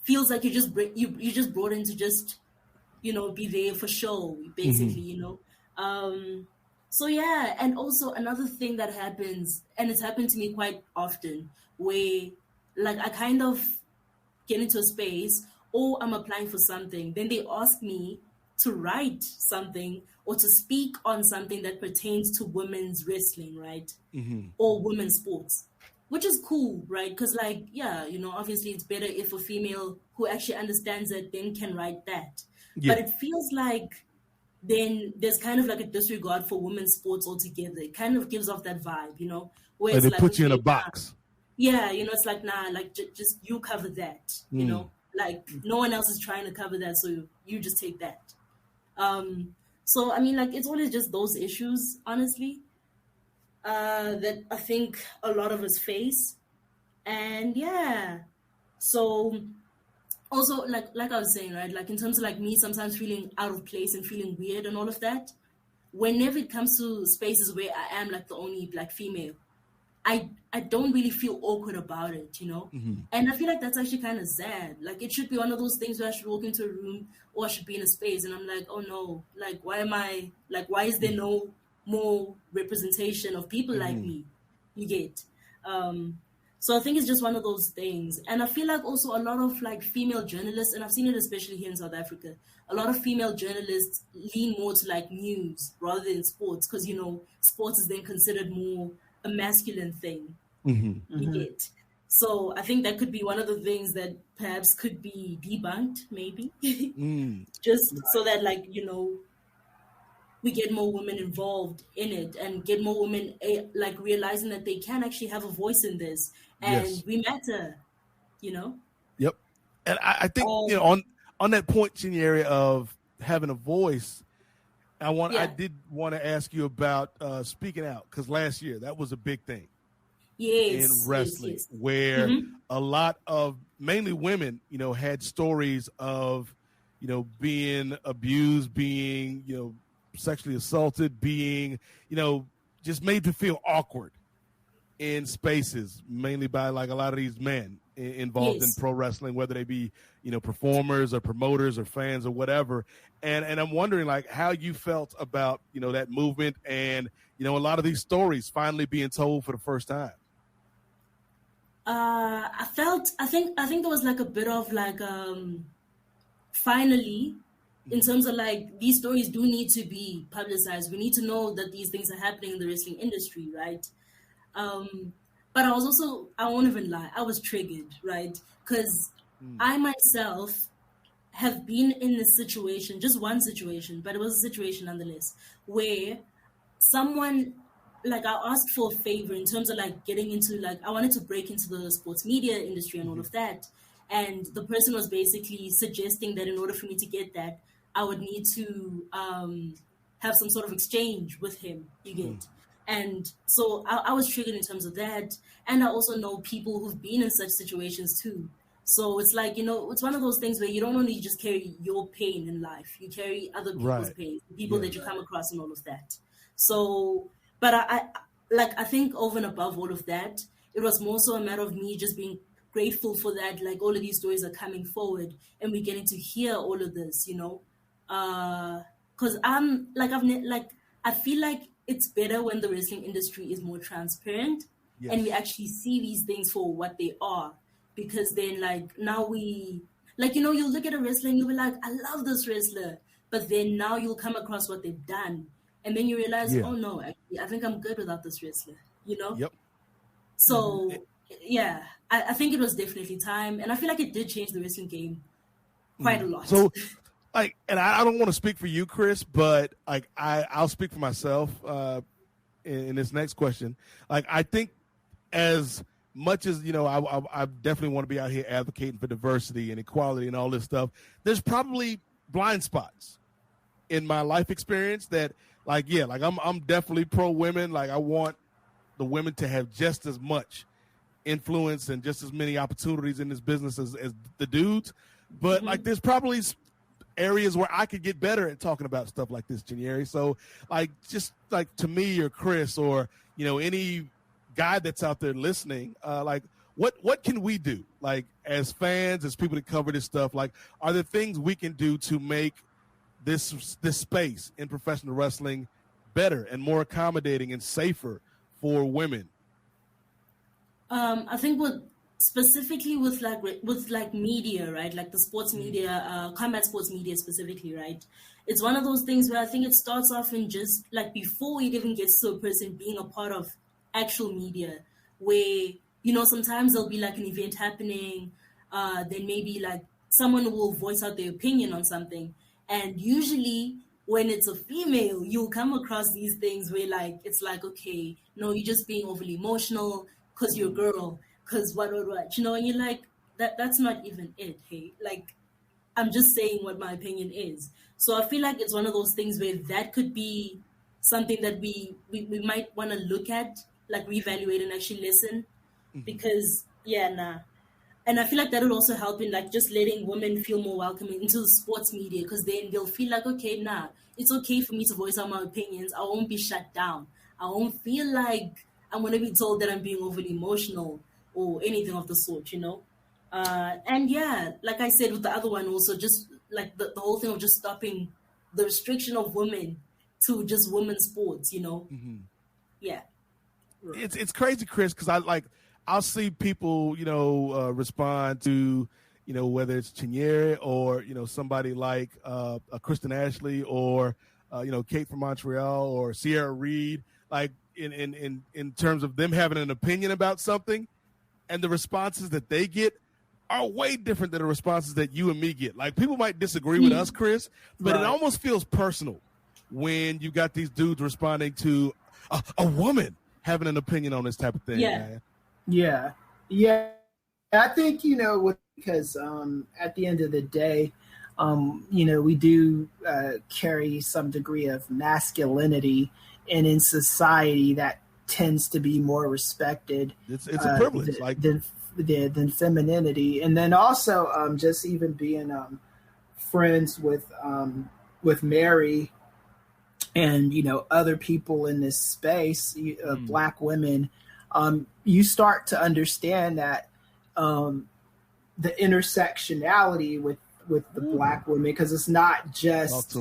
Speaker 6: feels like you just brought in to just, you know, be there for show, basically, you know. So yeah, and also another thing that happens, and it's happened to me quite often, where like I kind of get into a space, or I'm applying for something, then they ask me to write something or to speak on something that pertains to women's wrestling, right? Or women's sports, which is cool, right? Because like, yeah, you know, obviously it's better if a female who actually understands it then can write that. But it feels like then there's kind of like a disregard for women's sports altogether. It kind of gives off that vibe, you know? Where
Speaker 1: Like
Speaker 6: it's
Speaker 1: they
Speaker 6: like,
Speaker 1: put you in a
Speaker 6: okay,
Speaker 1: box.
Speaker 6: yeah, you know, it's like, nah, like just you cover that, you know? Like no one else is trying to cover that, so you just take that. So, I mean, like, it's always just those issues, honestly, that I think a lot of us face. And yeah, so also, like I was saying, right, like in terms of like me sometimes feeling out of place and feeling weird and all of that, whenever it comes to spaces where I am like the only Black female, I don't really feel awkward about it, you know? And I feel like that's actually kind of sad. Like, it should be one of those things where I should walk into a room or I should be in a space and I'm like, oh no, like, why is there no more representation of people like me? You get? So I think it's just one of those things. And I feel like also a lot of like female journalists, and I've seen it especially here in South Africa, a lot of female journalists lean more to like news rather than sports because, you know, sports is then considered more a masculine thing. You get? So I think that could be one of the things that perhaps could be debunked, maybe. Just so that, like, you know, we get more women involved in it and get more women like realizing that they can actually have a voice in this and we matter, you know? Yep.
Speaker 1: And I think, you know, on that point, Chinyere, of having a voice, I did want to ask you about speaking out, because last year that was a big thing in wrestling, where a lot of mainly women, you know, had stories of, you know, being abused, being, you know, sexually assaulted, being, you know, just made to feel awkward in spaces, mainly by like a lot of these men involved in pro wrestling, whether they be, you know, performers or promoters or fans or whatever. And I'm wondering like how you felt about, you know, that movement and, you know, a lot of these stories finally being told for the first time.
Speaker 6: I think there was like a bit of like, finally, in terms of like, these stories do need to be publicized. We need to know that these things are happening in the wrestling industry, right? But I was also, I won't even lie, I was triggered, right? Because I myself have been in this situation, just one situation, but it was a situation nonetheless, where someone, like I asked for a favor in terms of like getting into like, I wanted to break into the sports media industry and all of that. And the person was basically suggesting that in order for me to get that, I would need to have some sort of exchange with him, you get. And so I was triggered in terms of that. And I also know people who've been in such situations too. So it's like, you know, it's one of those things where you don't only just carry your pain in life, you carry other people's pain, people that you come across and all of that. So, but I think over and above all of that, it was more so a matter of me just being grateful for that. Like all of these stories are coming forward and we're getting to hear all of this, you know, cause I feel like it's better when the wrestling industry is more transparent and we actually see these things for what they are. Because then, like, now we, like, you know, you'll look at a wrestler and you'll be like, I love this wrestler. But then now you'll come across what they've done. And then you realize, oh, no, actually, I think I'm good without this wrestler, you know? So, yeah, I think it was definitely time. And I feel like it did change the wrestling game quite a lot.
Speaker 1: So, like, and I don't want to speak for you, Kris, but, like, I'll speak for myself in this next question. Like, I think as much as, I definitely want to be out here advocating for diversity and equality and all this stuff, there's probably blind spots in my life experience that, I'm definitely pro women. Like, I want the women to have just as much influence and just as many opportunities in this business as the dudes. But there's probably areas where I could get better at talking about stuff like this, Chinyere. So to me or Kris or, any guy that's out there listening, what can we do? Like, as fans, as people that cover this stuff, are there things we can do to make this space in professional wrestling better and more accommodating and safer for women?
Speaker 6: I think specifically with media, right? Like the sports media, combat sports media specifically, right? It's one of those things where I think it starts off in just before it even gets to a person being a part of actual media, where, sometimes there'll be an event happening, then maybe someone will voice out their opinion on something. And usually when it's a female, you'll come across these things where it's okay, no, you're just being overly emotional because you're a girl, because what, and you're like, that's not even it, hey? I'm just saying what my opinion is. So I feel like it's one of those things where that could be something that we might want to look at, reevaluate and actually listen, because, And I feel like that will also help in just letting women feel more welcoming into the sports media, because then they'll feel okay, it's okay for me to voice out my opinions. I won't be shut down. I won't feel like I'm going to be told that I'm being overly emotional or anything of the sort, And like I said with the other one also, just the whole thing of just stopping the restriction of women to just women's sports, Yeah.
Speaker 1: It's crazy, Kris, because I'll see people, respond to, whether it's Chinyere or, somebody like Kristen Ashley or, Kate from Montreal or Sierra Reed, in terms of them having an opinion about something, and the responses that they get are way different than the responses that you and me get. People might disagree with us, Kris, but It almost feels personal when you got these dudes responding to a woman having an opinion on this type of thing.
Speaker 6: Yeah.
Speaker 1: Man.
Speaker 4: Yeah. I think, because at the end of the day, we do carry some degree of masculinity, and in society that tends to be more respected.
Speaker 1: It's a privilege,
Speaker 4: than femininity. And then also just even being friends with Mary and, other people in this space, Black women, you start to understand that the intersectionality with the Black women, because it's not just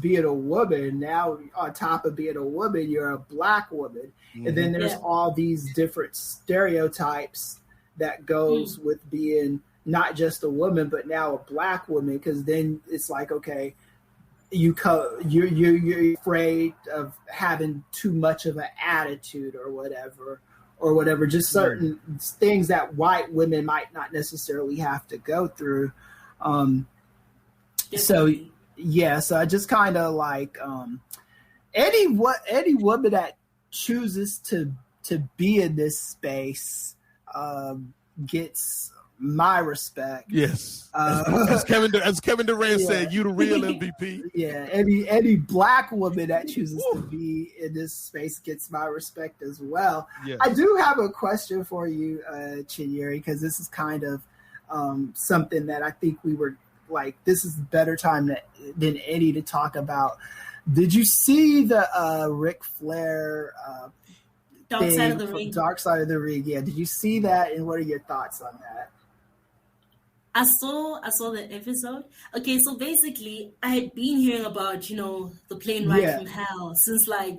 Speaker 4: being a woman. Now, on top of being a woman, you're a Black woman, and then there's all these different stereotypes that goes with being not just a woman, but now a Black woman. Because then it's okay, you're afraid of having too much of an attitude or whatever, just certain things that white women might not necessarily have to go through. So I just kind of any woman that chooses to be in this space gets my respect.
Speaker 1: Yes. As Kevin Durant said, you the real MVP.
Speaker 4: Yeah. Any Black woman that chooses to be in this space gets my respect as well. Yes. I do have a question for you, Chinyere, because this is kind of something that I think we were this is better time than any to talk about. Did you see the Ric Flair
Speaker 6: Dark Side of the Ring?
Speaker 4: Dark Side of the Ring, yeah. Did you see that, and what are your thoughts on that?
Speaker 6: I saw the episode. Okay, so basically, I had been hearing about, the plane ride from hell since I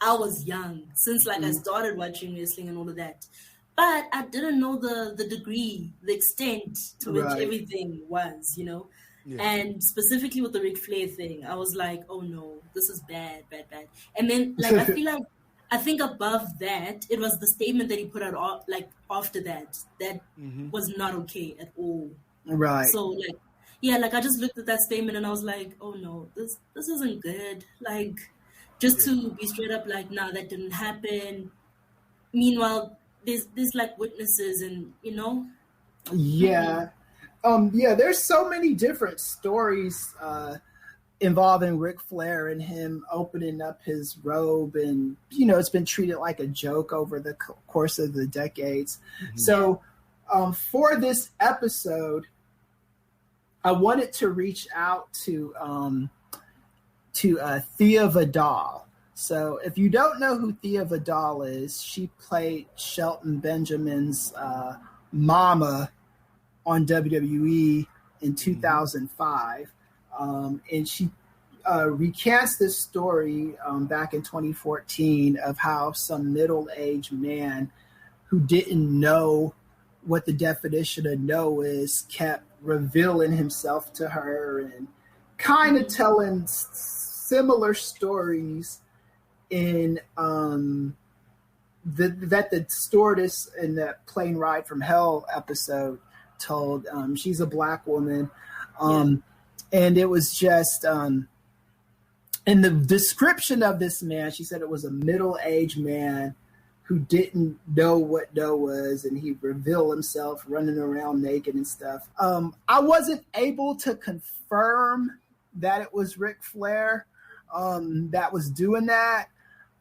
Speaker 6: was young, since I started watching wrestling and all of that. But I didn't know the degree, the extent to which everything was, Yeah. And specifically with the Ric Flair thing, I was like, oh no, this is bad. And then I think above that, it was the statement that he put out after that was not okay at all.
Speaker 4: Right.
Speaker 6: So I just looked at that statement and I was like, oh no, this isn't good. To be straight up nah, that didn't happen. meanwhile, there's like witnesses and,
Speaker 4: Yeah. There's so many different stories involving Ric Flair and him opening up his robe, and it's been treated like a joke over the course of the decades. Mm-hmm. So for this episode, I wanted to reach out to Thea Vidal. So if you don't know who Thea Vidal is, she played Shelton Benjamin's mama on WWE in 2005. And she recants this story back in 2014 of how some middle-aged man who didn't know what the definition of no is kept revealing himself to her and kind of telling similar stories in that the stewardess in that Plane Ride from Hell episode told. She's a Black woman. And it was just, in the description of this man, she said it was a middle-aged man who didn't know what no was, and he revealed himself running around naked and stuff. I wasn't able to confirm that it was Ric Flair that was doing that,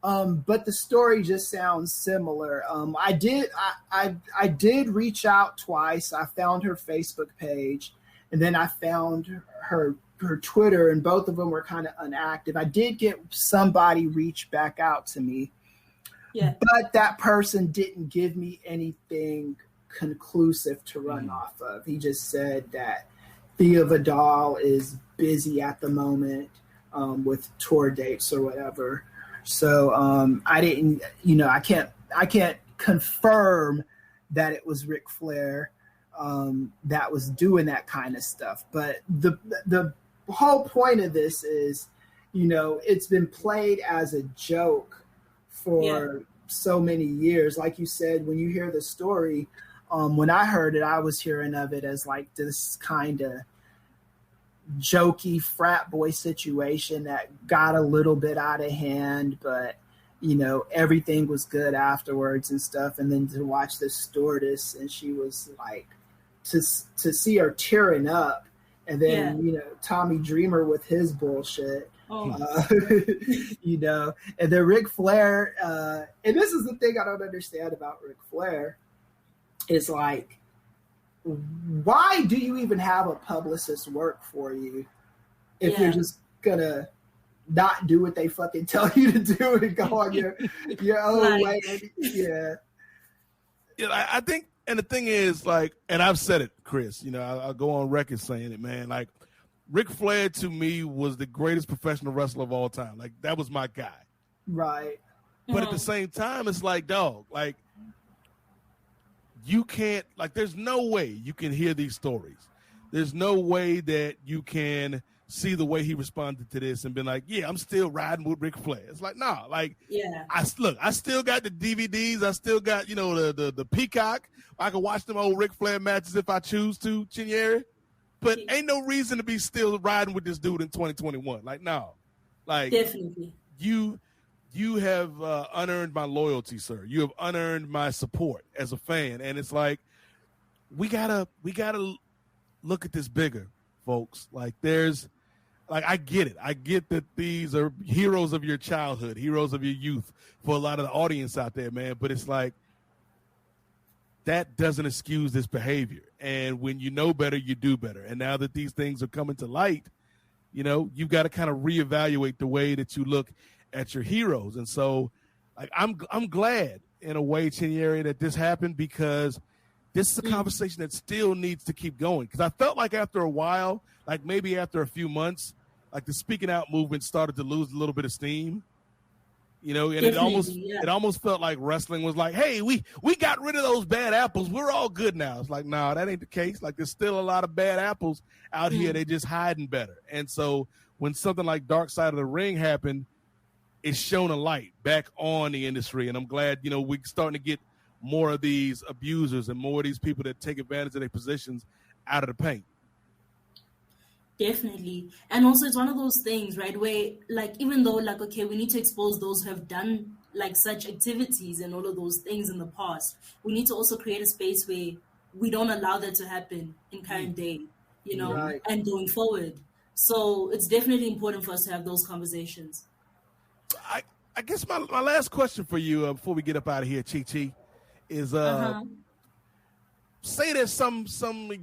Speaker 4: but the story just sounds similar. I did reach out twice. I found her Facebook page, and then I found her Twitter, and both of them were kind of inactive. I did get somebody reach back out to me, but that person didn't give me anything conclusive to run off of. He just said that Thea Vidal is busy at the moment with tour dates or whatever. So I didn't, I can't confirm that it was Ric Flair that was doing that kind of stuff. But the whole point of this is, it's been played as a joke for so many years. Like you said, when you hear the story, when I heard it, I was hearing of it as like this kind of jokey frat boy situation that got a little bit out of hand, but everything was good afterwards and stuff. And then to watch this stewardess, and she was like, to see her tearing up, and then Tommy Dreamer with his bullshit, and then Ric Flair, and this is the thing I don't understand about Ric Flair, is like, why do you even have a publicist work for you if you're just gonna not do what they fucking tell you to do and go on your own way?
Speaker 1: I think, and the thing is, like, and I've said it, Kris, I'll go on record saying it, man. Like, Ric Flair to me was the greatest professional wrestler of all time. Like, that was my guy.
Speaker 4: Right.
Speaker 1: But at the same time, it's like, dog, like, you can't, like, there's no way you can hear these stories. There's no way that you can see the way he responded to this and been like, yeah, I'm still riding with Ric Flair. It's like, nah, like, I still got the DVDs. I still got, the Peacock. I can watch them old Ric Flair matches if I choose to, Chinyere. But ain't no reason to be still riding with this dude in 2021. Like, no. Like,
Speaker 6: definitely.
Speaker 1: You have unearned my loyalty, sir. You have unearned my support as a fan. And it's like, we gotta look at this bigger, folks. Like, I get it. I get that these are heroes of your childhood, heroes of your youth for a lot of the audience out there, man. But it's like, that doesn't excuse this behavior. And when you know better, you do better. And now that these things are coming to light, you've got to kind of reevaluate the way that you look at your heroes. And so, like, I'm glad in a way, Chinyere, that this happened, because this is a conversation that still needs to keep going. Because I felt like after a while, like maybe after a few months, like the speaking out movement started to lose a little bit of steam. And it almost felt like wrestling was like, hey, we got rid of those bad apples. We're all good now. It's like, no, that ain't the case. Like, there's still a lot of bad apples out here. They're just hiding better. And so when something like Dark Side of the Ring happened, it's shown a light back on the industry. And I'm glad, we're starting to get more of these abusers and more of these people that take advantage of their positions out of the paint.
Speaker 6: Definitely. And also, it's one of those things, right, where, like, even though, like, okay, we need to expose those who have done like such activities and all of those things in the past. We need to also create a space where we don't allow that to happen in current day, you know,
Speaker 4: Right.
Speaker 6: and going forward. So it's definitely important for us to have those conversations.
Speaker 1: I guess my last question for you before we get up out of here, Chi, is say there's some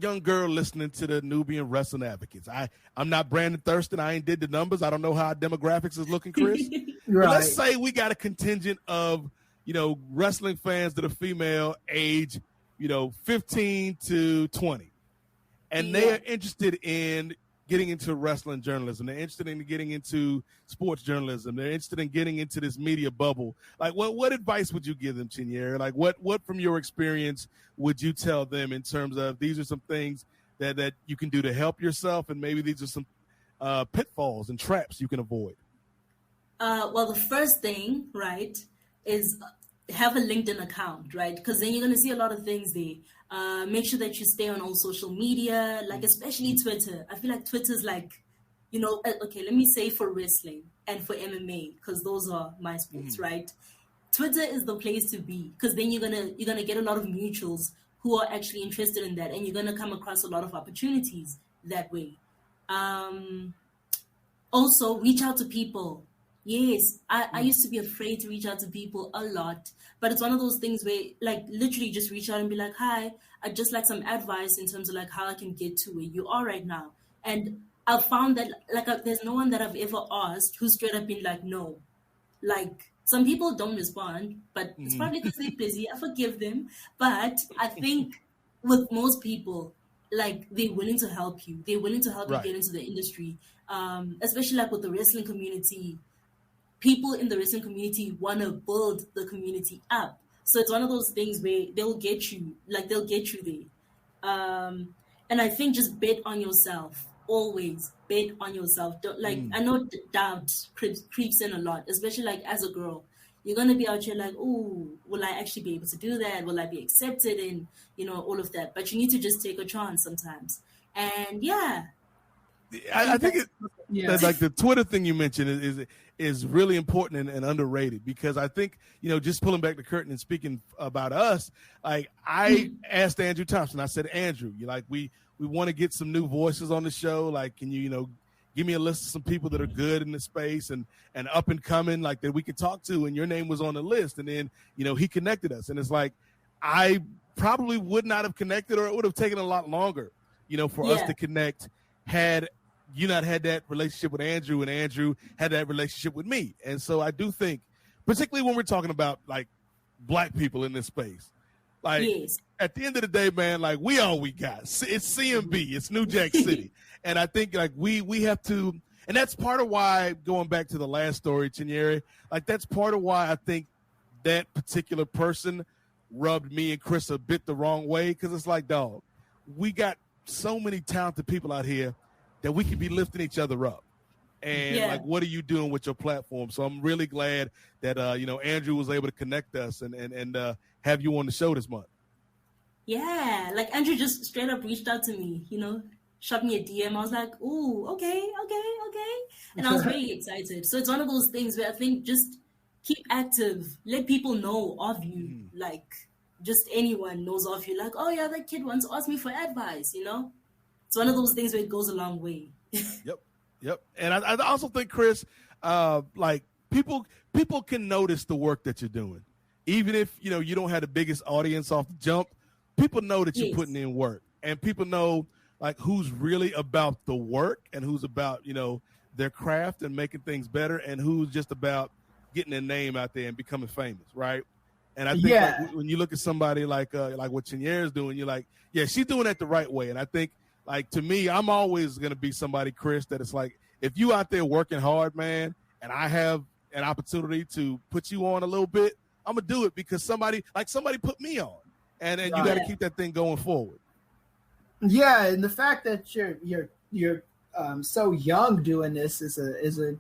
Speaker 1: young girl listening to the Nubian Wrestling Advocates. I'm not Brandon Thurston. I ain't did the numbers. I don't know how our demographics is looking, Kris.
Speaker 4: Right.
Speaker 1: But let's say we got a contingent of, you know, wrestling fans that are female age, you know, 15 to 20. And they are interested in getting into wrestling journalism. They're interested in getting into sports journalism. They're interested in getting into this media bubble. Like, what advice would you give them, Chinyere? Like, what from your experience would you tell them in terms of these are some things that you can do to help yourself, and maybe these are some pitfalls and traps you can avoid?
Speaker 6: Well, the first thing, right, is have a LinkedIn account, right? Because then you're going to see a lot of things there. Make sure that you stay on all social media, like especially Twitter. I feel like Twitter's like, you know, okay, let me say for wrestling and for MMA, because those are my sports, right? Twitter is the place to be, because then you're gonna get a lot of mutuals who are actually interested in that, and you're gonna come across a lot of opportunities that way. Also, reach out to people. Yes, I used to be afraid to reach out to people a lot, but it's one of those things where, like, literally just reach out and be like, hi, I'd just like some advice in terms of, like, how I can get to where you are right now. And I've found that, like, there's no one that I've ever asked who's straight up been like, no. Like, some people don't respond, but it's probably because they're busy. I forgive them. But I think with most people, like, they're willing to help you. They're willing to help you get into the industry, especially, like, with the wrestling community. People in the wrestling community want to build the community up. So it's one of those things where they'll get you there. And I think just bet on yourself. Always bet on yourself. Don't, like, I know doubt creeps in a lot, especially, like, as a girl. You're going to be out here like, oh, will I actually be able to do that? Will I be accepted? And, you know, all of that. But you need to just take a chance sometimes. And
Speaker 1: I think that's like the Twitter thing you mentioned is really important and underrated, because I think, you know, just pulling back the curtain and speaking about us, like I asked Andrew Thompson, I said, Andrew, we want to get some new voices on the show. Like, can you give me a list of some people that are good in the space and up and coming, like, that we could talk to, and your name was on the list. And then, you know, he connected us, and it's like, I probably would not have connected, or it would have taken a lot longer, you know, for us to connect had you not had that relationship with Andrew, and Andrew had that relationship with me. And so I do think, particularly when we're talking about, like, black people in this space, like, at the end of the day, man, like, we all we got. It's CMB, it's New Jack City. And I think, like, we have to, and that's part of why, going back to the last story, Chinyere, like, that's part of why I think that particular person rubbed me and Kris a bit the wrong way, because it's like, dog, we got so many talented people out here that we could be lifting each other up. And like, what are you doing with your platform? So I'm really glad that, you know, Andrew was able to connect us and have you on the show this month.
Speaker 6: Yeah, like, Andrew just straight up reached out to me, you know, shot me a DM. I was like, ooh, okay. And I was very excited. So it's one of those things where I think just keep active, let people know of you. Like, just anyone knows of you. Like, oh yeah, that kid wants to ask me for advice, you know? It's one of those things where it goes a long way.
Speaker 1: Yep. And I also think, Kris, like, people can notice the work that you're doing. Even if, you know, you don't have the biggest audience off the jump, people know that you're putting in work. And people know, like, who's really about the work and who's about, you know, their craft and making things better, and who's just about getting their name out there and becoming famous, right? And I think like, when you look at somebody like what Chinyere's doing, you're like, yeah, she's doing it the right way. And I think, like, to me, I'm always going to be somebody, Kris, that it's like, if you out there working hard, man, and I have an opportunity to put you on a little bit, I'm going to do it because somebody put me on. And you got to keep that thing going forward.
Speaker 4: Yeah, and the fact that you're so young doing this is a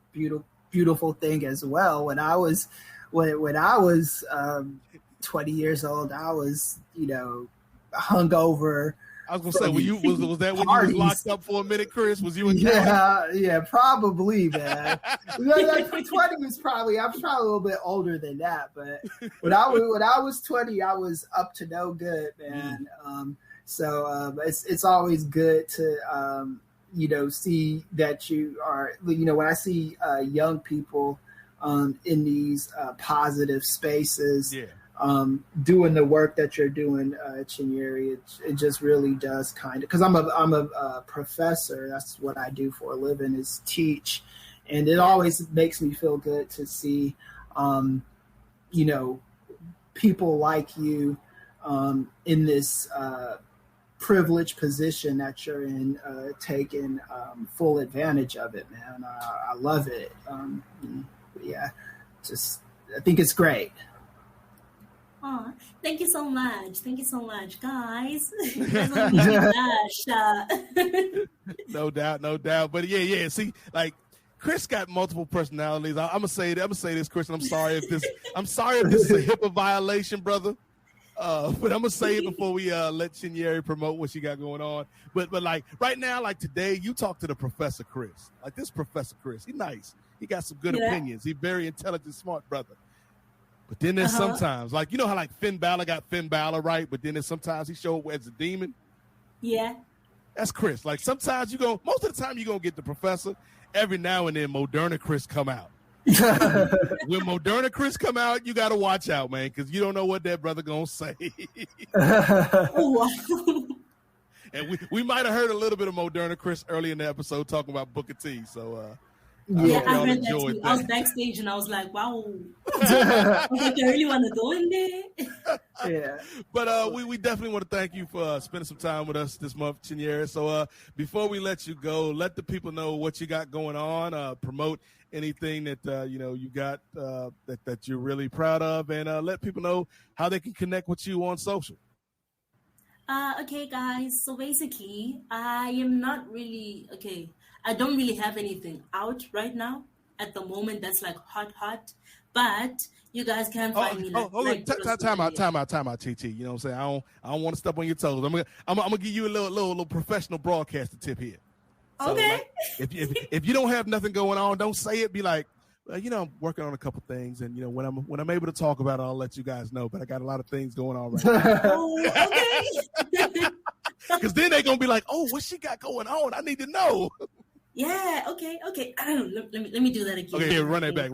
Speaker 4: beautiful thing as well. When I was 20 years old, I was, you know, hungover,
Speaker 1: I was gonna say, was that when you was locked up for a minute, Kris? Was you in Cali?
Speaker 4: Yeah, probably, man. Like 20 was probably. I was probably a little bit older than that, but when I was 20, I was up to no good, man. So it's always good to see that you are. When I see young people in these positive spaces. Yeah. Doing the work that you're doing, Chinyere, it just really does kind of, because I'm a professor. That's what I do for a living, is teach, and it always makes me feel good to see, people like you in this privileged position that you're in, taking full advantage of it, man. I love it. I think it's great.
Speaker 6: Oh, thank you so much. Thank you so much, guys.
Speaker 1: No doubt. But yeah. See, like, Kris got multiple personalities. I'm gonna say this, Kris. And I'm sorry if this is a HIPAA violation, brother. But I'm gonna say it before we let Chinyere promote what she got going on. But like right now, like today, you talk to the Professor Kris. Like this Professor Kris, he's nice. He got some good opinions. He's very intelligent, smart brother. But then there's sometimes, like, you know how like Finn Balor got Finn Balor, right? But then there's sometimes he showed up as a demon.
Speaker 6: Yeah.
Speaker 1: That's Kris. Like sometimes most of the time you're going to get the Professor. Every now and then Moderna Kris come out. When Moderna Kris come out, you got to watch out, man, because you don't know what that brother going to say. And we might have heard a little bit of Moderna Kris early in the episode talking about Booker T. So,
Speaker 6: I heard that too. I was backstage and I was like, wow. I really want to go in there.
Speaker 1: Yeah. But we definitely want to thank you for spending some time with us this month, Chinyere. So before we let you go, let the people know what you got going on, promote anything that you got that you're really proud of, and let people know how they can connect with you on social.
Speaker 6: Okay, guys. So basically, I am not really I don't really have anything out right now at the moment that's like hot, but you guys can find me.
Speaker 1: Time out, TT. You know what I'm saying? I don't want to step on your toes. I'm gonna give you a little professional broadcaster tip here. So,
Speaker 6: okay.
Speaker 1: Like, if you don't have nothing going on, don't say it. Be like, well, I'm working on a couple things, and when I'm able to talk about it, I'll let you guys know. But I got a lot of things going on right now.
Speaker 6: Oh, okay.
Speaker 1: Because then they're gonna be like, oh, what she got going on? I need to know.
Speaker 6: Yeah, okay. Let me do that again.
Speaker 1: Okay, yeah, run that back.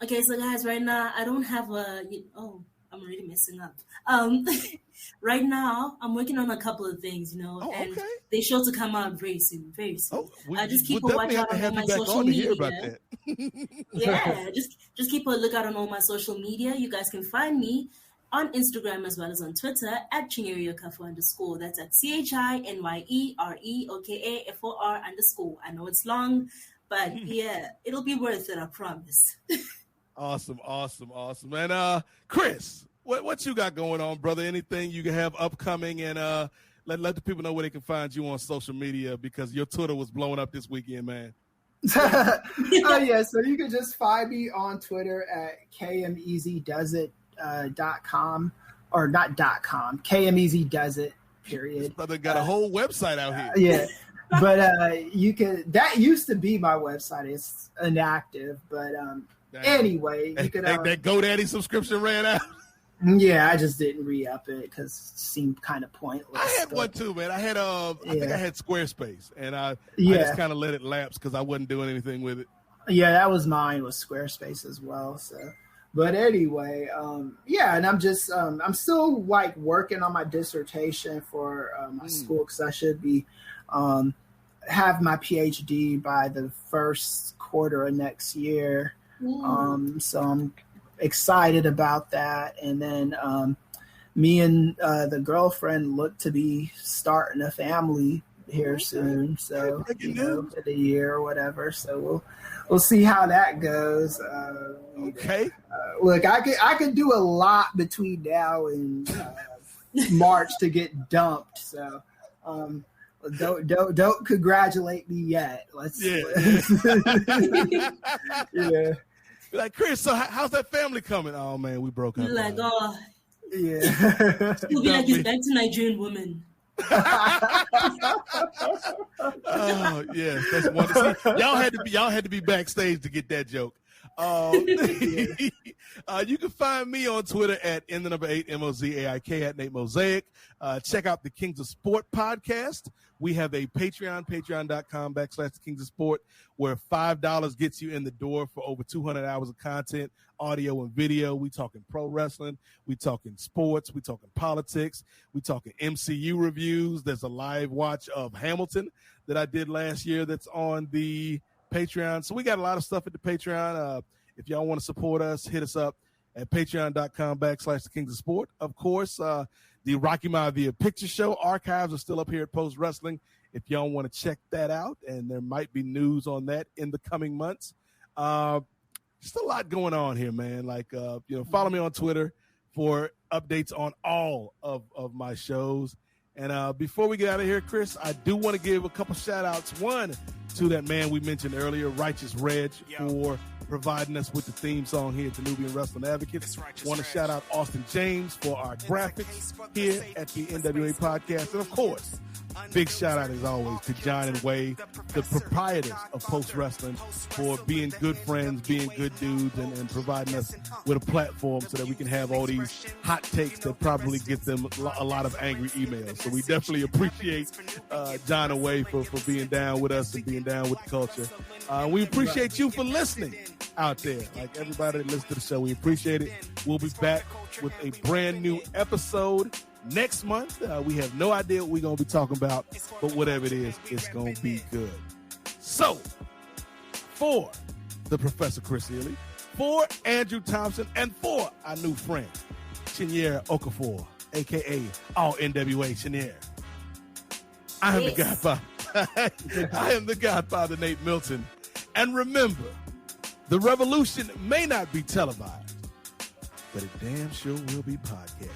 Speaker 6: Okay, so guys, right now I don't have I'm already messing up. Right now I'm working on a couple of things, and they're sure to come out very soon. Just keep a watch out on my social media. Yeah, just keep a lookout on all my social media. You guys can find me on Instagram as well as on Twitter at Chinyere Okafor _. That's at CHINYERE OKAFOR _. I know it's long, but yeah, it'll be worth it, I promise.
Speaker 1: Awesome. And Kris, what you got going on, brother? Anything you can have upcoming, and let the people know where they can find you on social media, because your Twitter was blowing up this weekend, man.
Speaker 4: So you can just find me on Twitter at KMEasyDoesIt.com, or not .com, KMEasyDoesIt, period.
Speaker 1: This brother got a whole website out here.
Speaker 4: Yeah. But you can, that used to be my website. It's inactive, but anyway, you could
Speaker 1: that GoDaddy subscription ran out.
Speaker 4: Yeah, I just didn't re-up it because it seemed kind of pointless.
Speaker 1: I had one too, man. I had I think I had Squarespace, and I just kind of let it lapse because I wasn't doing anything with it.
Speaker 4: Yeah, that was mine, was Squarespace as well. So, but anyway, and I'm just I'm still like working on my dissertation for my school, because I should be have my PhD by the first quarter of next year. So I'm excited about that. And then me and the girlfriend look to be starting a family here soon. So in a year or whatever. So we'll see how that goes. Look, I could do a lot between now and March to get dumped. So don't congratulate me yet.
Speaker 1: Like, Kris, so how's that family coming? Oh man, we broke up.
Speaker 6: Like,
Speaker 4: Yeah.
Speaker 6: He'll be like, he's back to Nigerian women.
Speaker 1: Oh yes, that's wonderful. See, y'all had to be backstage to get that joke. You can find me on Twitter at N.W.A, MOZAIK at Nate Mosaic. Check out the Kings of Sport podcast. We have a Patreon, patreon.com/the Kings of Sport, where $5 gets you in the door for over 200 hours of content, audio and video. We talking pro wrestling. We talking sports. We talking politics. We talking MCU reviews. There's a live watch of Hamilton that I did last year that's on the Patreon. So we got a lot of stuff at the Patreon. If y'all want to support us, hit us up at patreon.com/the Kings of Sport. Of course, the Rocky Maivia Picture Show archives are still up here at Post Wrestling. If y'all want to check that out, and there might be news on that in the coming months. Just a lot going on here, man. Follow me on Twitter for updates on all of my shows. And before we get out of here, Kris, I do want to give a couple shout-outs. One, to that man we mentioned earlier, Righteous Reg, for providing us with the theme song here at the Nubian Wrestling Advocates. Want to shout out Austin James for our graphics here at the NWA Podcast. And, of course, big shout-out, as always, to John and Way, the proprietors of Post Wrestling, for being good friends, being good dudes, and providing us with a platform so that we can have all these hot takes that probably get them a lot of angry emails. So we definitely appreciate John and Way for being down with us and being down with the culture. We appreciate you for listening out there. Like everybody that listens to the show, we appreciate it. We'll be back with a brand new episode next month. We have no idea what we're going to be talking about, but whatever it is, it's going to be good. So, for the Professor Kris Ealy, for Andrew Thompson, and for our new friend, Chinyere Okafor, a.k.a. all NWA Chinyere, I am the Godfather. I am the Godfather, Nate Milton. And remember, the revolution may not be televised, but it damn sure will be podcasted.